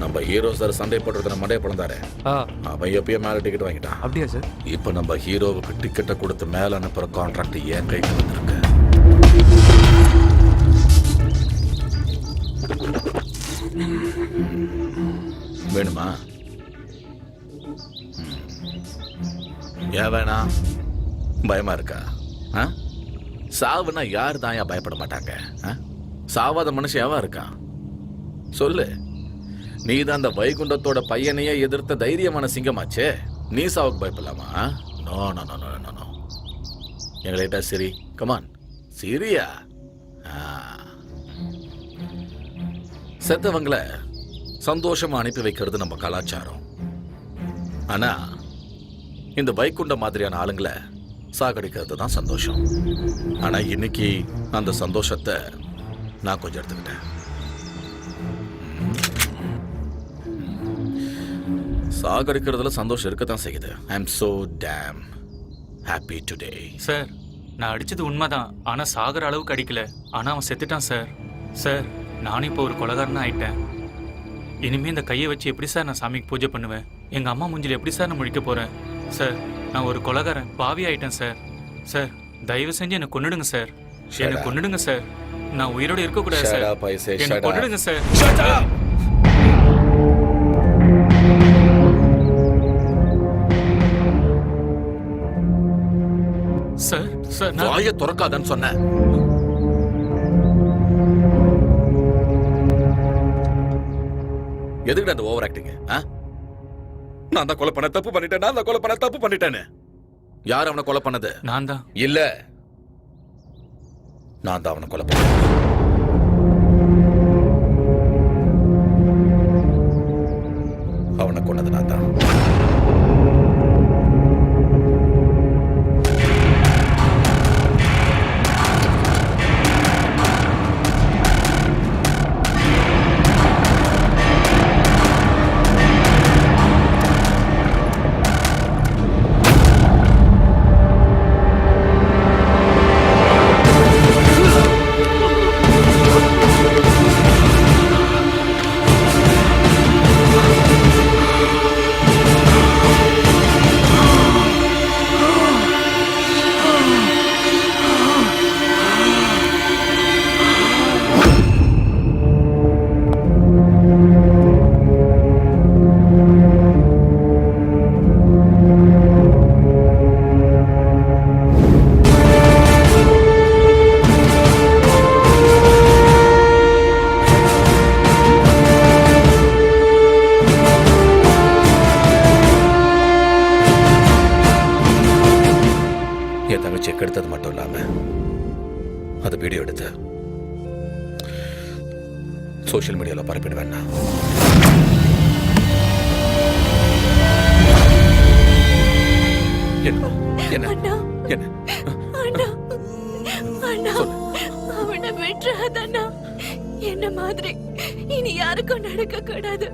Speaker 1: நம்ம ஹீரோ சார் சண்டை போடுறதுல மண்டைய பிறந்தாரு.
Speaker 14: ஆ
Speaker 1: அவன் எப்பயோ மேல டிக்கெட் வாங்கிட்டான்.
Speaker 14: அப்படியா சார்?
Speaker 1: இப்ப நம்ம ஹீரோவுக்கு டிக்கெட்டை கொடுத்து மேல அனுப்புற கான்ட்ராக்ட் என் கைக்கு வந்திருக்கு. வேணுமா? ஏன் வேணாம்? பயமா இருக்கா? ஆ? சாவுனா யார் தான் ஏன் பயப்பட மாட்டாங்க? ஆ? சாவாத மனுஷன் எவன் இருக்கான் சொல்லு. நீ தான் அந்த வைகுண்டத்தோட பையனையே எதிர்த்த தைரியமான சிங்கமாச்சே. நீ சாவுக்கு பயப்படலாமா? No no no no no no. எங்களைட்டா சரி, கமான் சிரியா. செத்தவங்களை சந்தோஷமா அனுப்பி வைக்கிறது நம்ம கலாச்சாரம். ஆனா இந்த வைகுண்ட மாதிரியான ஆளுங்களை சாகடிக்கிறது தான் சந்தோஷம். ஆனா இன்னைக்கு அந்த சந்தோஷத்தை நான் கொஞ்சம் எடுத்துக்கிட்டேன். சாகடிக்கிறதுல சந்தோஷம் இருக்கத்தான் செய்யுது. I am so damn happy today.
Speaker 5: Sir, நான் அடிச்சது உண்மைதான். ஆனா சாகர அளவுக்கு அடிக்கல. ஆனா அவன் செத்துட்டான் சார். சார், நானும் இப்போ ஒரு கொலைகாரனா ஆயிட்டேன். இனிமே இந்த கையை வச்சு எப்படி சார் நான் சாமிக்கு பூஜை பண்ணுவேன்? எங்க அம்மா மூஞ்சில எப்படி சார் நான் முழிக்க போறேன்? சார், நான் ஒரு கொலைகாரன், பாவி ஆயிட்டேன் சார். சார், தயவு செஞ்சு என்னை கொன்னுடுங்க சார். என்னை கொன்னுடுங்க சார். நான் உயிரோட இருக்க கூடாது சார். என்னை கொன்னுடுங்க சார். சார், சார், நான்
Speaker 1: வாயை திறக்காதன்னு சொன்னேன். எதுக்கு அந்த ஓவர் ஆக்டிங்? நான் தான் கொலை பண்ண தப்பு பண்ணிட்டேன். நான் தான் கொலை பண்ண தப்பு பண்ணிட்டேன்னு. யார் அவனை கொலை பண்ணது?
Speaker 5: நான் தான்.
Speaker 1: இல்ல, நான் தான் அவனை கொலை பண்ணேன். அவனை கொன்னது நான் தான். என் தங்கச்சி கெடுத்தது மட்டும் இல்லாம அதை வீடியோ எடுத்து சோஷியல் மீடியால பரப்பிடுவேன். என்ன என்ன என்ன?
Speaker 7: அவனை விட்டுறாதண்ணா. என்ன மாதிரி இனி யாருக்கும் நடக்க கூடாது.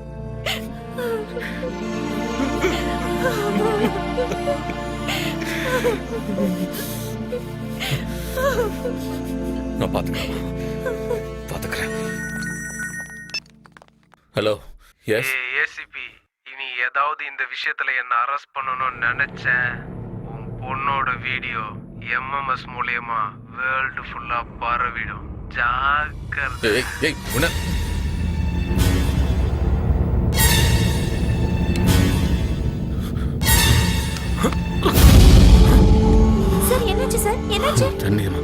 Speaker 1: நான் பாத்துக்கிறேன். ஹலோ, எஸ்
Speaker 8: ஏசிபி, இனி ஏதாவது இந்த விஷயத்துல என்ன அரெஸ்ட் பண்ணணும்னு நினைச்சேன், உன் பொண்ணோட வீடியோ MMS மூலியமா வேர்ல்டு ஃபுல்லா பரவிடும். ஜாக்கிரதை.
Speaker 11: சார், என்னாச்சு சார்? என்னாச்சு?
Speaker 1: தண்ணியம்மா.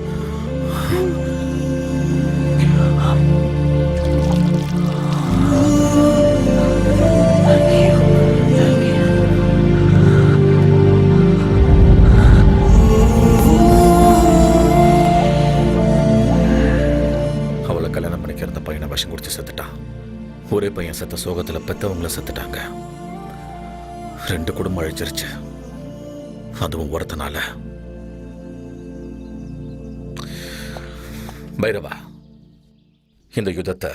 Speaker 1: பையன் செத்த சோகத்துல பெத்தவங்கள செத்துட்டாங்க. 2 குடும்பம் அழிச்சிருச்சு, அதுவும் ஒருத்தனால. பைரவா, இந்த யுத்தத்தை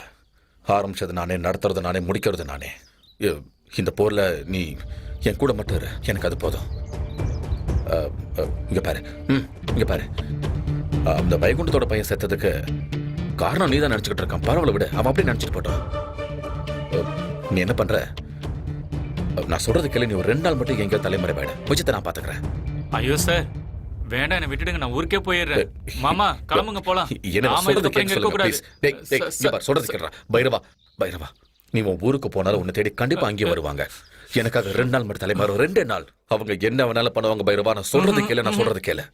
Speaker 1: ஆரம்பிச்சது நானே, நடத்துறது நானே, முடிக்கிறது நானே. இந்த போர்ல நீ என் கூட மட்டும் இரு, எனக்கு அது போதும். இங்க பாரு, இங்க பாரு. அந்த வைகுண்டத்தோட பையன் செத்ததுக்கு காரணம் நீ தான் நினைச்சுக்கிட்டு இருக்கான். பரவாயில்ல விட, அவன் அப்படியே நினைச்சிட்டு போட்டோம். நீ என்ன பண்ற? நான் சொல்றது கேளு. நீ ஒரு 2 நாள் மட்டும் எங்கேயோ தலைமுறை போயிட, மிச்சத்தை நான் பாத்துக்கிறேன்.
Speaker 5: ஐயோ சார், வேண்டாம், என்ன விட்டுடுங்க, நான் ஊருக்கே போயிடுறேன். மாமா கிளம்புங்க போலாம்.
Speaker 1: என்ன
Speaker 5: நாம
Speaker 1: சொல்றது
Speaker 5: இதுக்கப்புறம் இங்க இருக்க கூடாது.
Speaker 1: கேட்க சொல்றது கேட்கறா. பைரவா, பைரவா, நீ உன் ஊருக்கு போனாலும் உன்னை தேடி கண்டிப்பா அங்கேயே வருவாங்க. எனக்காக 2 நாள் மட்டும் தலைமுறை, 2 நாள். அவங்க என்ன வேணாலும் பண்ணுவாங்க. பைரவா, நான் சொல்றது கேளு, நான் சொல்றது கேளு.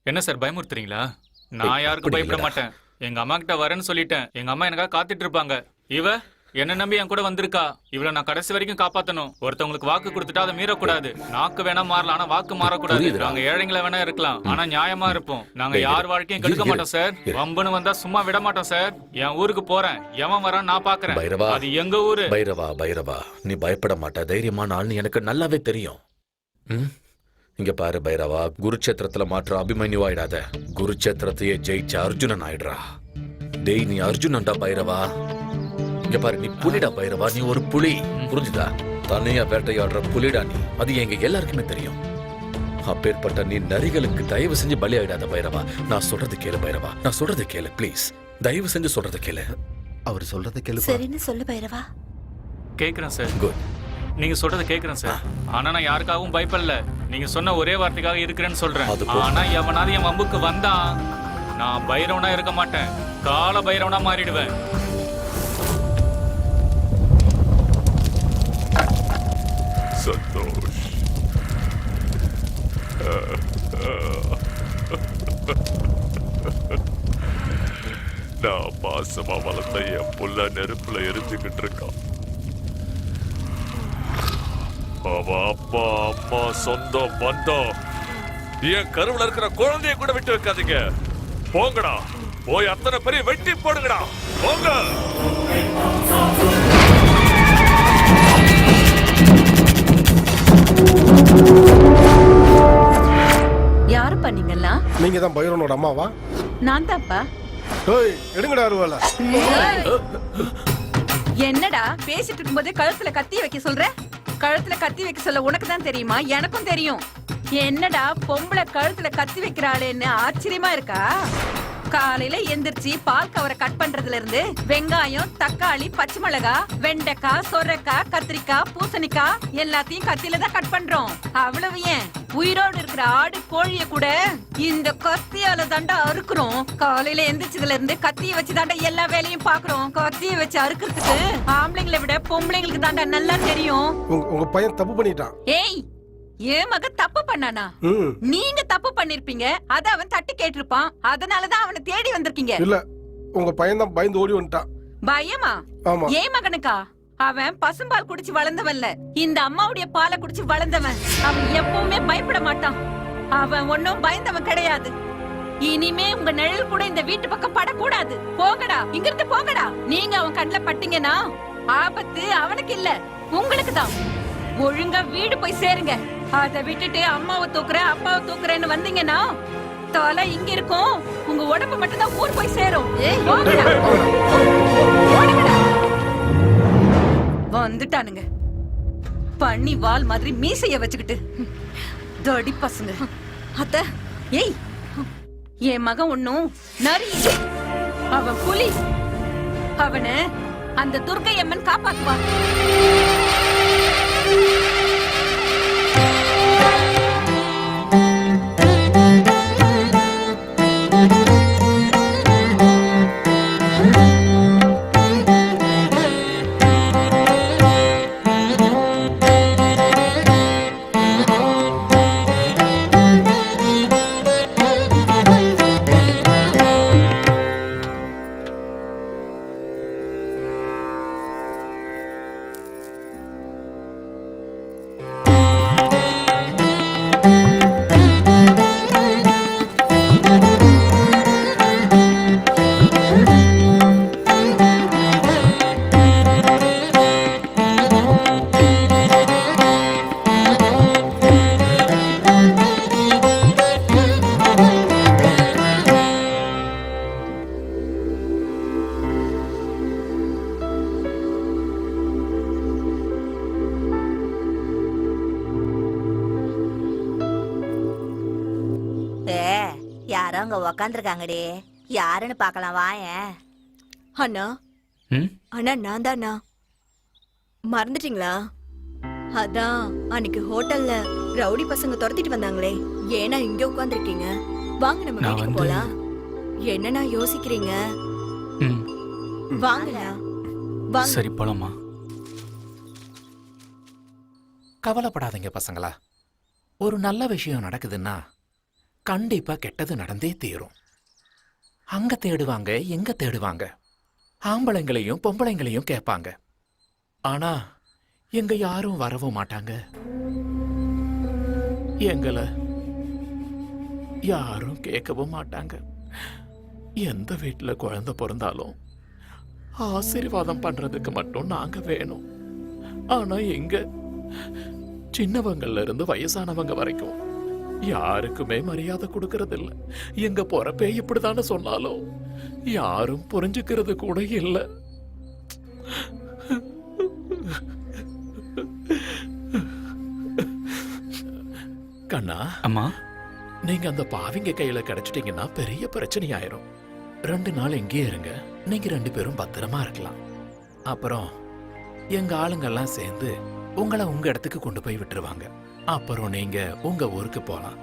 Speaker 5: என்ன சார் பயமுறுத்துறீங்களா? நான் யாருக்கும் பயப்பட மாட்டேன். எங்க அம்மா கிட்ட வரேன்னு சொல்லிட்டேன். எங்க அம்மா எனக்காக காத்துட்டு இருப்பாங்க. இவ என்ன நம்பி என் கூட வந்திருக்கா. இவளை நான் கடைசி வரைக்கும் காப்பாத்தணும். ஒருத்தவங்களுக்கு வாக்கு கொடுத்துட்டா அதை மீறக்கூடாது. நாக்கு வேணா மாறலாம், ஆனா வாக்கு மாறக்கூடாது. நாங்க ஏழைங்களை வேணா இருக்கலாம், ஆனா நியாயமா இருப்போம். நாங்க யார் வாழ்க்கையும் கெடுக்க மாட்டோம் சார். வம்புன்னு வந்தா சும்மா விட மாட்டோம் சார். என் ஊருக்கு போறேன், எவன் வரான் நான் பாக்குறேன்.
Speaker 1: பைரவா,
Speaker 5: அது எங்க ஊரு.
Speaker 1: பைரவா, பைரவா, நீ பயப்பட மாட்ட, தைரியமான ஆள்னு எனக்கு நல்லாவே தெரியும். இங்க பாரு பைரவா, குருச்சேத்திரத்துல மாற்ற அபிமன்யு ஆயிடாத. குருச்சேத்திரத்தையே ஜெயிச்ச அர்ஜுனன் ஆயிடுறா. டேய், நீ அர்ஜுனன்டா பைரவா. இங்க பாரு, நீ புலிடா பைரவா. நீ ஒரு புலி, புரிஞ்சுதா? தனியா வேட்டையாடுற புலிடா நீ. அது எங்க எல்லாருக்குமே தெரியும். அப்பேற்பட்ட நீ நரிகளுக்கு தயவு செஞ்சு பலி ஆயிடாத பைரவா. நான் சொல்றது கேளு பைரவா, நான் சொல்றது கேளு ப்ளீஸ். தயவு செஞ்சு சொல்றது கேளு.
Speaker 4: அவர் சொல்றத கேளு.
Speaker 2: சரின்னு சொல்லு பைரவா.
Speaker 5: கேக்குறேன் சார்.
Speaker 1: குட்.
Speaker 5: நீங்க சொல்றத கேக்குறேன் சார். ஆனா நான் யாருக்காகவும் பயப்படல. நீங்க சொன்ன ஒரே வார்த்தைக்காக இருக்கிறேன்னு சொல்றேன். ஆனா எவனாவது என் வம்புக்கு வந்தான், நான் பைரவனா இருக்க மாட்டேன், கால பைரவனா மாறிடுவேன்.
Speaker 6: சந்தோஷ், நான் பாசமா வளர்த்த என் புள்ள நெருப்புல எரிஞ்சுக்கிட்டு இருக்கான். அவ அப்பா, அம்மா, சொந்தம், பந்தம், என் கருவுல இருக்கிற குழந்தைய கூட விட்டு வைக்காதீங்க. போங்கடா, போய் அத்தனை பெரிய வெட்டி போடுங்கடா, போங்க.
Speaker 2: யாரு பண்ணீங்களா?
Speaker 9: நீங்க தான் பைரவனோட அம்மாவா?
Speaker 2: நான் தான்ப்பா.
Speaker 9: எடுங்கடா அருவால.
Speaker 2: என்னடா பேசிட்டு இருக்கும்போதே கழுத்துல கத்தி வைக்க சொல்ற? கழுத்துல கத்தி வைக்க சொல்ல உனக்கு தான் தெரியுமா? எனக்கும் தெரியும். என்னடா பொம்பளை கழுத்துல கத்தி வைக்கிறாளேன்னு ஆச்சரியமா இருக்கா? காலையில எந்திரிச்சு பால் கவரை கட் பண்றதுல இருந்து வெங்காயம், தக்காளி, பச்சை மிளகாய், வெண்டைக்காய், சொரக்காய், கத்திரிக்காய், பூசணிக்காய் எல்லாத்தையும் கத்தியில தான் கட் பண்றோம். அவ்வளவு ஏன், உயிரோடு இருக்கிற ஆடு, கோழிய கூட இந்த கத்தியால தாண்டா அறுக்குறோம். காலையில எந்திரிச்சதுல இருந்து கத்திய வச்சு தாண்டா எல்லா வேலையும் பாக்குறோம். கத்திய வச்சு அறுக்கிறதுக்கு ஆம்பளைங்களை விட பொம்பளைங்களுக்கு தாண்டா நல்லா தெரியும்.
Speaker 9: உங்க பையன் தப்பு பண்ணிட்டான்.
Speaker 2: ஏய், என் மக தப்பு பண்ணானா? நீங்க தப்பு பண்ணிருப்பீங்க, அத அவன் தட்டி கேட்டிருப்பான். அதனாலதான் அவனை தேடி வந்திருக்கீங்க.
Speaker 9: இல்ல, உங்க பையன் தான் பயந்து ஓடி வந்துட்டான்.
Speaker 2: பயமா? ஏன் மகனுக்கா? அவன் பசும்பால் குடிச்சு வளர்ந்தவன்ல, இந்த அம்மாவுடைய பாலை குடிச்சு வளர்ந்தவன். அவன் எப்பவுமே பயப்பட மாட்டான். அவன் ஒன்னும் பயந்தவன் கிடையாது. இனிமே உங்க நிழல் கூட இந்த வீட்டு பக்கம் படக்கூடாது. போங்கடா, இங்க இருந்து போங்கடா. நீங்க அவன் கண்ணுல பட்டீங்கன்னா ஆபத்து அவனுக்கு இல்ல, உங்களுக்கு தான். ஒழுங்கா வீடு போய் சேருங்க. அதை விட்டுட்டு அம்மாவை தூக்குறேன், அப்பாவை தூக்குறேன்னு வந்தீங்கன்னா தலை இங்க இருக்கும், உங்க உடம்பு மட்டும் தான் ஊர் போய் சேரும். வந்துட்டானுங்க பண்ணி வால் மாதிரி மீசைய வச்சுக்கிட்டு தடி பசங்க. அத்த, ஏய், என் மகன் ஒண்ணும் நரி, அவன் புலி. அவனை அந்த துர்க்கை அம்மன் காப்பாத்துவா.
Speaker 11: யாரோ அங்க உக்காந்துருக்காங்கடி. யாருன்னு பாக்கலாம் வாயேன்.
Speaker 7: அண்ணா அண்ணா நான் தானா மறந்துட்டீங்களா? அதான் அன்னைக்கு ஹோட்டல்ல ரவுடி பசங்க துரத்திட்டு வந்தாங்களே, ஏன்னா இங்க உட்காந்துருக்கீங்க? வாங்க நம்ம
Speaker 5: நான்
Speaker 7: வீட்டுக்கு
Speaker 5: வந்து-
Speaker 7: போலாம். என்னண்ணா யோசிக்கிறீங்க? வாங்கண்ணா வாங்க.
Speaker 5: சரி போலாமா?
Speaker 15: கவலைப்படாதீங்க பசங்களா. ஒரு நல்ல விஷயம் நடக்குதுன்னா கண்டிப்பா கெட்டது நடந்தே தீரும். அங்க தேடுவாங்க, எங்க தேடுவாங்க, ஆம்பளைங்களையும் பொம்பளைங்களையும் கேட்பாங்க. ஆனா எங்க யாரும் வரவும் மாட்டாங்க. எங்களை யாரும் கேட்கவும் மாட்டாங்க. எந்த வீட்டுல குழந்தை பிறந்தாலும் ஆசீர்வாதம் பண்றதுக்கு மட்டும் நாங்க வேணும். ஆனா எங்க சின்னவங்கள்ல இருந்து வயசானவங்க வரைக்கும் யாருக்குமே மரியாதை கொடுக்கறது இல்ல. எங்க பொறப்பே இப்படிதானே சொன்னாலும் யாரும் புரிஞ்சுக்கிறது கூட இல்ல. கண்ணா,
Speaker 5: அம்மா,
Speaker 15: நீங்க அந்த பாவிங்க கையில கிடைச்சிட்டீங்கன்னா பெரிய பிரச்சனை ஆயிரும். 2 நாள் எங்கேயே இருங்க. நீங்க 2 பேரும் பத்திரமா இருக்கலாம். அப்புறம் எங்க ஆளுங்கெல்லாம் சேர்ந்து உங்களை உங்க இடத்துக்கு கொண்டு போய் விட்டுருவாங்க. அப்புறம் நீங்க உங்க ஊருக்கு போலாம்.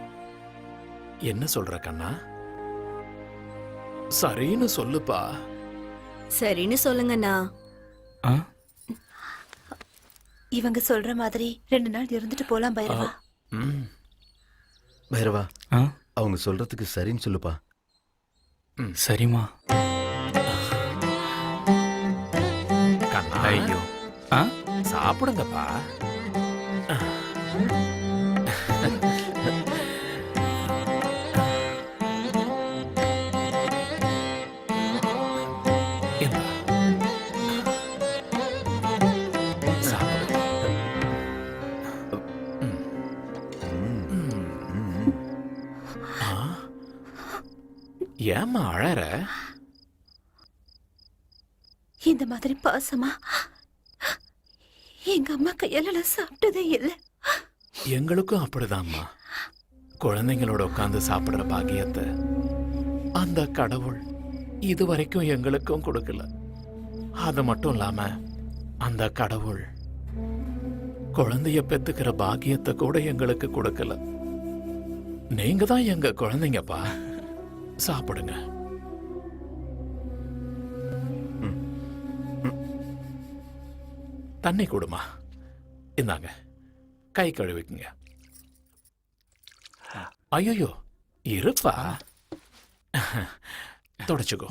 Speaker 15: என்ன சொல்ற கண்ணா? சரின்னு சொல்லுப்பா.
Speaker 7: சரின்னு சொல்லுங்கண்ணா.
Speaker 11: இவங்க சொல்ற மாதிரி 2 நாள் இருந்துட்டு போலாம் பைரவா.
Speaker 4: பைரவா, அவங்க சொல்றதுக்கு சரின்னு சொல்லுப்பா.
Speaker 5: சரிம்மா.
Speaker 15: கண்ணா,
Speaker 5: ஐயோ
Speaker 15: சாப்பிடுங்கப்பா. ஏம்மா அழற?
Speaker 11: இந்த மாதிரி பாசமா எங்க அம்மா கையால நான் சாப்பிட்டதே இல்லை.
Speaker 15: எங்களுக்கும் அப்படிதாம்மா. குழந்தைங்களோட உட்கார்ந்து சாப்பிடுற பாக்கியத்தை அந்த கடவுள் இதுவரைக்கும் எங்களுக்கும் கொடுக்கல. அது மட்டும் இல்லாம அந்த கடவுள் குழந்தைய பெத்துக்கிற பாக்கியத்தை கூட எங்களுக்கு கொடுக்கல. நீங்க தான் எங்க குழந்தைங்கப்பா. சாப்பிடுங்க. தண்ணி கொடுமா. இந்தாங்க, கை கழுவிக்குங்க. ஐயோ இருப்பா, தொடச்சுக்கோ.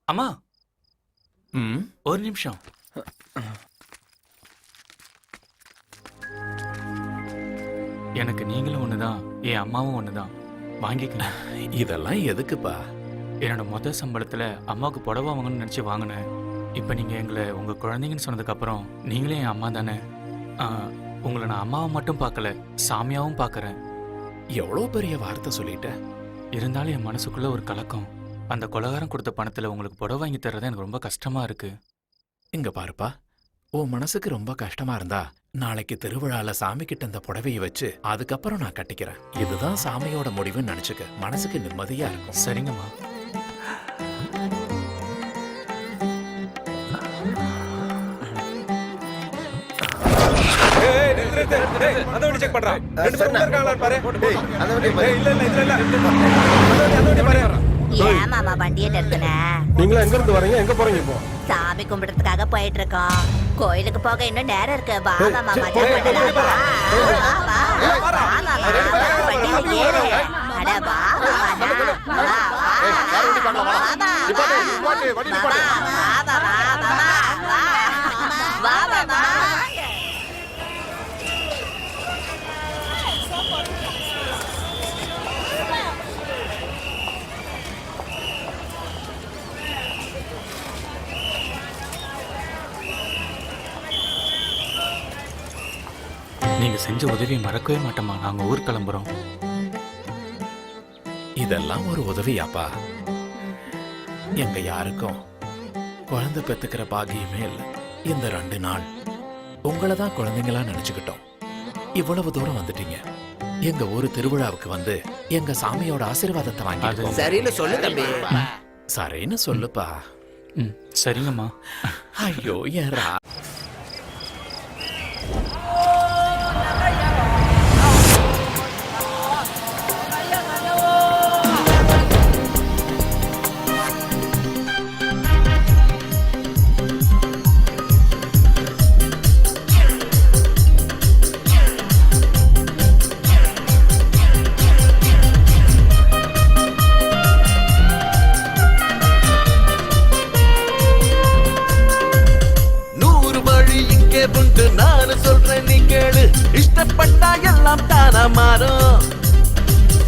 Speaker 5: அம்மா, ஒரு நிமிஷம். எனக்கு நீங்களும் ஒண்ணுதான், என் அம்மாவும் ஒண்ணுதான். வாங்கிக்கலாம்.
Speaker 15: இதெல்லாம் எதுக்குப்பா?
Speaker 5: என்னோட மொதல் சம்பளத்துல அம்மாவுக்கு புடவை வாங்கணும்னு நினைச்சு வாங்கினேன். இப்ப நீங்க எங்களை உங்க குழந்தைங்கன்னு சொன்னதுக்கு அப்புறம் நீங்களே என் அம்மா தானே. உங்களை நான் அம்மாவை மட்டும் பார்க்கல, சாமியாவும் பார்க்கறேன்.
Speaker 15: எவ்வளோ பெரிய வார்த்தை சொல்லிட்ட.
Speaker 5: இருந்தாலும் என் மனசுக்குள்ள ஒரு கலக்கம். அந்த கொலகாரம் கொடுத்த பணத்துல உங்களுக்கு புடவை வாங்கி தர்றது எனக்கு ரொம்ப கஷ்டமா இருக்கு.
Speaker 15: இங்க பாருப்பா, உன் மனசுக்கு ரொம்ப கஷ்டமா இருந்தா நாளைக்கு திருவிழால சாமி கிட்ட இந்த புடவையை வச்சு அதுக்கப்புறம் நான் கட்டிக்கிறேன். இதுதான் சாமியோட முடிவுன்னு நினைச்சுக்க. மனசுக்கு நிம்மதியா இருக்கும்.
Speaker 5: சரிங்கம்மா.
Speaker 11: ஏன் மாமா வண்டியை நிறுத்தின?
Speaker 9: நீங்களா எங்க இருந்து வரீங்க? எங்க போறீங்க இப்போ?
Speaker 11: சாமி கும்பிடுறதுக்காக போயிட்டு இருக்கோம். கோயிலுக்கு போக இன்னும் நேரம் இருக்கு. வா மாமா, மஜா பண்ணலாம். வா, வா, வா. வா மாமா, வண்டியில ஏறு. அட வா மாமா, வா, வா. வா மாமா.
Speaker 5: நீங்க செஞ்ச உதவியை மறக்கவே மாட்டோமா. நாங்க ஊர் கிளம்புறோம்.
Speaker 15: இதெல்லாம் ஒரு உதவியாப்பா? எங்க யாருக்கும் குழந்தை பெத்துக்கிற பாக்கியமே இல்லை. இந்த 2 நாள் உங்களை தான் குழந்தைங்களா நினைச்சுக்கிட்டோம். இவ்வளவு தூரம் வந்துட்டீங்க. எங்க ஊரு திருவிழாவுக்கு வந்து எங்க சாமியோட ஆசீர்வாதத்தை வாங்கி
Speaker 8: சரின்னு சொல்லு தம்பி.
Speaker 15: சரின்னு சொல்லுப்பா.
Speaker 5: சரிங்கம்மா.
Speaker 15: ஐயோ ஏறா.
Speaker 16: நான் சொல்றேன் நீ கேளு. இஷ்டப்பட்டா எல்லாம் தானா மாறும்.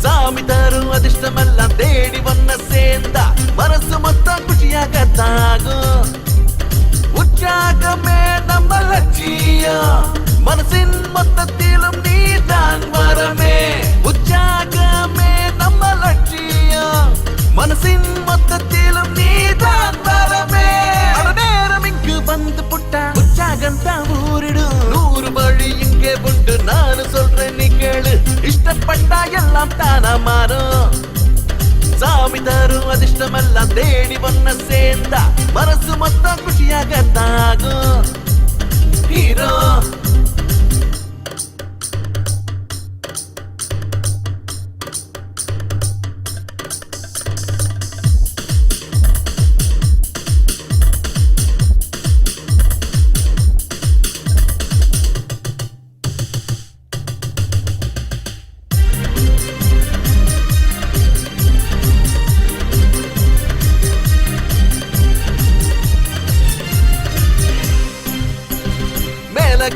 Speaker 16: சாமி தரும் அதிர்ஷ்டம் எல்லாம் தேடி வந்த சேர்ந்தா மனசு மொத்தம் குஷியாக தாகும். உற்சாகமே நம்ம லட்சியம். மனசின் மொத்தத்திலும் நீ தான் வரமே. உற்சாகமே நம்ம லட்சியம். மனசின் மொத்தத்திலும் நீ தான் வரமே. நேரம் இங்கு வந்து புட்டா உற்சாகம் தான் ஊரிடும். 100 வழி இங்கே உண்டு. நான் சொல்றேன் நீ கேளு. இஷ்டப்பட்டா எல்லாம் தானா மாறும். சாமி தரும் அதிர்ஷ்டம் எல்லாம் தேடி வந்த சேர்ந்தா மனசு மொத்தம் குஷியாக தாகும். ஹீரோ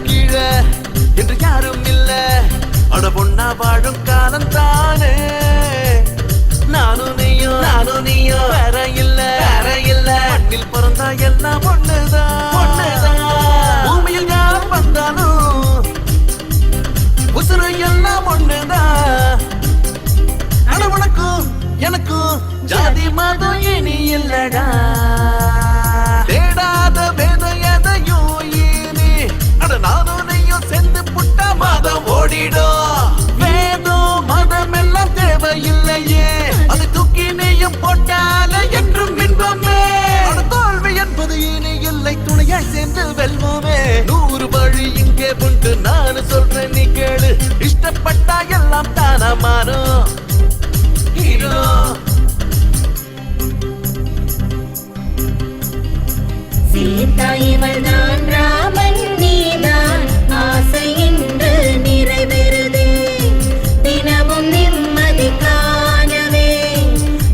Speaker 16: கீழே என்று யாரும் இல்ல. அட பொண்ணா வாழும் காலம் தானே. நானும் நீயும் வேற இல்ல. மண்ணில் பிறந்தா எல்லாம் ஒண்ணுதான். பூமியில் யார் வந்தாலும் உசுறு எல்லாம் ஒண்ணுதான். அட உனக்கும் எனக்கும் ஜாதி மதம் இனி இல்லடா. தேடாத வேதம் எதையும் நானும் நீயும் சேர்ந்து புட்டா மதம் ஓடிடும். வேதம் மதம் எல்லாம் தேவையில்லையே. அது தூக்கி நீயும் போட்டால என்றும் இன்பமே. தோல்வி என்பது இனி இல்லை. துணையாய் சேர்ந்து வெல்வோமே. 100 வழி இங்கே உண்டு. நான் சொல்றேன் நீ கேளு. இஷ்டப்பட்டா எல்லாம் தானா மாறும். ஹீரோ
Speaker 11: சீதா இவள் நான், ராமன் நீதான். ஆசை என்று நிறைவேறுதே. தினமும் நிம்மதி காணவே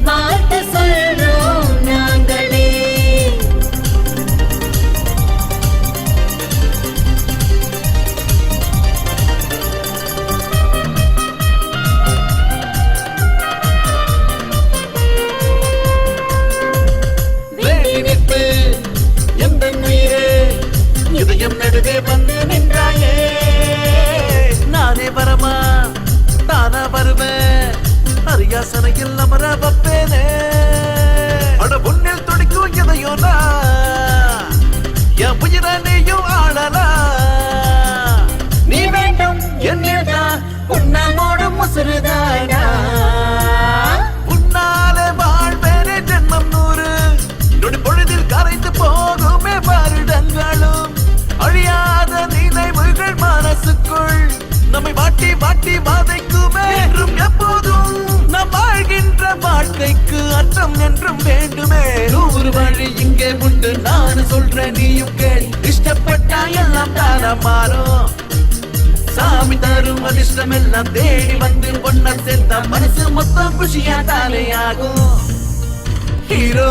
Speaker 11: வாழ்த்து சொல்றோம் நாங்களே.
Speaker 16: இதயம் நடுவே வந்து நின்றாயே. நானே வரமா தானா வருவேன். அரியாசனையில் அமர வப்பேனே. அட உன்னில் துடிக்கும் எதையும் என் உயிர நீயும் ஆளலா. நீ வேண்டும் என்னதான் உன்னால் மூடும் முசுறுதானா. உன்னாலே வாழ்வேனே ஜென்மம் 100. நொடி பொழுதில் கரைந்து போகுமே வருடங்களும். அழியாத நினைவுகள் மனசுக்குள் நம்மை வாட்டி வாட்டி வாதைக்குமே. என்றும் எப்போதும் நாம் வாழ்கின்ற வாழ்க்கைக்கு அர்த்தம் என்றும் வேண்டுமே. 100 வழி இங்கே உண்டு. நான் சொல்றேன் நீயும் கேள். இஷ்டப்பட்டா எல்லாம் தானா மாறும். சாமி தரும் அதிர்ஷ்டம் எல்லாம் தேடி வந்து ஒன்ன சேர்ந்தா மனசு மொத்தம் குஷியா தானே ஆகும். ஹீரோ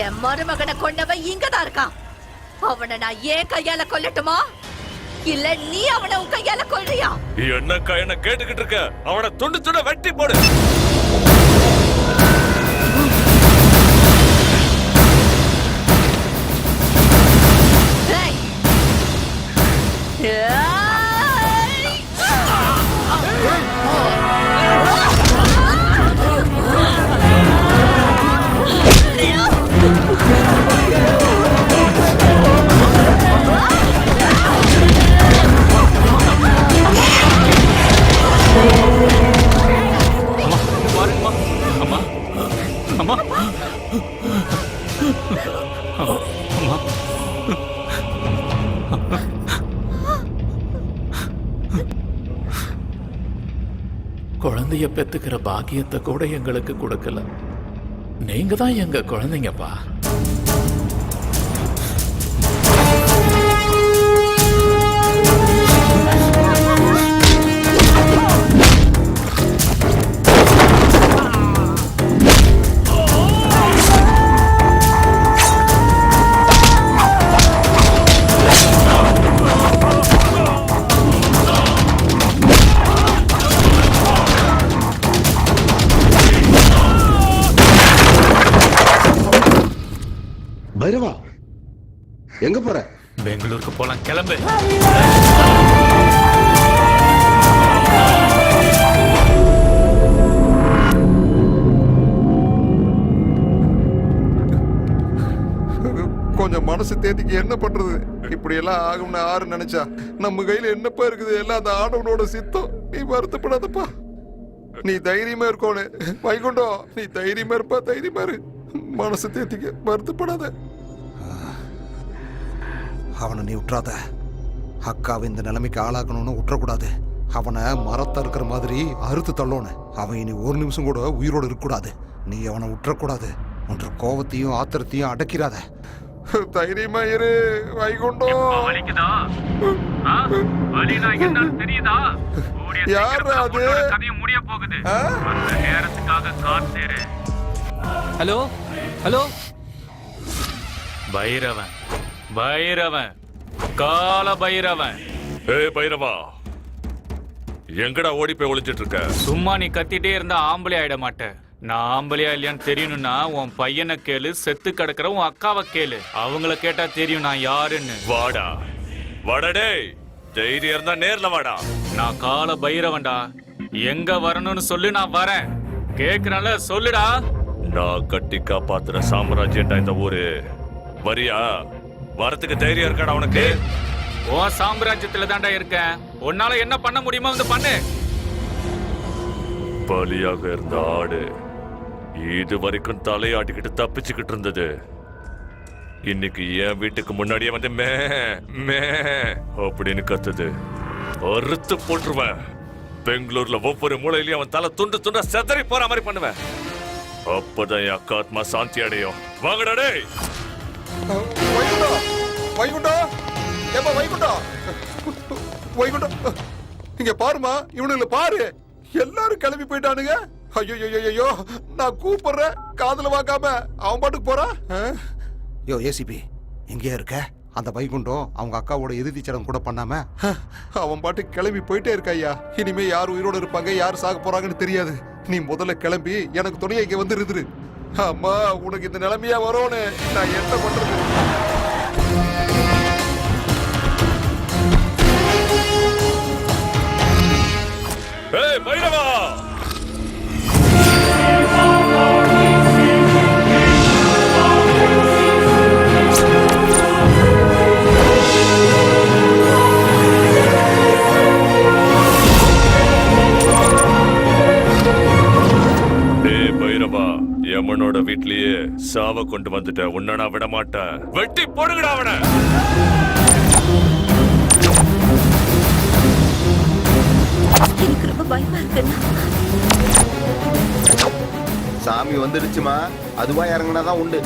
Speaker 7: என் மருமகனை கொண்டவன் இங்கதான் இருக்கான். அவனை நான் ஏன் கையால கொல்லட்டுமா, இல்ல நீ அவனை உன் கையால கொல்றியா?
Speaker 6: என்னக்கா என்ன கேட்டுக்கிட்டு இருக்க? அவனை துண்டு துண்ட வெட்டி போடு.
Speaker 15: குழந்தைய பெத்துக்கிற பாக்கியத்தை கூட எங்களுக்கு கொடுக்கல. நீங்க தான் எங்க குழந்தைங்கப்பா.
Speaker 9: பைரவா, எங்க போற?
Speaker 5: பெங்களூருக்கு போலாம், கிளம்பு.
Speaker 9: கொஞ்சம் மனசு தேதிக்கு என்ன பண்றது? இப்படி எல்லாம் ஆகும்னு ஆறு நினைச்சா நம்ம கையில என்னப்பா இருக்குது? எல்லாம் அந்த ஆடவனோட சித்தம். நீ வருத்தப்படாதப்பா, நீ தைரியமா இருக்கோனு. வைகுண்டம், நீ தைரியமா இருப்பா, தைரியமா இரு. மனசு தேத்திக்க, வருத்தப்படாத. அவனை நீ விட்டுறாத. அக்காவை இந்த நிலைமைக்கு ஆளாக்கணும்னு விட்டுறக்கூடாது. அவனை மரத்தை இருக்கிற மாதிரி அறுத்து தள்ளணும். அவன் இனி ஒரு நிமிஷம் கூட உயிரோடு இருக்கக்கூடாது. நீ அவனை விட்டுறக்கூடாது. உன்ற கோபத்தையும் ஆத்திரத்தையும் அடக்கிறாத. தைரியமா இரு வைகுண்டம். யார் அது?
Speaker 5: முடிய போகுது. நேரத்துக்காக காத்திரு.
Speaker 14: ஹலோ ஹலோ,
Speaker 5: பைரவன் பைரவன் கால பைரவன்.
Speaker 6: ஏய் பைரவா, எங்கடா ஓடி போய் ஒளிஞ்சிட்டு இருக்க?
Speaker 5: சும்மா நீ கத்திட்டே இருந்தா ஆம்பளை ஆயிட மாட்டேன். நான் ஆம்பளையா இல்லையான்னு தெரியணும்னா உன் பையனை கேளு, செத்து கிடக்குற உன் அக்காவை கேளு. அவங்கள கேட்டா தெரியும் நான் யாருன்னு.
Speaker 6: வாடா வாடா, தைரியம் இருந்தா நேர்ல வாடா.
Speaker 5: நான் கால பைரவன்டா. எங்க வரணும்னு சொல்லு, நான் வரேன். கேக்குறேன்ல, சொல்லுடா.
Speaker 6: நான் கட்டி காப்பாத்துற சாம்ராஜ்யம்டா இந்த ஊரு. வரியா? வரத்துக்கு தைரியம் இருக்காடா உனக்கு?
Speaker 5: உன் சாம்ராஜ்யத்துல தான்டா இருக்கேன். உன்னால என்ன பண்ண முடியுமோ வந்து பண்ணு.
Speaker 6: பலியாக இருந்த ஆடு இது வரைக்கும் தலையாட்டிக்கிட்டு தப்பிச்சுக்கிட்டு இருந்தது. இன்னைக்கு என் வீட்டுக்கு முன்னாடியே வந்து மே மே அப்படின்னு கத்துது. அறுத்து போட்டுருவேன். பெங்களூர்ல ஒவ்வொரு மூலையிலயும் அவன் தலை துண்டு துண்டா செதறி போற மாதிரி பண்ணுவேன். அப்பதான் என் அக்கா ஆத்மா சாந்தி அடையும். வாங்கடா டேய்.
Speaker 9: இங்க பாருமா, இவனுல பாரு, எல்லாரும் கிளம்பி போயிட்டானுங்க. ஐயோ, நான் கூப்பிடுறேன், காதுல வாக்காம அவன் பாட்டுக்கு போறான். யோ ஏசிபி, எங்கேயா இருக்க? அந்த வைகுண்டம் அவங்க அக்காவோட இறுதி சடங்கு கூட பண்ணாம அவன் பாட்டுக்கு கிளம்பி போயிட்டே இருக்க. ஐயா, இனிமே யார் உயிரோட இருப்பாங்க, யார் சாக போறாங்கன்னு தெரியாது. நீ முதல்ல கிளம்பி எனக்கு துணையை இங்க வந்து இருந்துரு. அம்மா, உனக்கு இந்த நிலைமையா வரும்னு நான் என்ன பண்றது?
Speaker 6: ஏய் பைரவா, யமனோட வீட்லயே சாவ கொண்டு வந்துட்ட. உன்னை நான் விட மாட்டேன். வெட்டி போடுங்கடா அவனை.
Speaker 2: எனக்கு ரொம்ப பயமா இருக்குண்ணா.
Speaker 4: சாமி வந்துடுச்சுமா, அதுவா இறங்குனாதான் உண்டு.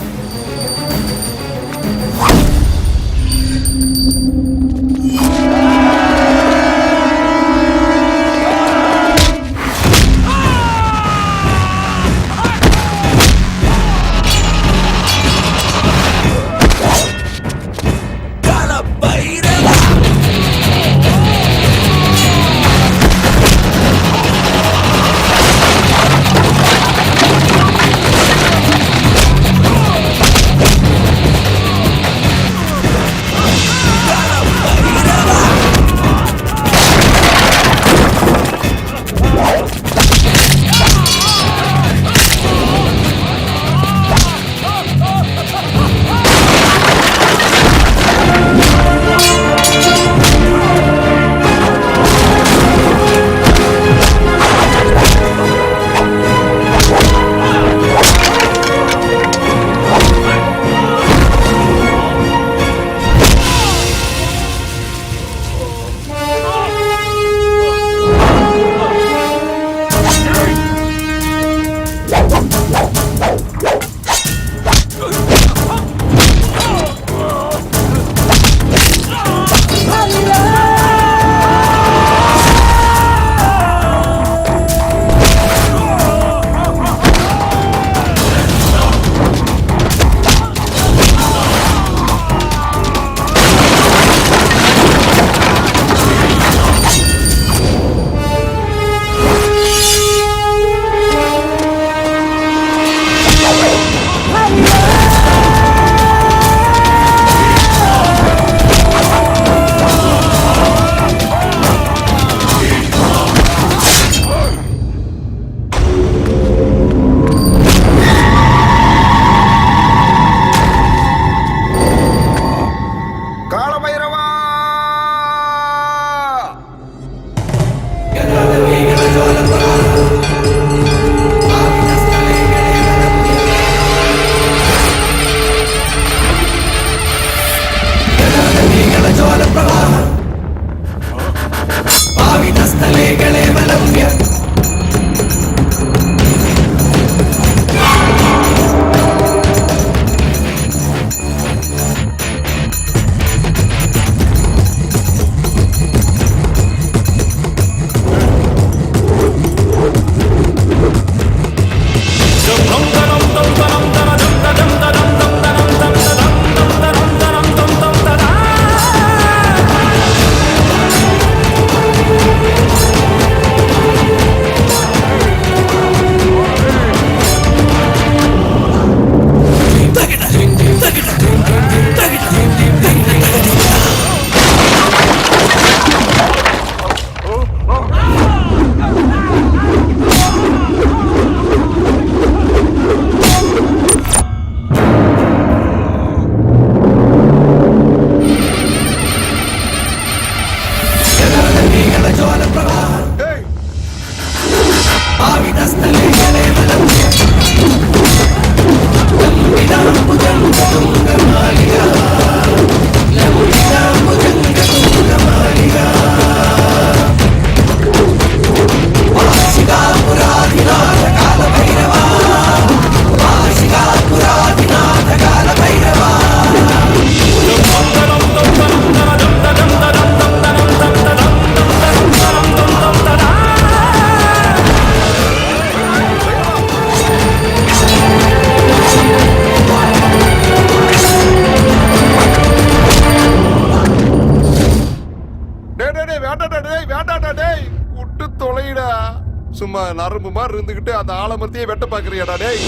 Speaker 9: சும்மா நரம்பு மாதிரி இருந்துகிட்டு அந்த ஆலமரத்தையே வெட்ட பாக்குறியாடா டேய்?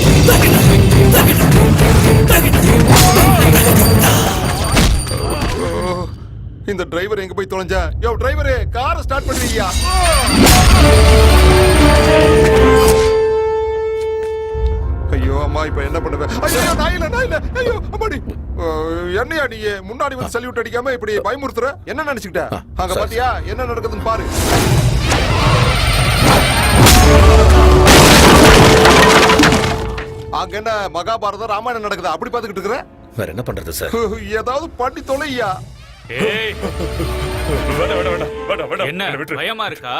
Speaker 9: இந்த டிரைவர் எங்க போய் தொலைஞ்சா? யோ டிரைவரே, காரை ஸ்டார்ட் பண்ணுவீயா? ஐயோ அம்மா, இப்ப என்ன பண்ணுவேன்? ஐயோ நாயில ஐயோ அம்மாடி. என்னையா நீ முன்னாடி வந்து சல்யூட் அடிக்காம இப்படி பயமுறுத்துற? என்ன நினைச்சுக்கிட்ட? அங்க பாத்தியா என்ன நடக்குதுன்னு பாரு. அங்க என்ன மகாபாரதம் ராமாயணம் நடக்குதா? அப்படி பாத்துக்கிட்டு இருக்கிற?
Speaker 1: வேற என்ன பண்றது சார்?
Speaker 9: ஏதாவது பண்ணி தொலையா.
Speaker 5: ஏய், என்ன பயமா இருக்கா?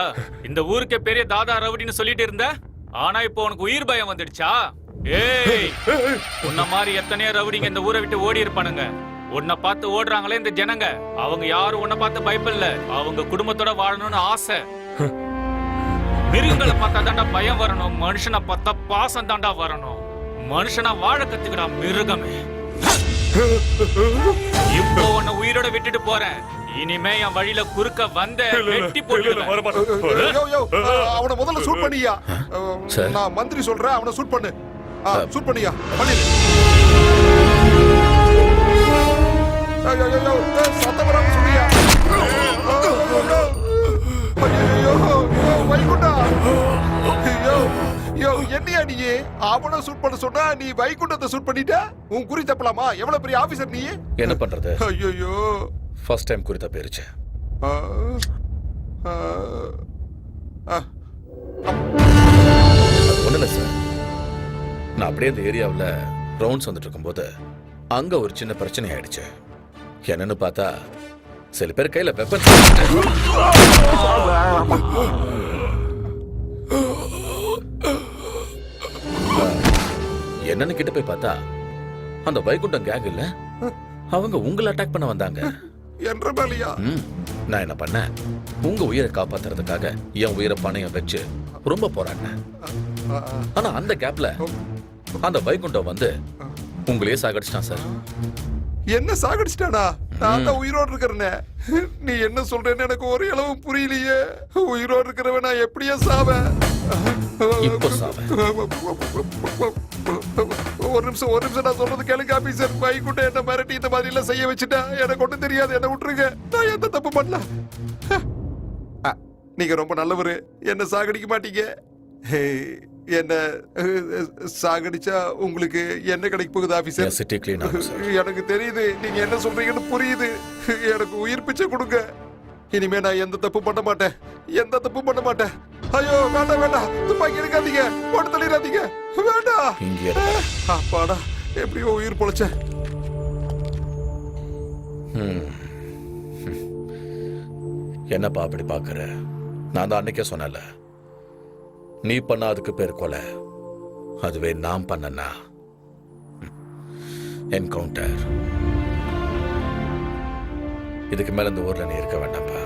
Speaker 5: இந்த ஊருக்கே பெரிய தாதா ரவுடின்னு சொல்லிட்டு இருந்த, ஆனா இப்போ உனக்கு உயிர் பயம் வந்துடுச்சா? ஏய், உன்ன மாதிரி எத்தனையோ ரவுடிங்க இந்த ஊரை விட்டு ஓடி இருப்பானுங்க. உன்னை பார்த்து ஓடுறாங்களே இந்த ஜனங்க, அவங்க யாரும் உன்னை பார்த்து பயப்படல. அவங்க குடும்பத்தோட வாழணும்னு ஆசை. மிருகங்களை பார்த்தா தாண்டா பயம் வரணும், மனுஷனை பார்த்தா பாசம் தாண்டா வரணும். மனுஷனா வாழ கத்துக்கடா மிருகமே. இப்போ உன்னை உயிரோட விட்டுட்டு போறேன். இனிமே என் வழியில குறுக்க வந்த வெட்டி போட்டுடுவேன்.
Speaker 9: அவனை முதல்ல சூட் பண்ணியா. நான் மந்திரி சொல்றேன், அவனை சூட் பண்ணு. சூட் பண்ணியா, பண்ணிடு. சத்தம் வராம சொல்லியா. வைகுண்டா, என்னையா நீ அவனை சூட் பண்ண சொன்னா நீ வைகுண்டத்தை சூட் பண்ணிட்ட? உன் குறி தப்பலாமா? எவ்வளவு பெரிய ஆபீசர் நீ.
Speaker 1: என்ன பண்றது?
Speaker 9: ஐயோ,
Speaker 1: ஃபர்ஸ்ட் டைம் குறி தப்பிருச்சு. ஒண்ணு இல்ல சார், நான் அப்படியே இந்த ஏரியாவில் ரவுண்ட்ஸ் வந்துட்டு இருக்கும்போது அங்க ஒரு சின்ன பிரச்சனை ஆயிடுச்சு. என்னன்னு பார்த்தா சில பேர் கையில வெப்பன். என்னன்னு கிட்ட போய் பார்த்தா அந்த வைகுண்டம் கேங் இல்ல, அவங்க உங்களை அட்டாக் பண்ண வந்தாங்க. நான் என்ன பண்ணேன், உங்க உயிரை காப்பாத்துறதுக்காக என் உயிரை பணையம் வச்சு ரொம்ப போராடினேன். ஆனா அந்த கேப்ல அந்த வைகுண்டம் வந்து உங்களையே சாகடிச்சிட்டான் சார்.
Speaker 9: என்ன சாகடிச்சிட்டானா? நான் தான் உயிரோடு இருக்கிறேன்னு. நீ என்ன சொல்றேன்னு எனக்கு ஒரு அளவும் புரியலையே. உயிரோடு இருக்கிறவன் நான் எப்படியே சாவேன்?
Speaker 1: இப்போ சாவேன்.
Speaker 9: ஒரு நிமிஷம் நான் சொல்றது கேளுங்க ஆபீசர். வைகுண்டம் என்ன மிரட்டி இந்த மாதிரி எல்லாம் செய்ய வச்சுட்டா. எனக்கு ஒண்ணும் தெரியாது, என்ன விட்டுருங்க. நான் எந்த தப்பு பண்ணல. நீங்க ரொம்ப நல்லவரு, என்ன சாகடிக்க மாட்டீங்க. என்ன சாகடிச்சா உங்களுக்கு என்ன கிடைக்க போகுது ஆபீசர்?
Speaker 1: சிட்டி கிளீன் ஆகும் சார்.
Speaker 9: எனக்கு தெரியுது, நீங்க என்ன சொல்றீங்கன்னு புரியுது. எனக்கு உயிர் பிச்சை கொடுங்க. இனிமே நான் எந்த தப்பு பண்ண மாட்டேன், எந்த தப்பு பண்ண மாட்டேன். ஐயோ வேண்டாம் வேண்டாம், துப்பாக்கி எடுக்காதீங்க, போட்டு தள்ளிடாதீங்க, வேண்டாம். அப்பாடா, எப்படியோ உயிர் பொழைச்ச.
Speaker 1: என்னப்பா அப்படி பாக்குற? நான் தான் அன்னைக்கே சொன்னல, நீ பண்ண அதுக்கு பேர் கொலை, அதுவே நான் பண்ணனா என்கவுண்டர். இதுக்கு மேல இந்த ஊர்ல நீ இருக்க வேண்டாம்ப்பா.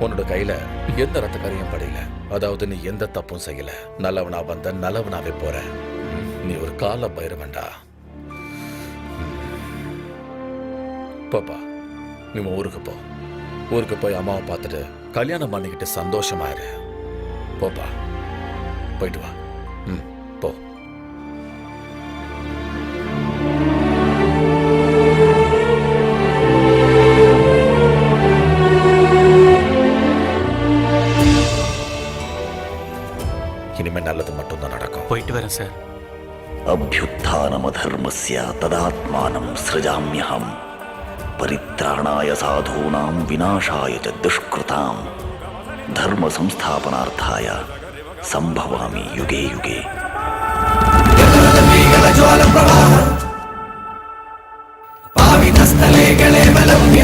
Speaker 1: உன்னோட கையில எந்த ரத்த கரையும் படையில, அதாவது நீ எந்த தப்பும் செய்யல. நல்லவனா வந்த நல்லவனாவே போற. நீ ஒரு கால பயிர வேண்டாம். பாப்பா, நீ ஊருக்கு போ. ஊருக்கு போய் அம்மாவை பார்த்துட்டு கல்யாணம் பண்ணிக்கிட்டு சந்தோஷமா இரு. போப்பா, போயிட்டு வா. போ. இனிமே நல்லது மட்டும்தான் நடக்கும்.
Speaker 5: போயிட்டு வரேன் சார்.
Speaker 17: அபியுத்தானமதர்மஸ்ய ததாத்மானம் ஸ்ருஜாம்யஹம் பரித்ராணாய சாதூனாம் விநாசாய ச துஷ்கிருதாம் தர்ம சம்ஸ்தாபனார்த்தாய சம்பவாமி யுகே யுகே.
Speaker 16: பாவிதஸ்தலே கலே பலம்ய